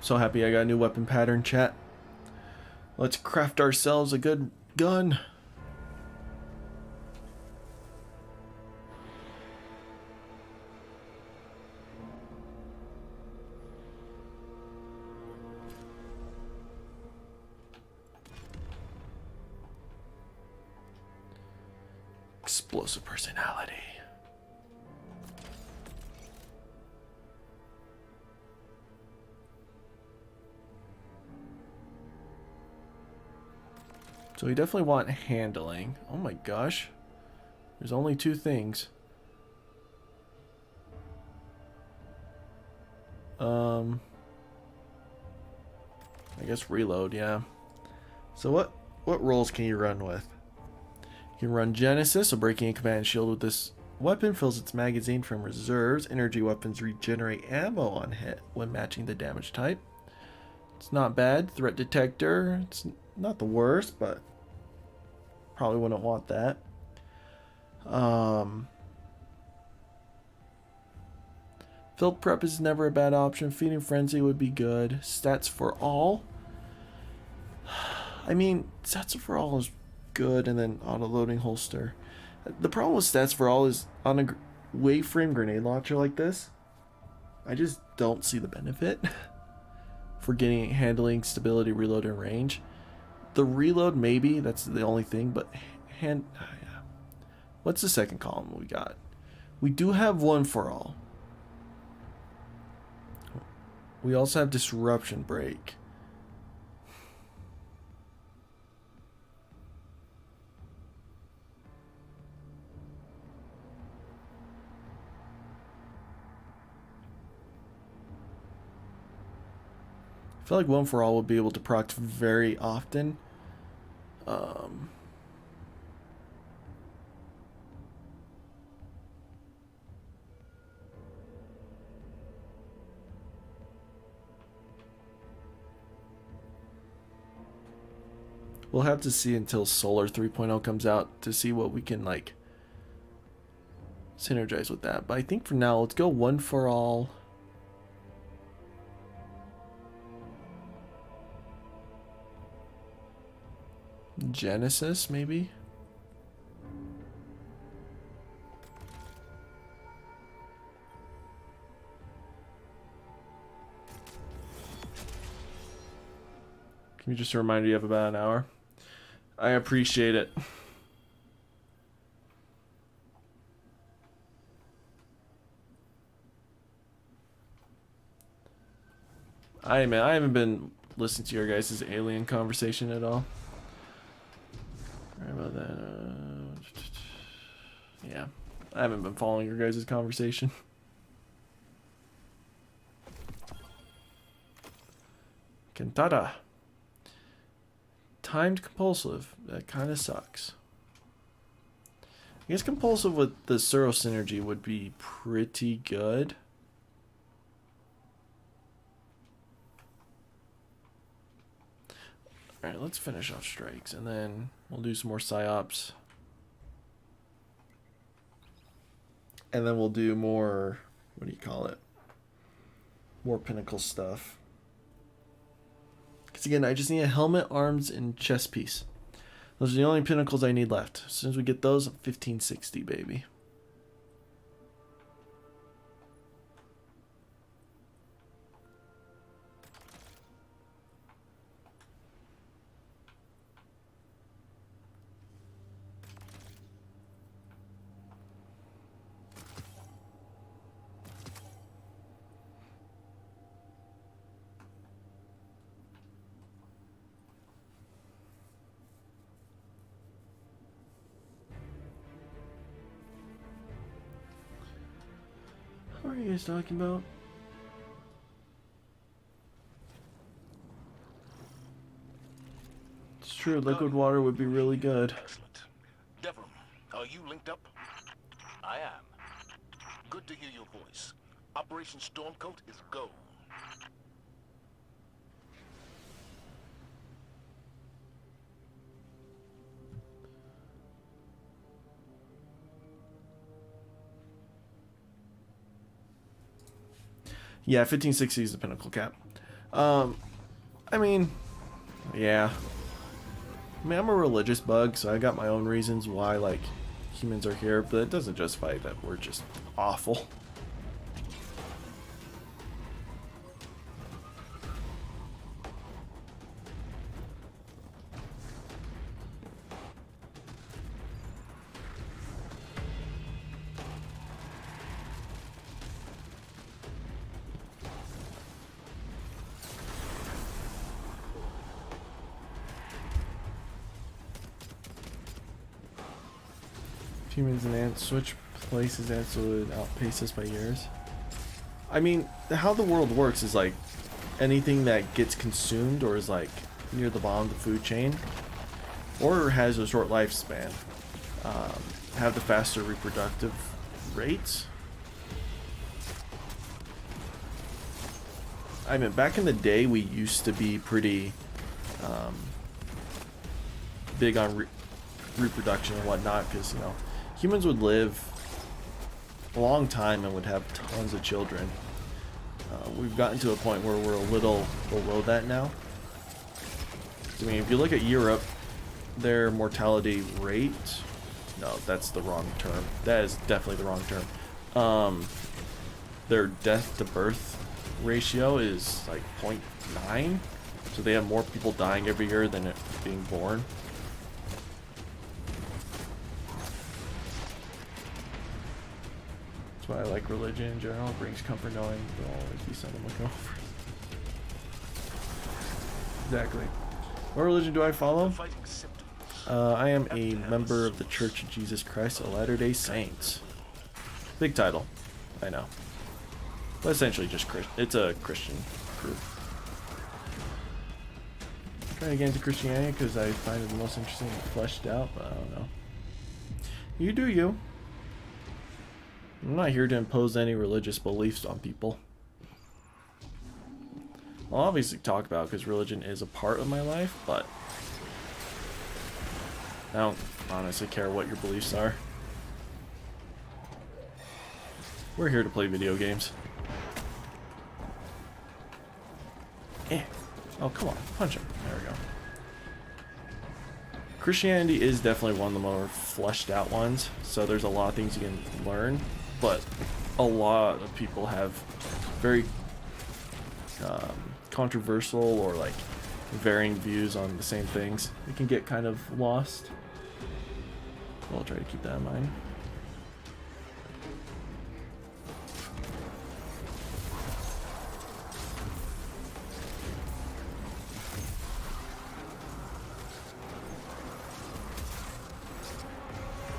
So happy I got a new weapon pattern, chat. Let's craft ourselves a good gun. Explosive personality. So we definitely want handling. Oh my gosh. There's only two things. I guess reload, yeah. So what roles can you run with? You can run Genesis, so breaking a command shield with this weapon fills its magazine from reserves. Energy weapons regenerate ammo on hit when matching the damage type. It's not bad. Threat detector, it's not the worst, but probably wouldn't want that. Field prep is never a bad option. Feeding frenzy would be good. Stats for all. I mean, stats for all is good, and then auto loading holster. The problem with stats for all is on a waveframe grenade launcher like this, I just don't see the benefit for getting handling, stability, reload, and range. The reload, maybe that's the only thing, but yeah. What's the second column we got? We do have one for all. We also have disruption break. I feel like one for all would be able to proc very often. We'll have to see until Solar 3.0 comes out to see what we can like synergize with that. But I think for now, let's go one for all. Genesis, maybe? Can you just a reminder you have about an hour? I appreciate it. I haven't been listening to your guys' alien conversation at all. Sorry about that. Yeah, I haven't been following your guys' conversation. Cantata. Timed compulsive. That kind of sucks. I guess compulsive with the Suro synergy would be pretty good. Alright, let's finish off strikes and then We'll do some more psyops. And then we'll do more, what do you call it? More pinnacle stuff. Because again, I just need a helmet, arms, and chest piece. Those are the only pinnacles I need left. As soon as we get those, 1560, baby. What are you guys talking about? It's true, liquid water would be really good. Excellent. Devlin, are you linked up? I am. Good to hear your voice. Operation Stormcoat is go. Yeah, 1560 is the pinnacle cap. I mean, yeah. I mean, I'm a religious bug, so I got my own reasons why, like, humans are here, but it doesn't justify that we're just awful. Humans and ants switch places, ants would outpace us by years. I mean, how the world works is like anything that gets consumed or is like near the bottom of the food chain or has a short lifespan have the faster reproductive rates. I mean, back in the day we used to be pretty big on reproduction and whatnot, because, you know, humans would live a long time and would have tons of children. We've gotten to a point where we're a little below that now. I mean, if you look at Europe, their mortality rate... No, that's the wrong term. That is definitely the wrong term. Their death to birth ratio is like 0.9. So they have more people dying every year than it being born. That's why I like religion in general. It brings comfort knowing there'll always be someone looking over. Exactly. What religion do I follow? I am a member of the Church of Jesus Christ of Latter-day Saints. Big title, I know. But essentially just it's a Christian group. I'm trying to get into Christianity because I find it the most interesting and fleshed out, but I don't know. You do you. I'm not here to impose any religious beliefs on people. I'll obviously talk about it because religion is a part of my life, but I don't honestly care what your beliefs are. We're here to play video games. Oh, come on. Punch him. There we go. Christianity is definitely one of the more fleshed out ones, so there's a lot of things you can learn, but a lot of people have very controversial or like varying views on the same things. It can get kind of lost. I'll try to keep that in mind.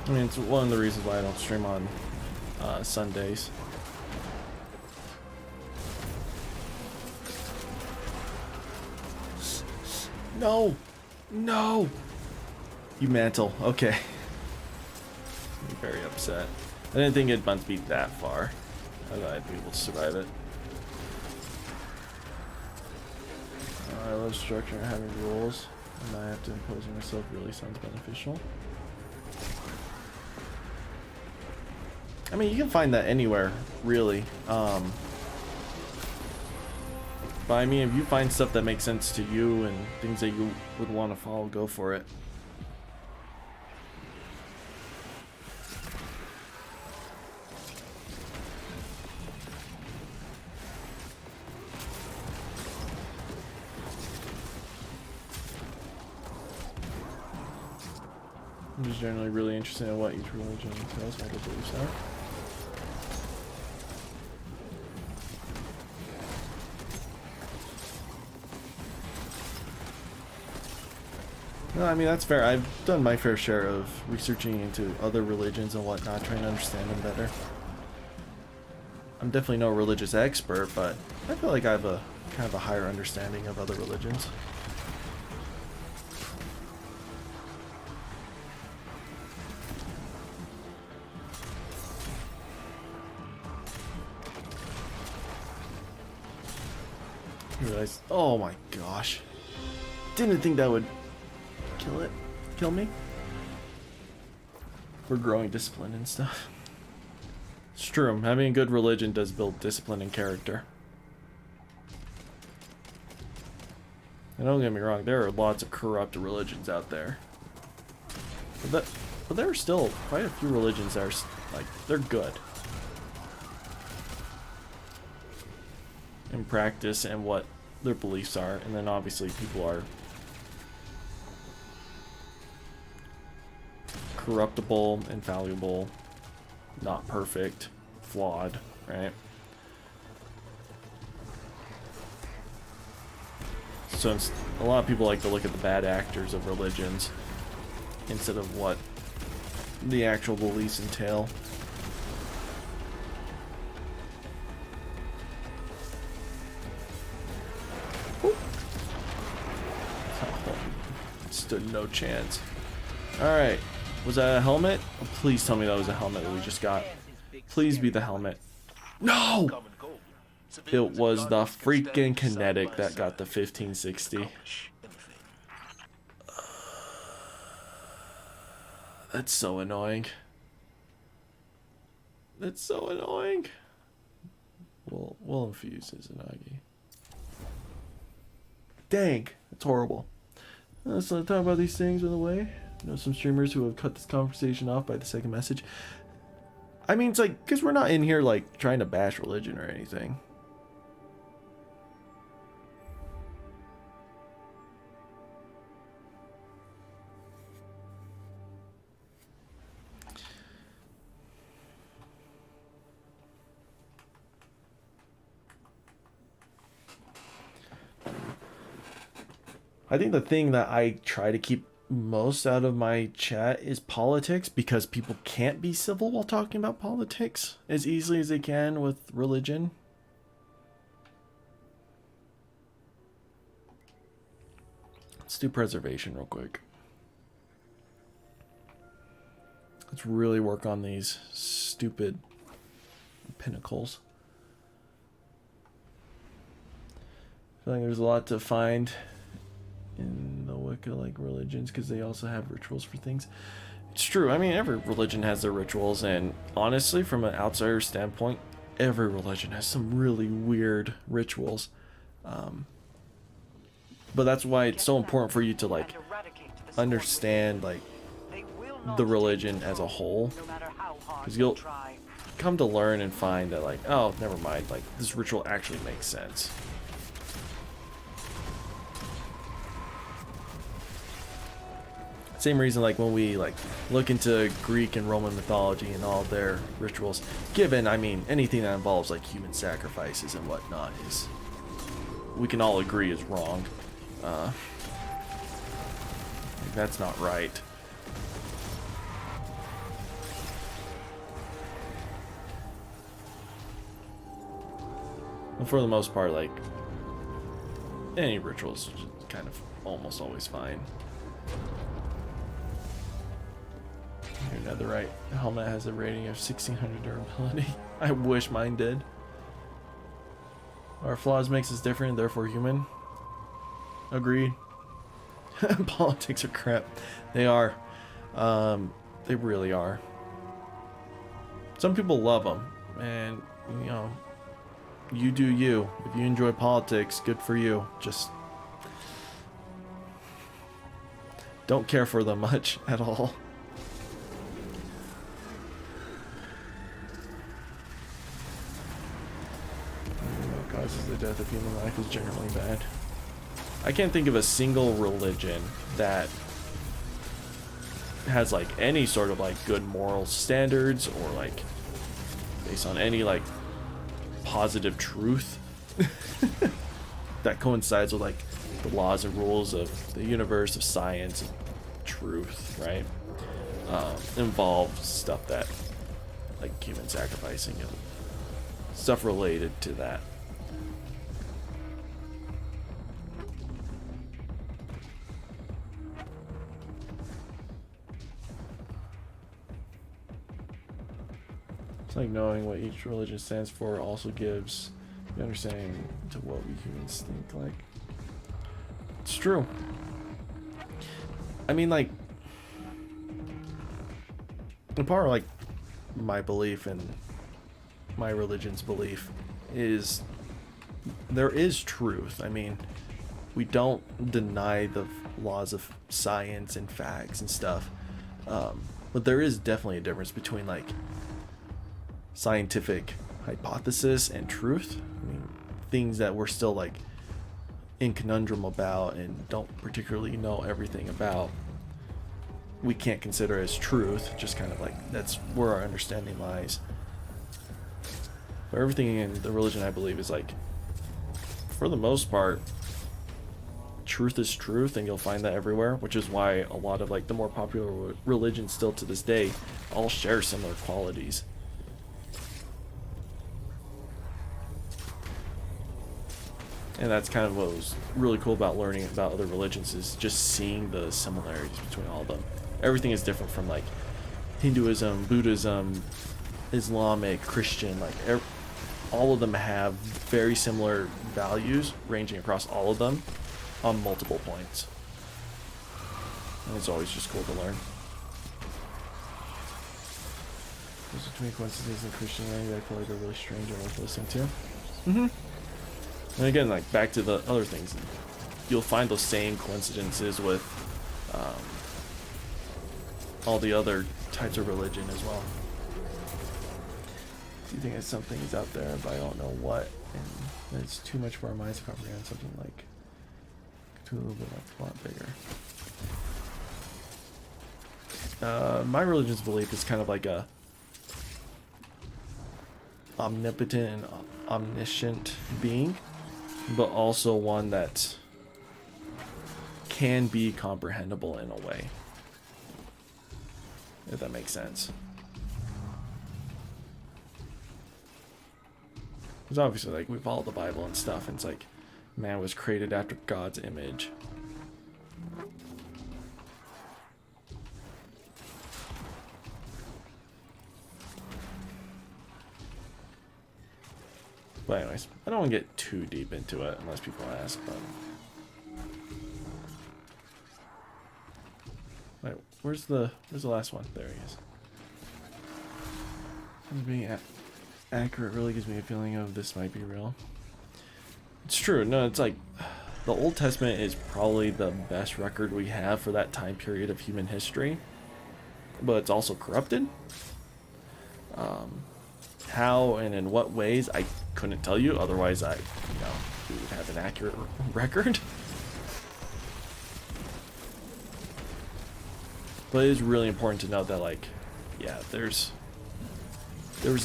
I mean, it's one of the reasons why I don't stream on Sundays. No! No! You mantle. Okay. I'm very upset. I didn't think it'd be that far. I thought I'd be able to survive it. I love structure and having rules. And I have to impose on myself really sounds beneficial. I mean, you can find that anywhere, really. But I mean, if you find stuff that makes sense to you and things that you would want to follow, go for it. I'm just generally really interested in what each religion tells what their beliefs are. No, I mean, that's fair. I've done my fair share of researching into other religions and whatnot, trying to understand them better. I'm definitely no religious expert, but I feel like I have a kind of a higher understanding of other religions. Realize, oh my gosh, didn't think that would kill me. We're growing discipline and stuff. It's true, having a good religion does build discipline and character. And don't get me wrong, there are lots of corrupt religions out there, but there are still quite a few religions that are like, they're good in practice and what their beliefs are, and then obviously people are corruptible, infallible, not perfect, flawed, right? So a lot of people like to look at the bad actors of religions instead of what the actual beliefs entail. Stood no chance. Alright. Was that a helmet? Oh, please tell me that was a helmet that we just got. Please be the helmet. No! It was the freaking kinetic that got the 1560. That's so annoying. That's so annoying. We'll infuse his Inagi. Dang, that's horrible. Let's not talk about these things, by the way. I know some streamers who have cut this conversation off by the second message. I mean, it's like, because we're not in here, like, trying to bash religion or anything. I think the thing that I try to keep most out of my chat is politics, because people can't be civil while talking about politics as easily as they can with religion. Let's do preservation real quick. Let's really work on these stupid pinnacles. I feel like there's a lot to find in the Wicca-like religions, because they also have rituals for things. It's true. I mean, every religion has their rituals, and honestly, from an outsider standpoint, every religion has some really weird rituals. But that's why it's so important for you to, like, understand, like, the religion as a whole, because you'll come to learn and find that, like, oh, never mind, like, this ritual actually makes sense. Same reason, like, when we, like, look into Greek and Roman mythology and all their rituals, given, I mean, anything that involves, like, human sacrifices and whatnot is, we can all agree is wrong. That's not right. And for the most part, like, any ritual is kind of almost always fine. Your netherite helmet has a rating of 1600 durability. I wish mine did. Our flaws makes us different, therefore human. Agreed. Politics are crap. They are. They really are. Some people love them, and you know, you do you. If you enjoy politics, good for you. Just don't care for them much at all. What causes the death of human life is generally bad. I can't think of a single religion that has like any sort of like good moral standards or like based on any like positive truth that coincides with like the laws and rules of the universe, of science and truth, right? Involves stuff that like human sacrificing and stuff related to that. Like knowing what each religion stands for also gives the understanding to what we humans think. Like, it's true. I mean, like, a part of like my belief and my religion's belief is there is truth. I mean, we don't deny the laws of science and facts and stuff, but there is definitely a difference between like scientific hypothesis and truth. I mean, things that we're still like in conundrum about and don't particularly know everything about, we can't consider as truth. Just kind of like that's where our understanding lies. But everything in the religion I believe is like, for the most part, truth is truth, and you'll find that everywhere, which is why a lot of like the more popular religions still to this day all share similar qualities. And that's kind of what was really cool about learning about other religions, is just seeing the similarities between all of them. Everything is different from like Hinduism, Buddhism, Islamic, Christian, like all of them have very similar values ranging across all of them on multiple points. And it's always just cool to learn. There's between coincidences in Christianity that I feel like are really strange and worth listening to. And again, like back to the other things, you'll find those same coincidences with all the other types of religion as well. Do you think that something is out there, but I don't know what, and that it's too much for our minds to comprehend? Something like a little bit like a lot bigger. My religion's belief is kind of like a omnipotent and omniscient being, but also one that can be comprehensible in a way, if that makes sense. Because obviously, like, we follow the Bible and stuff, and it's like man was created after God's image. But anyways, I don't want to get too deep into it unless people ask. But wait, where's the last one? There he is. Being accurate really gives me a feeling of this might be real. It's true. No, it's like the Old Testament is probably the best record we have for that time period of human history, but it's also corrupted. How and in what ways, I couldn't tell you. Otherwise, we would have an accurate record. But it is really important to note that, like, yeah, there was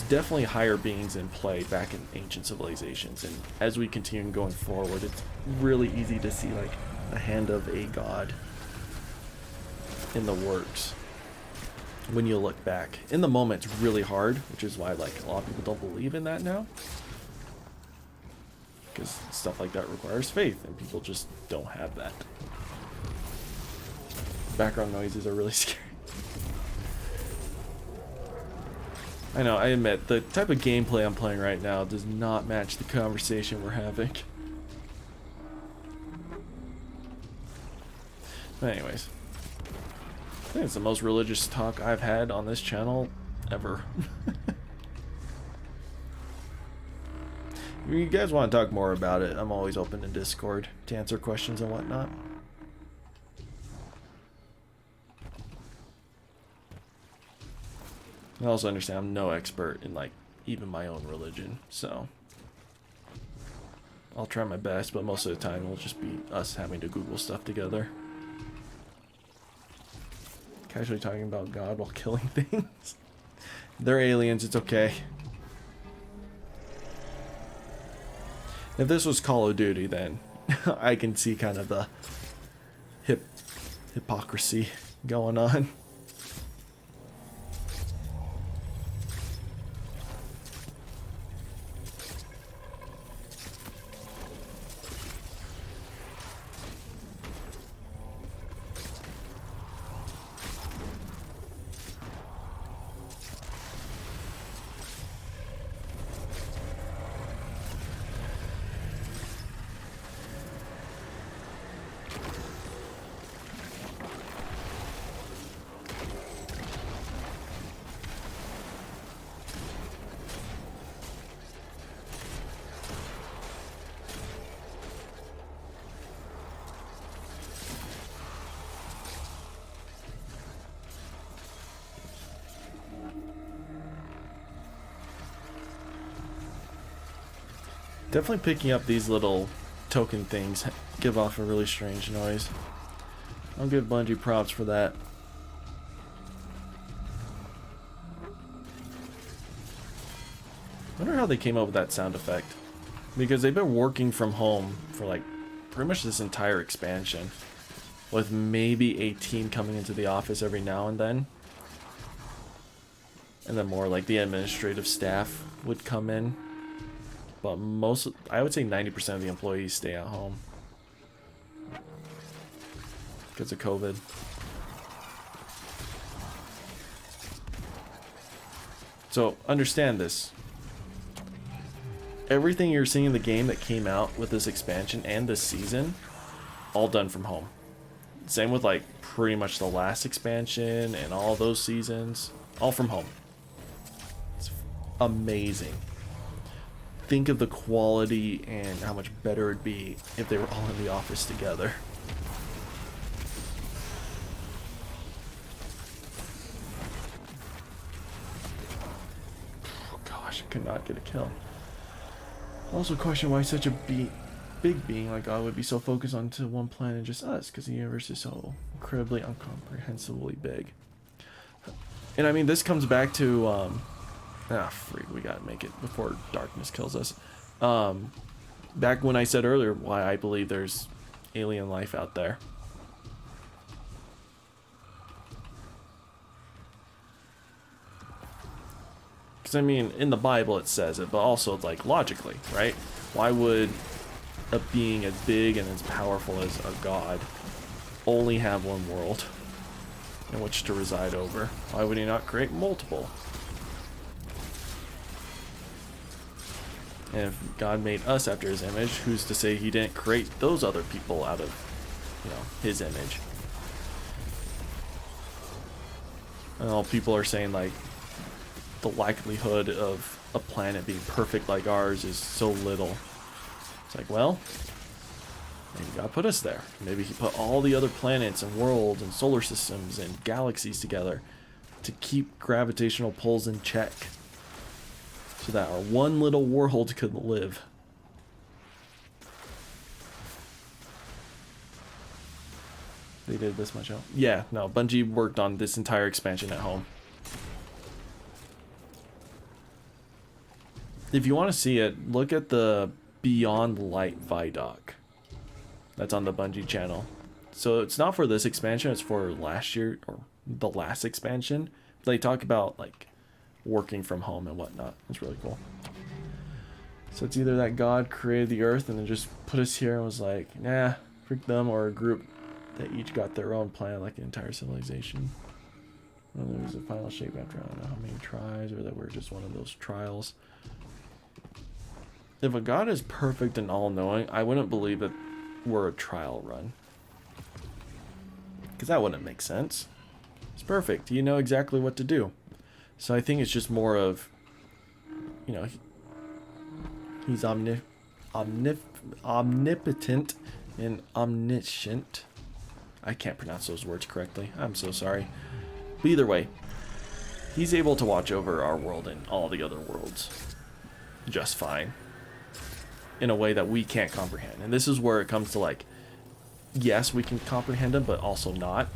definitely higher beings in play back in ancient civilizations, and as we continue going forward, it's really easy to see like the hand of a god in the works. When you look back, in the moment, it's really hard, which is why like a lot of people don't believe in that now, because stuff like that requires faith, and people just don't have that. Background noises are really scary. I know, I admit, the type of gameplay I'm playing right now does not match the conversation we're having. Anyways, I think it's the most religious talk I've had on this channel ever. If you guys want to talk more about it, I'm always open in Discord to answer questions and whatnot. I also understand I'm no expert in, like, even my own religion, so I'll try my best, but most of the time it'll just be us having to Google stuff together. Casually talking about God while killing things. They're aliens, it's okay. If this was Call of Duty, then I can see kind of the hypocrisy going on. Definitely picking up these little token things give off a really strange noise. I'll give Bungee props for that. I wonder how they came up with that sound effect. Because they've been working from home for like pretty much this entire expansion. With maybe a team coming into the office every now and then. And then more like the administrative staff would come in. But I would say 90% of the employees stay at home because of COVID. So understand this. Everything you're seeing in the game that came out with this expansion and this season, all done from home. Same with like pretty much the last expansion and all those seasons, all from home. It's amazing. Think of the quality and how much better it'd be if they were all in the office together. Oh gosh, I could not get a kill. Also question why such a big being like God would be so focused onto one planet and just us, because the universe is so incredibly incomprehensibly big. And I mean, this comes back to freak, we gotta make it before darkness kills us. Back when I said earlier why I believe there's alien life out there. Because I mean, in the Bible it says it, but also like logically, right? Why would a being as big and as powerful as a god only have one world in which to reside over? Why would he not create multiple? And if God made us after his image, who's to say he didn't create those other people out of, you know, his image? And all people are saying like the likelihood of a planet being perfect like ours is so little. It's like, well, maybe God put us there. Maybe he put all the other planets and worlds and solar systems and galaxies together to keep gravitational pulls in check, so that our one little world could live. They did this much out. Yeah, no, Bungee worked on this entire expansion at home. If you want to see it, look at the Beyond Light Vidoc. That's on the Bungee channel. So it's not for this expansion, it's for last year, or the last expansion. They talk about like working from home and whatnot. It's really cool. So it's either that God created the earth and then just put us here and was like, nah, freak them, or a group that each got their own planet, like an entire civilization. And there was a final shape after I don't know how many tries, or that we're just one of those trials. If a God is perfect and all-knowing, I wouldn't believe that we're a trial run. because that wouldn't make sense. It's perfect. You know exactly what to do. So I think it's just more of, you know, he's omnipotent and omniscient. I can't pronounce those words correctly. I'm so sorry. But either way, he's able to watch over our world and all the other worlds just fine, in a way that we can't comprehend. And this is where it comes to, like, yes, we can comprehend him, but also not.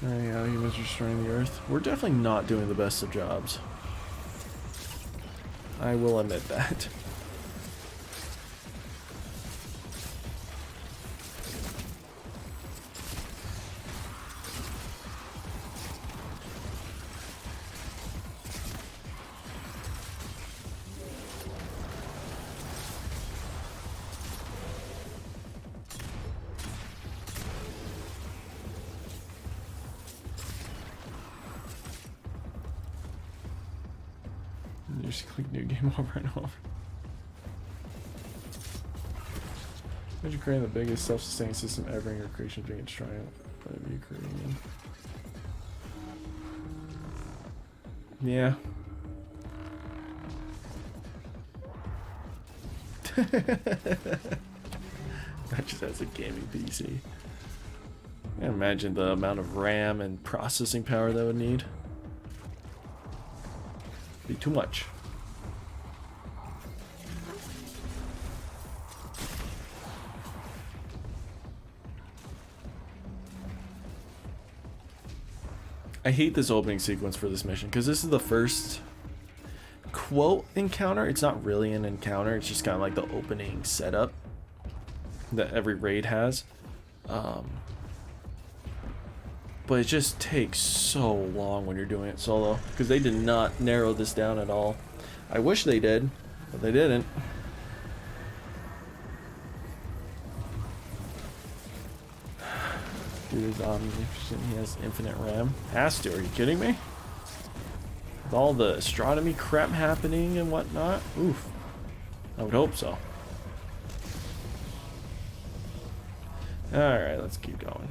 Yeah, humans destroying the Earth. We're definitely not doing the best of jobs. I will admit that. Just click new game over and over. Imagine creating the biggest self-sustaining system ever in your creation being destroyed. Whatever you're creating. Yeah. That just has a gaming PC. I can't imagine the amount of RAM and processing power that would need. Be too much. I hate this opening sequence for this mission because this is the first quote encounter. It's not really an encounter, it's just kind of like the opening setup that every raid has. But it just takes so long when you're doing it solo because they did not narrow this down at all. I wish they did, but they didn't. Dude is omnipotent. He has infinite RAM. Has to. Are you kidding me? With all the astronomy crap happening and whatnot. Oof. I would hope so. Alright, let's keep going.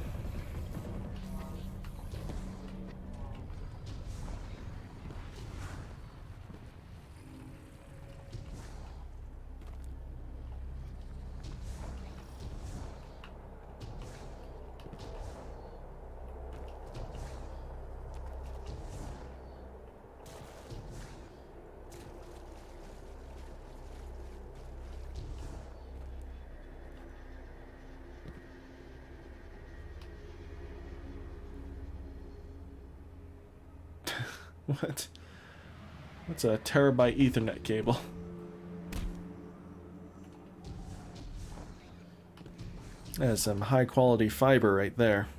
What? What's a terabyte Ethernet cable? That's some high quality fiber right there.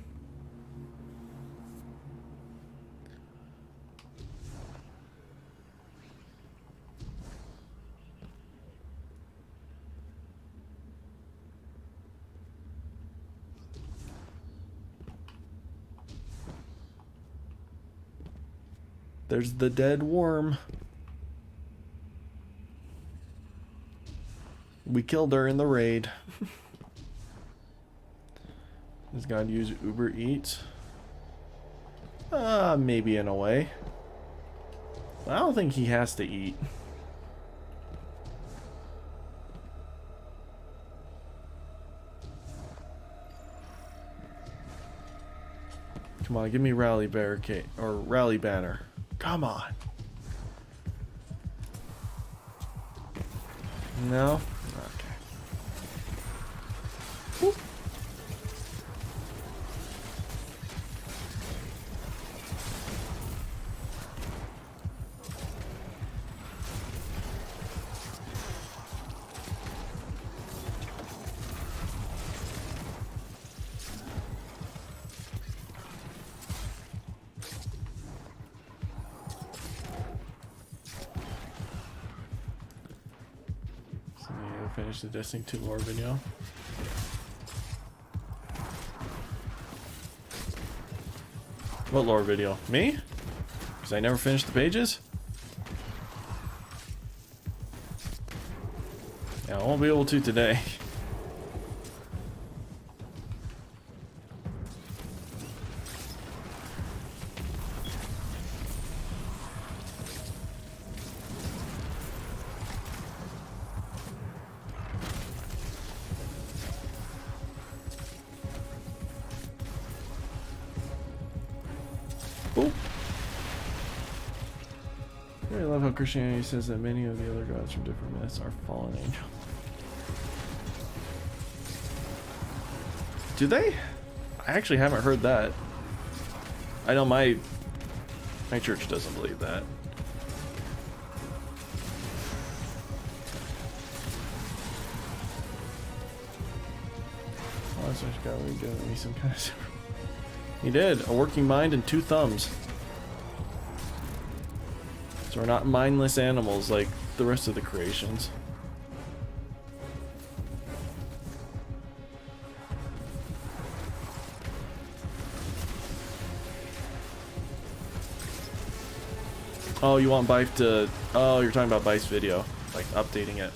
There's the dead worm. We killed her in the raid. Does God use Uber Eats? Maybe in a way. I don't think he has to eat. Come on, give me rally barricade or rally banner. Come on. No? Okay. Whoop. finish the Destiny 2 lore video. What lore video? Me? Because I never finished the pages? Yeah, I won't be able to today. Oh. I love how Christianity says that many of the other gods from different myths are fallen angels. Do they? I actually haven't heard that. I know my church doesn't believe that. Oh, so got really giving me some kind of. He did a working mind and 2 thumbs. So we're not mindless animals like the rest of the creations. Oh, you want Bife to... Oh, you're talking about Bife's video. Like, updating it.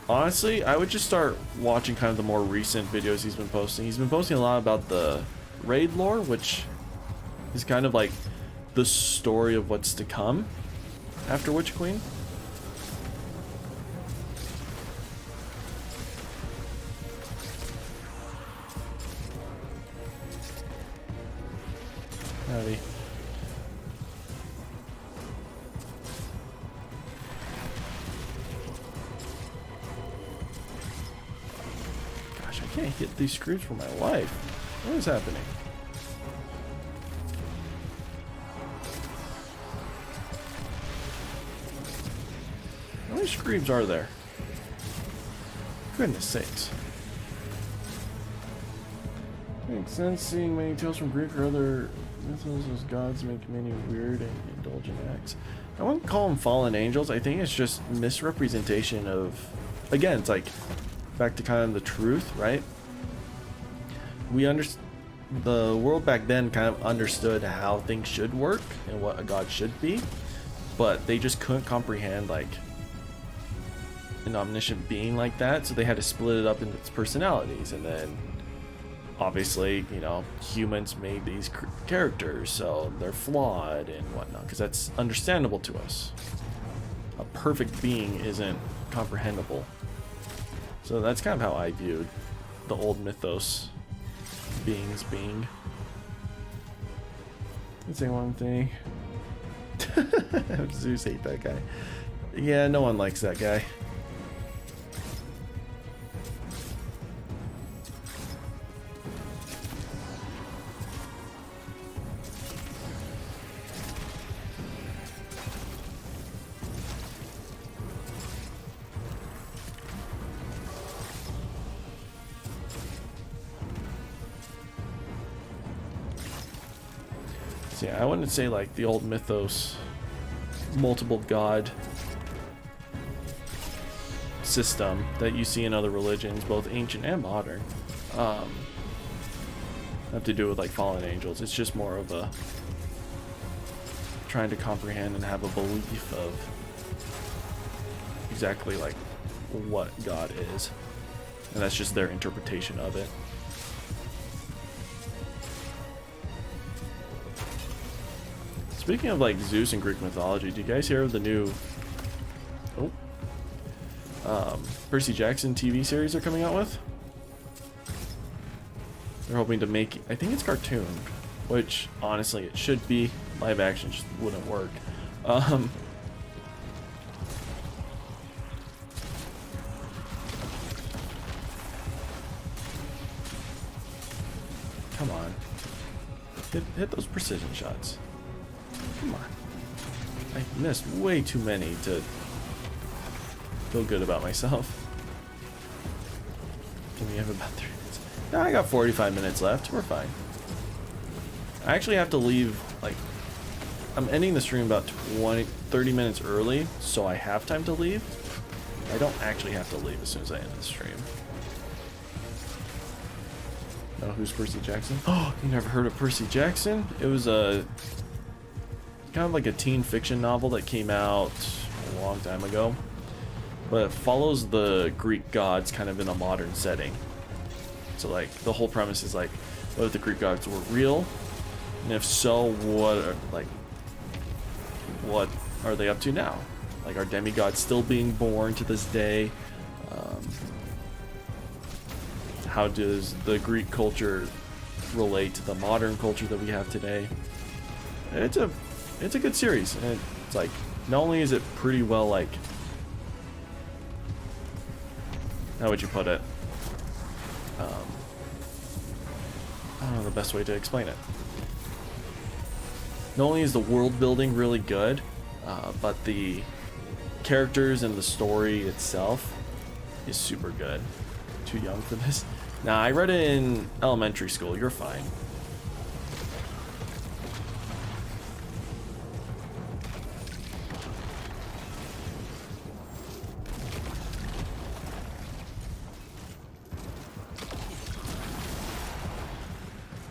Honestly, I would just start watching kind of the more recent videos he's been posting. He's been posting a lot about the raid lore, which is kind of like the story of what's to come after Witch Queen. Howdy. Gosh, I can't hit these screws for my life. What is happening? How many screams are there? Goodness sakes. Makes sense seeing many tales from Greek or other mythos as gods make many weird and indulgent acts. I wouldn't call them fallen angels. I think it's just misrepresentation of, again, it's like back to kind of the truth, right? We the world back then kind of understood how things should work and what a god should be, but they just couldn't comprehend like an omniscient being like that, so they had to split it up into its personalities, and then obviously, you know, humans made these characters, so they're flawed and whatnot, because that's understandable to us. A perfect being isn't comprehensible. So that's kind of how I viewed the old mythos beings being. Let's say one thing. Zeus hate that guy. Yeah, no one likes that guy. Yeah, I wouldn't say like the old mythos multiple god system that you see in other religions, both ancient and modern, have to do with like fallen angels. It's just more of a trying to comprehend and have a belief of exactly like what God is, and that's just their interpretation of it. Speaking of like Zeus and Greek mythology, do you guys hear of the new Percy Jackson TV series they're coming out with? They're hoping to make, I think it's cartoon, which honestly it should be. Live action just wouldn't work. Come on, hit those precision shots. Come on. I missed way too many to feel good about myself. Can we have about 3 minutes? No, I got 45 minutes left. We're fine. I actually have to leave like I'm ending the stream about 30 minutes early, so I have time to leave. I don't actually have to leave as soon as I end the stream. Oh, who's Percy Jackson? Oh, you never heard of Percy Jackson? It was a kind of like a teen fiction novel that came out a long time ago, but it follows the Greek gods kind of in a modern setting. So like the whole premise is like, what if the Greek gods were real? And if so, what are they up to now? Like, are demigods still being born to this day? How does the Greek culture relate to the modern culture that we have today? It's a good series, and it's like, not only is it pretty well, like, how would you put it? I don't know the best way to explain it. Not only is the world building really good, but the characters and the story itself is super good. Too young for this. Nah, I read it in elementary school. You're fine.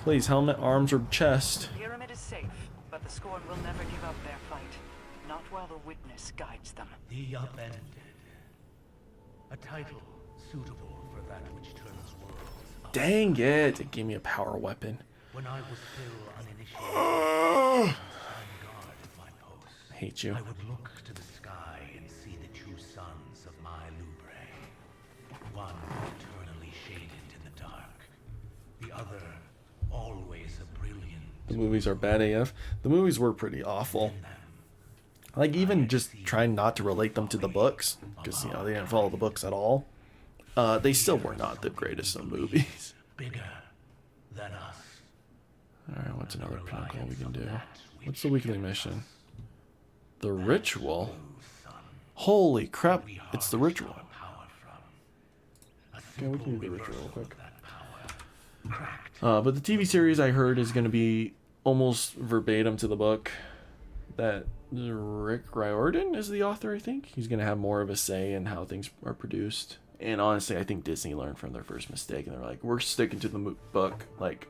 Please, helmet, arms, or chest. The pyramid is safe, but the Scorn will never give up their fight. Not while the witness guides them. The upended. A title suitable for that which turns worlds. Dang it! It gave me a power weapon. When I was still uninitiated, guard at my post. I hate you. I would look to the sky and see the true sons of my Lubre. One eternally shaded in the dark. The other always a brilliant. The movies are bad AF. The movies were pretty awful. Like, even just trying not to relate them to the books, because, you know, they didn't follow the books at all. They still were not the greatest of movies. Bigger than us. Alright, what's another pinnacle we can do? What's the weekly mission? The ritual? Holy crap, it's the ritual. Okay, we can do the ritual real quick. But the TV series I heard is going to be almost verbatim to the book. That Rick Riordan is the author, I think. He's going to have more of a say in how things are produced. And honestly, I think Disney learned from their first mistake, and they're like, we're sticking to the book. Like,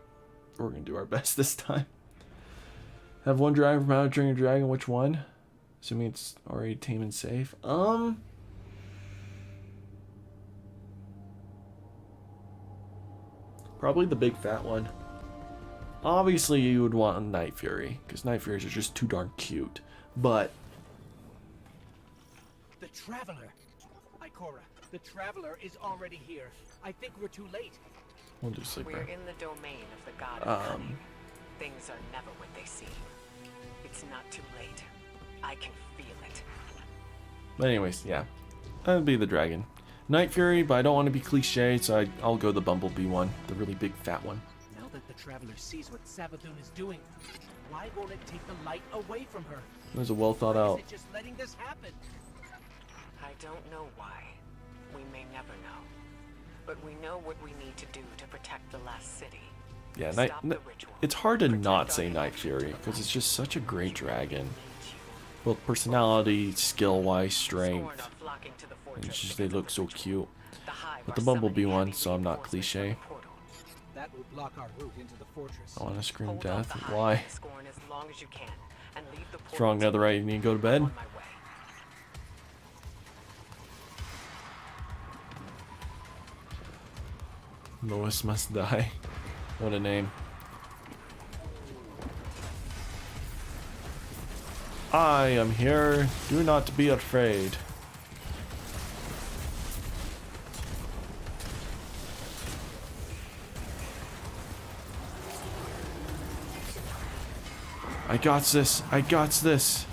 we're going to do our best this time. Have one dragon from How to Train Your Dragon. Which one? Assuming it's already tame and safe. Probably the big fat one. Obviously, you would want a Night Fury, because Night Furies are just too darn cute. But the Traveler. Ikora, the Traveler is already here. I think we're too late. We'll do sleeper. We're in the domain of the god of cunning. Things are never what they seem. It's not too late. I can feel it. But anyways, yeah. That'd be the dragon. Night Fury, but I don't want to be cliche, so I'll go the Bumblebee one. The really big fat one. Now that the Traveler sees what Savathun is doing, why won't it take the light away from her? There's a well thought out. Is it just letting this happen? I don't know why. We may never know. But we know what we need to do to protect the last city. Yeah, it's hard to not say Night Fury, because it's just such a great dragon. Both personality, skill-wise, strength. And it's just, they look so cute. But the Bumblebee one, so I'm not cliche. That will block our route into the fortress. I want to scream death. Why? Strong netherite, you need to go to bed? Lois must die. What a name. I am here. Do not be afraid. I got this. I got this.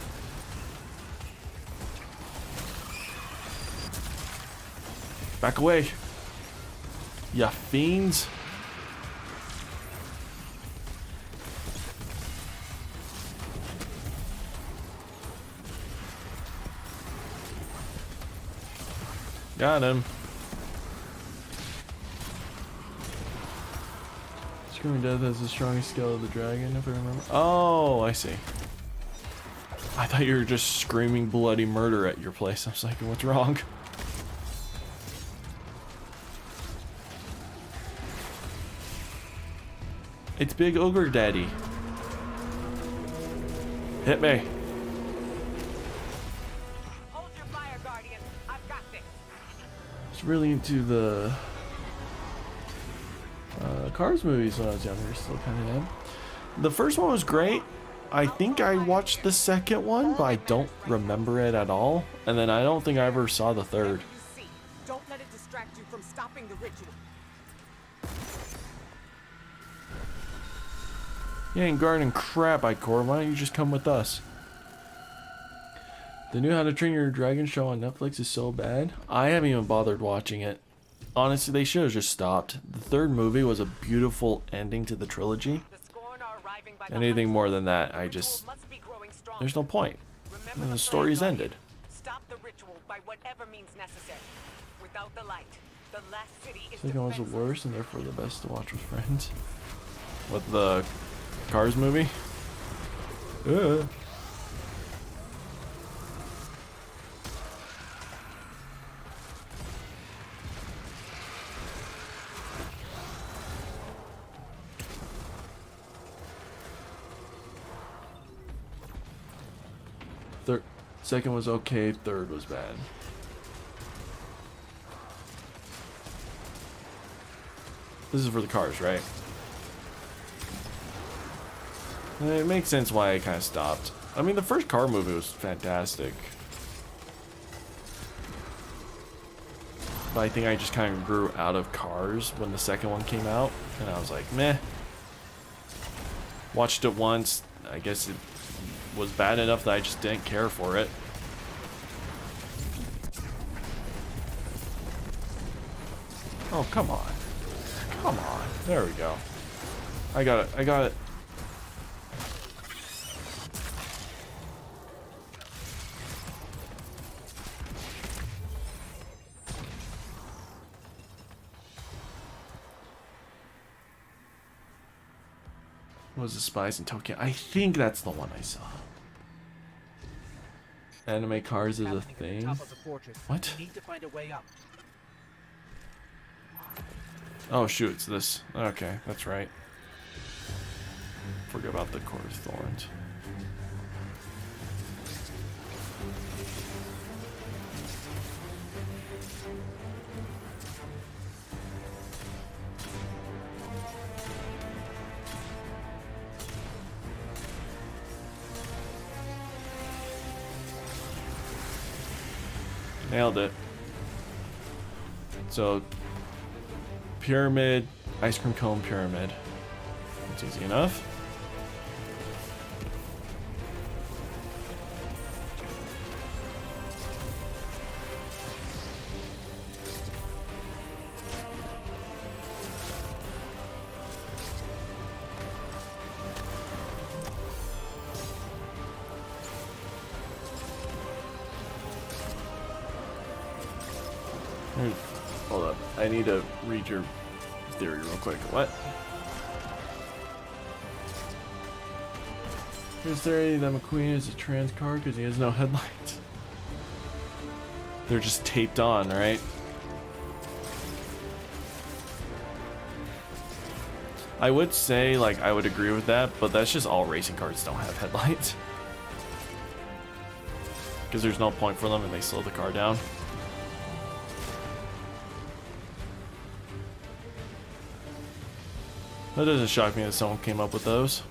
Back away. Ya fiends. Got him. Screaming Death has the strongest skill of the dragon, if I remember. Oh, I see. I thought you were just screaming bloody murder at your place. I was like, what's wrong? It's Big Ogre Daddy. Hit me. Hold your fire, Guardian. I've got this. I was really into the Cars movies when I was younger. Still kind of am. The first one was great. I think I watched the second one, but I don't remember it at all. And then I don't think I ever saw the third. Don't let it distract you from stopping the ritual. You ain't guarding crap, Ikor. Why don't you just come with us? The new How to Train Your Dragon show on Netflix is so bad. I haven't even bothered watching it. Honestly, they should have just stopped. The third movie was a beautiful ending to the trilogy. Anything more than that, there's no point. And the story's ended. Stop the ritual by whatever means necessary. Without the light, the last city is Second one's the worst and therefore the best to watch with friends. What, the Cars movie? Second was okay, third was bad. This is for the cars, right? It makes sense why I kind of stopped. I mean, the first car movie was fantastic. But I think I just kind of grew out of Cars when the second one came out. And I was like, meh. Watched it once. I guess it was bad enough that I just didn't care for it. Oh, come on. Come on. There we go. I got it. I got it. What was the Spies in Tokyo? I think that's the one I saw. Anime Cars is a thing. What? Oh shoot, it's this. Okay, that's right. Forget about the Core of Thorns. Nailed it. So, pyramid, ice cream cone, pyramid. That's easy enough. Hold up. I need to read your theory real quick. What? Is there any that McQueen is a trans car because he has no headlights? They're just taped on, right? I would say, like, I would agree with that, but that's just all racing cars don't have headlights. Because there's no point for them and they slow the car down. That doesn't shock me that someone came up with those.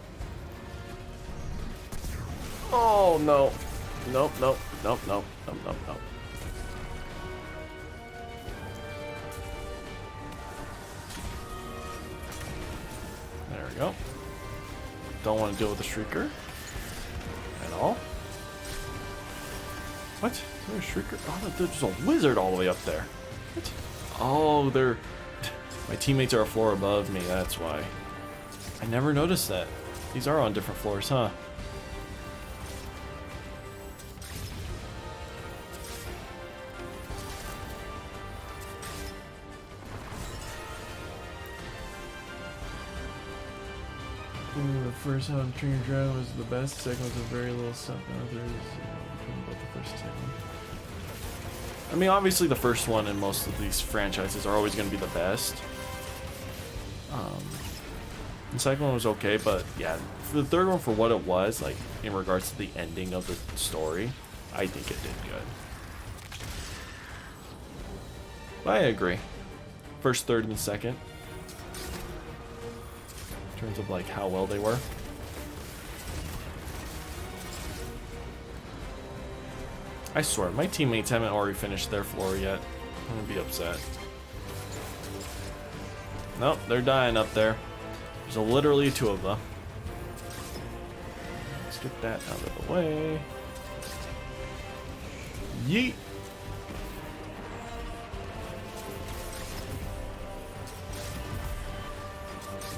Oh no. Nope, nope, nope, nope, nope, nope, nope. There we go. Don't want to deal with the Shrieker at all. What? Is there a Shrieker? Oh, there's a wizard all the way up there. What? Oh, they're... My teammates are a floor above me, that's why. I never noticed that. These are on different floors, huh? The first How to Train Your Dragon was the best. Second was a very little stuff. There's about the first two. I mean, obviously the first one in most of these franchises are always going to be the best. The second one was okay, but yeah, for the third one, for what it was, like in regards to the ending of the story, I think it did good. But I agree. First, third, and second. In terms of like how well they were. I swear, my teammates haven't already finished their floor yet. I'm gonna be upset. Nope, they're dying up there. There's literally two of them. Let's get that out of the way. Yeet!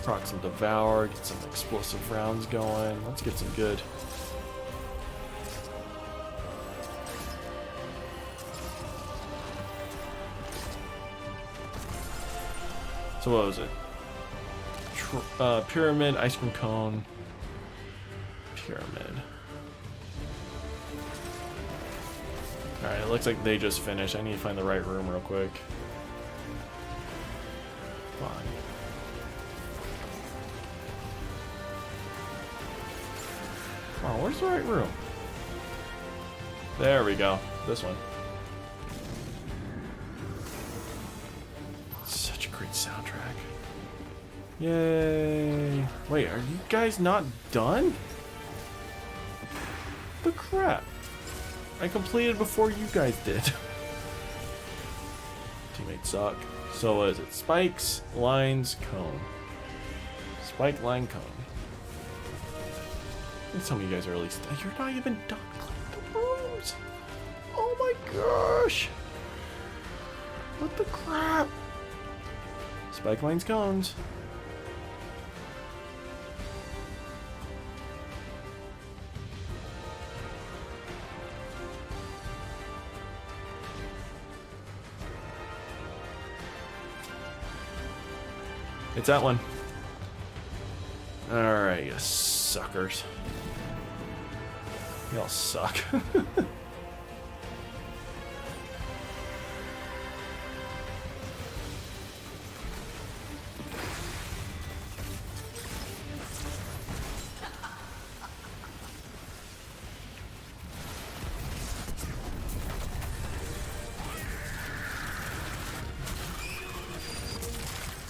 Proc some Devour, get some explosive rounds going. Let's get some good. So what was it? Pyramid, ice cream cone, pyramid. Alright, it looks like they just finished. I need to find the right room real quick. Come on. Come on, where's the right room? There we go. This one. Such a great soundtrack. Yay! Wait, are you guys not done? The crap! I completed before you guys did. Teammates suck. So what is it? Spikes, lines, cone. Spike, line, cone. And some of you guys are at least... You're not even done cleaning the rooms! Oh my gosh! What the crap? Spike, lines, cones. It's that one. Alright, you suckers. Y'all suck.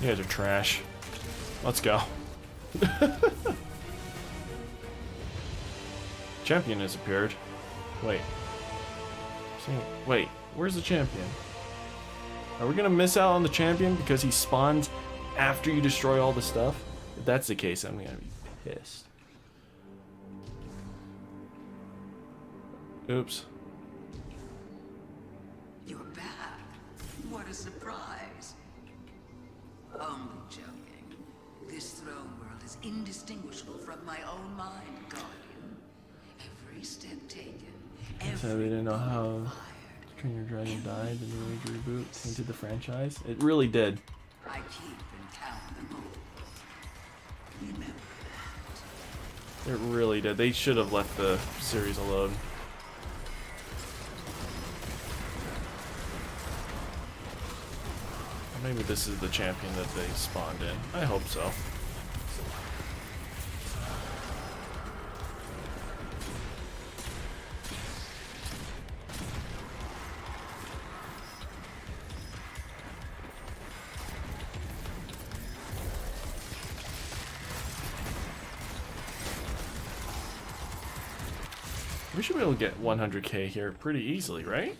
You guys are trash. Let's go. Champion has appeared. Wait. Wait, where's the champion? Are we gonna miss out on the champion because he spawns after you destroy all the stuff? If that's the case, I'm gonna be pissed. Oops. You're back. What a surprise. Only joking. This throne world is indistinguishable from my own mind, Guardian. Every step taken, So we didn't know how Train Your Dragon died. The New Age reboot tainted the franchise. It really did. I keep and count them all. Remember that. It really did. They should have left the series alone. Maybe this is the champion that they spawned in. I hope so. We should be able to get 100k here pretty easily, right?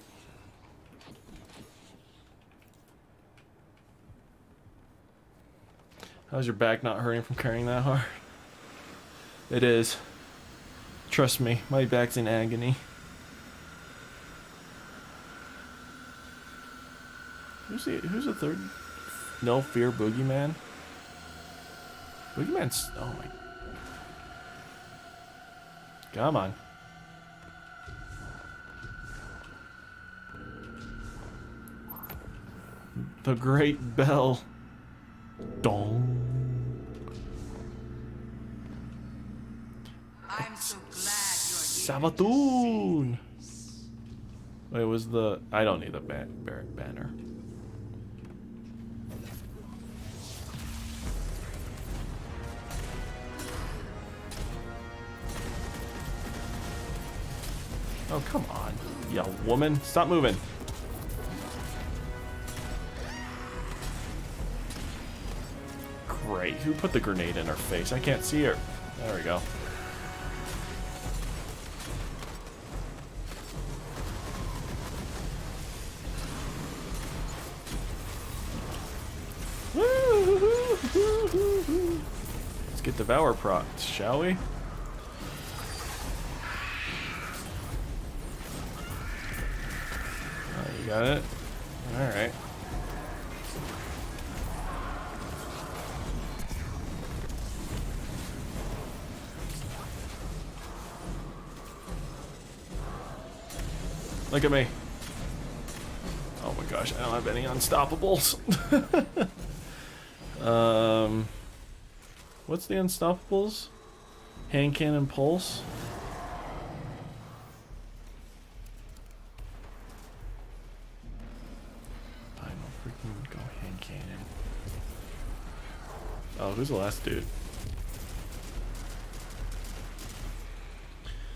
How's your back not hurting from carrying that hard? It is. Trust me, my back's in agony. Who's the third? No Fear Boogeyman? Boogeyman's... Oh my... Come on. The Great Bell. Dong. I'm so glad you're here. Sabatoon! Wait, was the... I don't need the banner. Oh, come on, you woman. Stop moving. Great. Who put the grenade in her face? I can't see her. There we go. Let's get Devour procs, shall we? You got it? Alright. Look at me. Oh my gosh, I don't have any unstoppables. What's the unstoppables? Hand cannon pulse? I don't freaking go hand cannon. Oh, who's the last dude?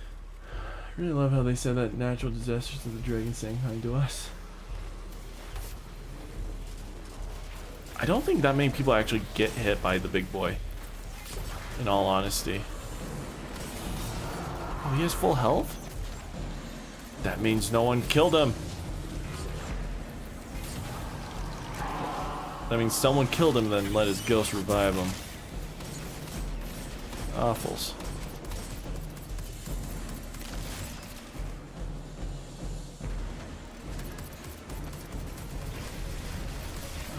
I really love how they said that natural disasters of the dragon saying hi to us. I don't think that many people actually get hit by the big boy, in all honesty. Oh, he has full health? That means no one killed him. That means someone killed him and then let his ghost revive him. Awfuls.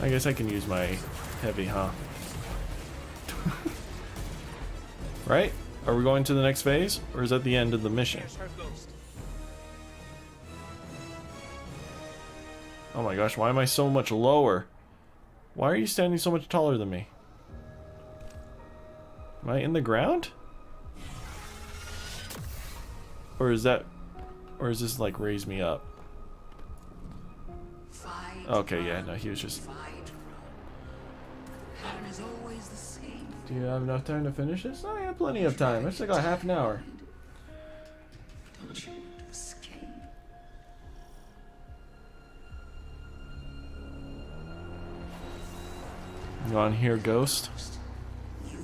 I guess I can use my heavy, huh? Right? Are we going to the next phase? Or is that the end of the mission? Oh my gosh, why am I so much lower? Why are you standing so much taller than me? Am I in the ground? Or is that... Or is this like raise me up? Okay, yeah, no, he was just... Do you have enough time to finish this? I have plenty of time. I still got half an hour. Don't you want to escape? You on here, Ghost?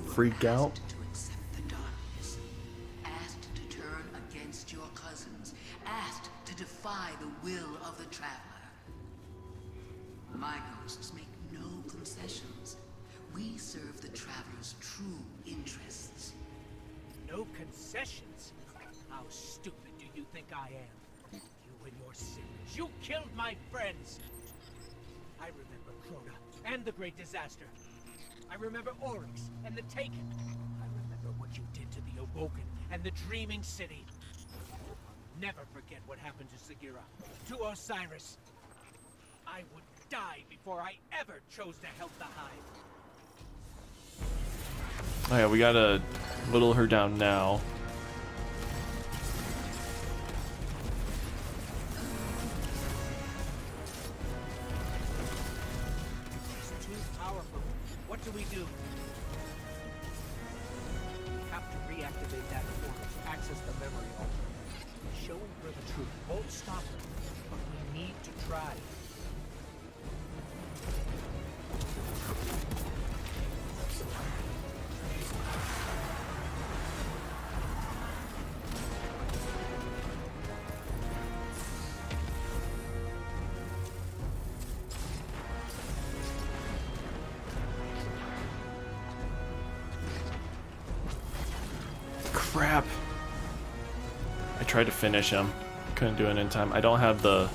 Freak out? To accept the darkness, asked to turn against your cousins, asked to defy the will of the Traveler. My ghosts make no concessions. We serve the Traveler's true interests. No concessions? How stupid do you think I am? You and your sins. You killed my friends! I remember Crota and the Great Disaster. I remember Oryx and the Taken. I remember what you did to the Awoken and the Dreaming City. I'll never forget what happened to Sagira, to Osiris. I would die before I ever chose to help the Hive. Oh yeah, we gotta whittle her down now. It's too powerful. What do we do? We have to reactivate that portal to access the memory altar. Showing her the truth won't stop her, but we need to try. Crap. I tried to finish him. Couldn't do it in time. I don't have the...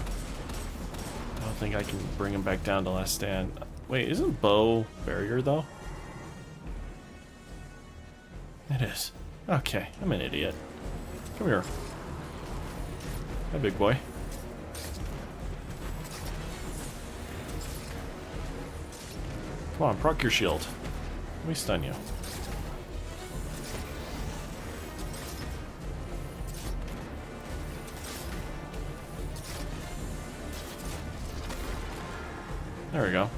I don't think I can bring him back down to last stand. Wait, isn't Bo barrier though? It is. Okay, I'm an idiot. Come here. Hi, big boy. Come on, proc your shield. Let me stun you. There we go.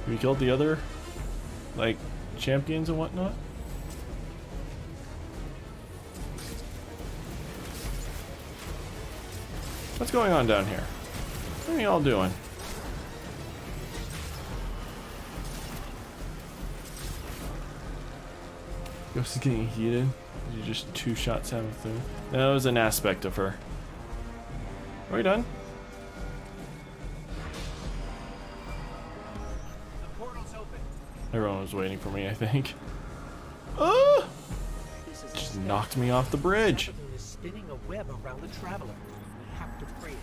We killed the other, like, champions and whatnot. What's going on down here? What are y'all doing? Ghost is getting heated. You just 2 shots having through. That was an aspect of her. Are we done? The portal's open. Everyone was waiting for me, I think. Ah! Just knocked me off the bridge. Sabathun is spinning a web around the traveler. We have to free it.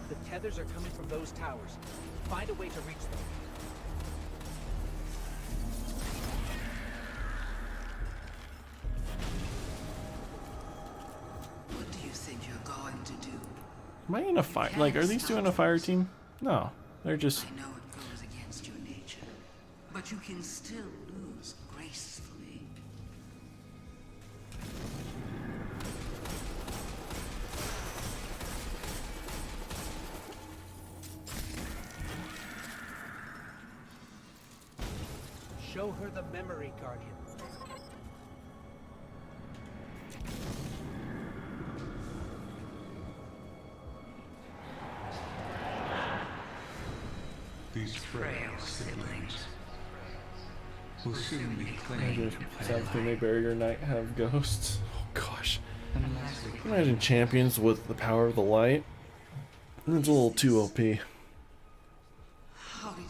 The tethers are coming from those towers. Find a way to reach them. What do you think you're going to do? Am I in a fire? Like, are these two in a fire team? No, they're just. I know it goes against your nature, but you can still lose gracefully. Show her the memory, Guardian. These frail siblings will soon be claimed. Something they bury your night have ghosts. Oh gosh. Unless we Imagine champions with the power of the light. That's a little too OP. How did you?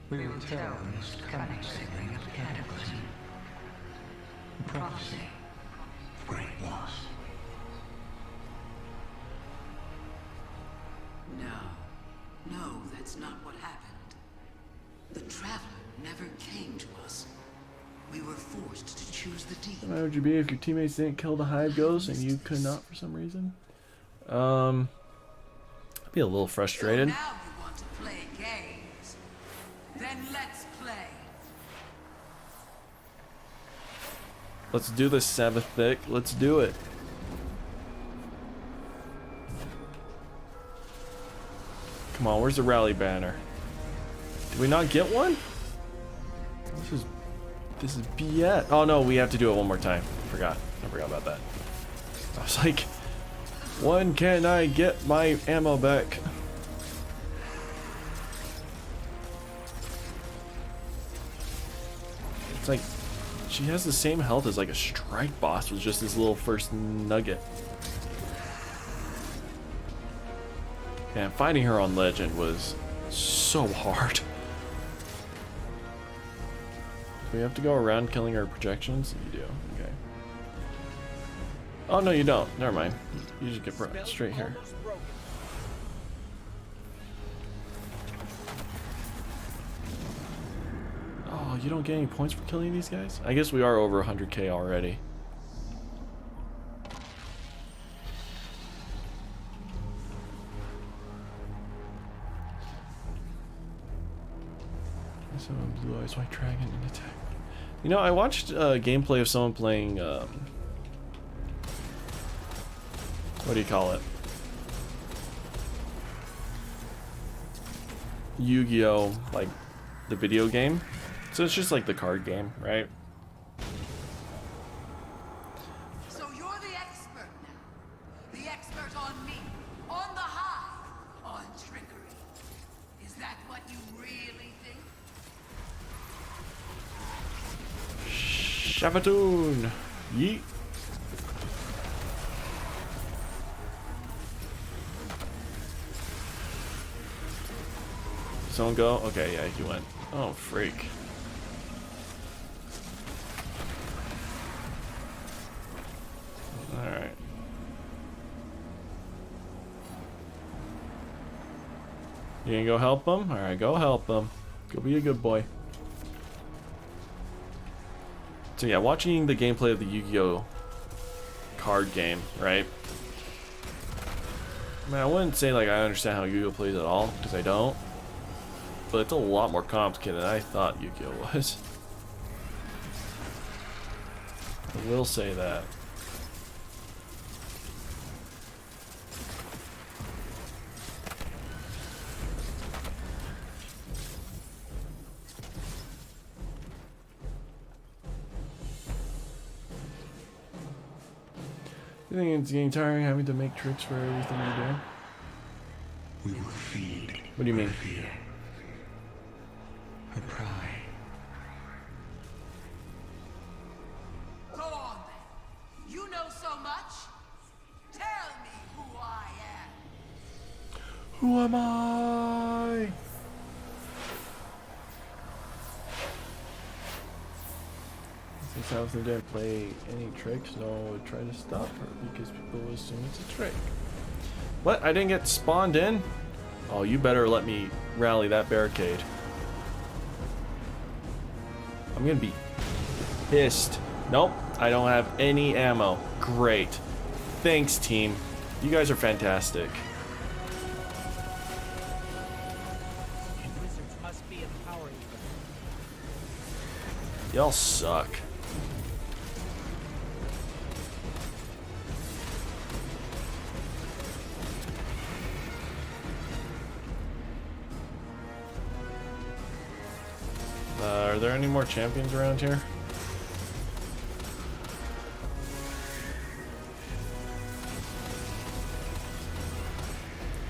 we will tell the most common sibling of Cataclysm. A prophecy of great loss. No, that's not what happened. The Traveler never came to us. We were forced to choose the deep. How would you be if your teammates didn't kill the hive ghost and you could not for some reason? I'd be a little frustrated. So now you want to play games. Then let's play. Let's do this, Sabbath Thick. Let's do it. Come on, where's the rally banner? Did we not get one? This is BS. Oh no, we have to do it one more time. I forgot about that. I was like, when can I get my ammo back? It's like, she has the same health as like a strike boss with just this little first nugget. And fighting her on Legend was so hard. Do we have to go around killing her projections? You do, okay. Oh no, you don't. Never mind. You just get straight here. Oh, you don't get any points for killing these guys? I guess we are over 100k already. Blue Eyes White Dragon and attack. You know, I watched gameplay of someone playing what do you call it? Yu-Gi-Oh! Like the video game. So it's just like the card game, right? So you're the expert now. The expert on me, on the hive, on trickery. Is that what you really think? Shabatun! Yeet! Someone go? Okay, yeah, he went. Oh, freak. Alright. You gonna go help him? Alright, go help him. Go be a good boy. So yeah, watching the gameplay of the Yu-Gi-Oh! Card game, right? I mean, I wouldn't say like I understand how Yu-Gi-Oh! Plays at all, because I don't. But it's a lot more complicated than I thought Yu-Gi-Oh! Was. I will say that. You think it's getting tiring having to make tricks for everything you do? We will feed. What do you mean? Her fear. Her pride. Go on then. You know so much. Tell me who I am. Who am I? Since Allison didn't play any tricks, no one would try to stop her because people will assume it's a trick. What? I didn't get spawned in? Oh, you better let me rally that barricade. I'm gonna be pissed. Nope, I don't have any ammo. Great. Thanks, team. You guys are fantastic. Wizards must be empowering you. Y'all suck. Are there any more champions around here?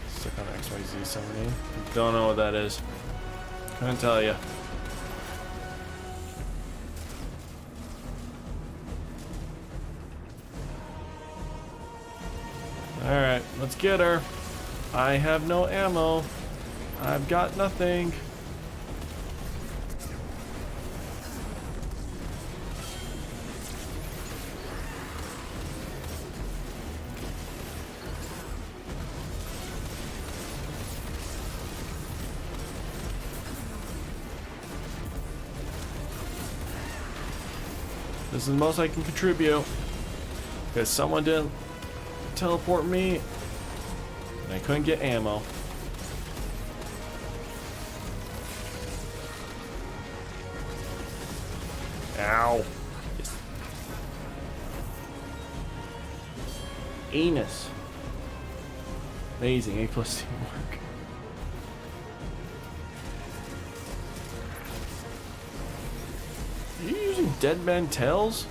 Stick on XYZ summoning. Don't know what that is. Couldn't tell you. Alright, let's get her. I have no ammo. I've got nothing. This is the most I can contribute. Because someone didn't teleport me. And I couldn't get ammo. Ow. Yes. Anus. Amazing. A+ teamwork. Are you using Dead Man Tales?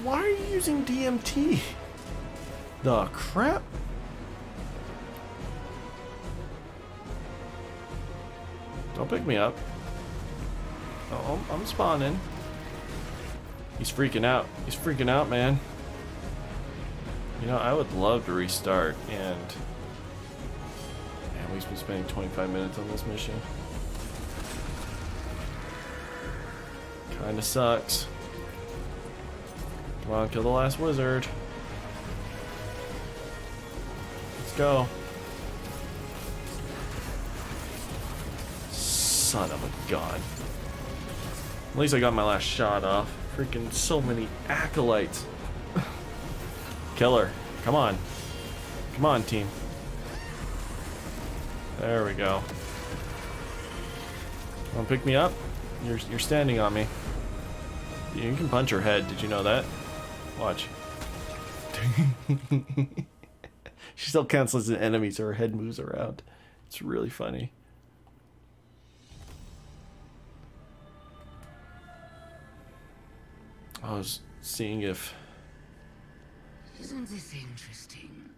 Why are you using DMT? The crap? Don't pick me up. Oh, I'm spawning. He's freaking out. He's freaking out, man. You know, I would love to restart, and man, we've been spending 25 minutes on this mission. Kinda sucks. Come on, kill the last wizard. Let's go. Son of a gun. At least I got my last shot off. Freaking so many acolytes. Kill her. Come on. Come on, team. There we go. Wanna pick me up? You're standing on me. You can punch her head. Did you know that? Watch. She still counts as an enemy, so her head moves around. It's really funny. I was seeing if... Isn't this interesting?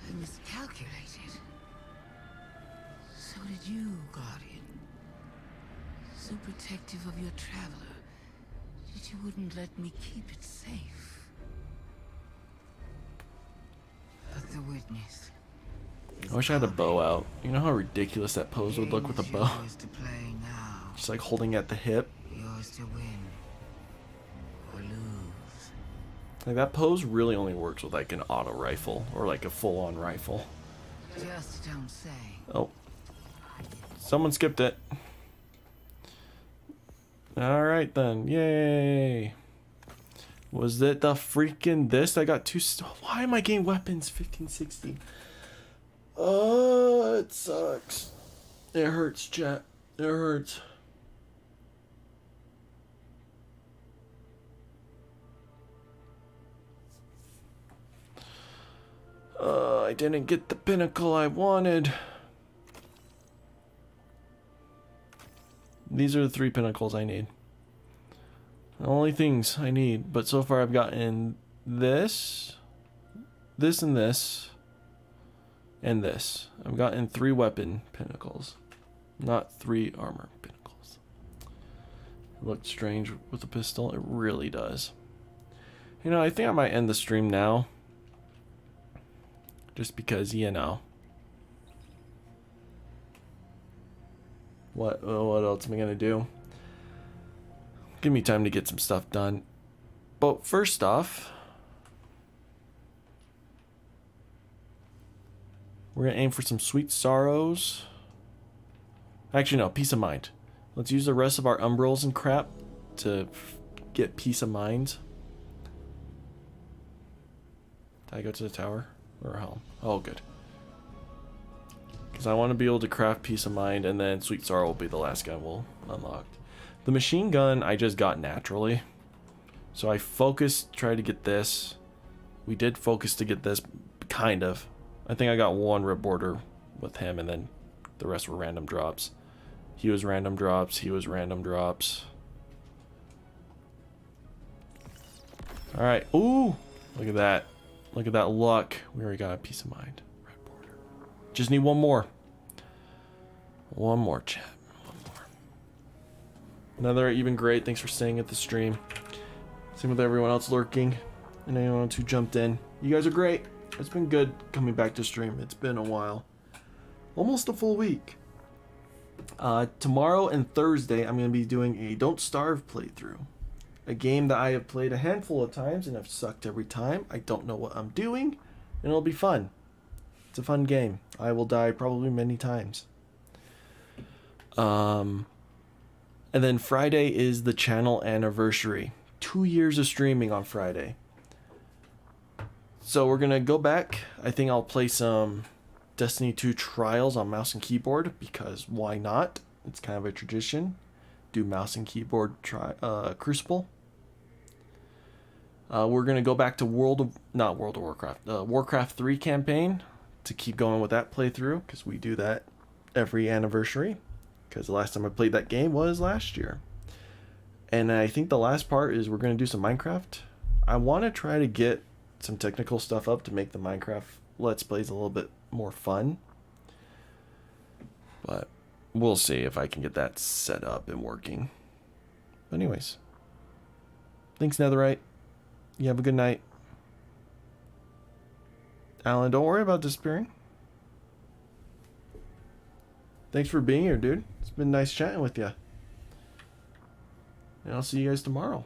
I miscalculated. So did you, Guardian. So protective of your traveler that you wouldn't let me keep it safe. But the witness... I wish I had a bow out. You know how ridiculous that pose would look with a bow? To play now. Just like holding at the hip. Yours to win. Or lose. Like that pose really only works with like an auto rifle or like a full-on rifle. Just don't say. Oh. Someone skipped it. Alright then. Yay. Was it the freaking this? I got two... Why am I getting weapons 1560? Oh, it sucks. It hurts, chat. It hurts. I didn't get the pinnacle I wanted. These are the 3 pinnacles I need. The only things I need, but so far I've gotten this, this and this. And this. I've gotten 3 weapon pinnacles. Not 3 armor pinnacles. It looked strange with the pistol. It really does. You know, I think I might end the stream now. Just because, you know. What else am I gonna do? Give me time to get some stuff done. But first off, we're gonna aim for some sweet sorrows. Actually, no, peace of mind. Let's use the rest of our umbrals and crap to get peace of mind. Did I go to the tower or home? Oh, good. Because I want to be able to craft peace of mind, and then sweet sorrow will be the last gun we'll unlock. The machine gun I just got naturally. So I focused, tried to get this. We did focus to get this, kind of. I think I got 1 rip border with him, and then the rest were random drops. He was random drops, he was random drops. Alright, ooh! Look at that. Look at that luck. We already got a peace of mind. Red border. Just need 1 more. 1 more, chat. 1 more. Another even great. Thanks for staying at the stream. Same with everyone else lurking. And anyone else who jumped in. You guys are great. It's been good coming back to stream. It's been a while. Almost a full week. Tomorrow and Thursday, I'm going to be doing a Don't Starve playthrough. A game that I have played a handful of times and have sucked every time. I don't know what I'm doing, and it'll be fun. It's a fun game. I will die probably many times. And then Friday is the channel anniversary. 2 years of streaming on Friday. So we're going to go back. I think I'll play some Destiny 2 Trials on mouse and keyboard, because why not? It's kind of a tradition. Do mouse and keyboard Crucible. We're going to go back to Warcraft 3 campaign to keep going with that playthrough, because we do that every anniversary, because the last time I played that game was last year. And I think the last part is we're going to do some Minecraft. I want to try to get some technical stuff up to make the Minecraft Let's Plays a little bit more fun. But we'll see if I can get that set up and working. But anyways. Thanks, Netherite. You have a good night. Alan, don't worry about disappearing. Thanks for being here, dude. It's been nice chatting with you. And I'll see you guys tomorrow.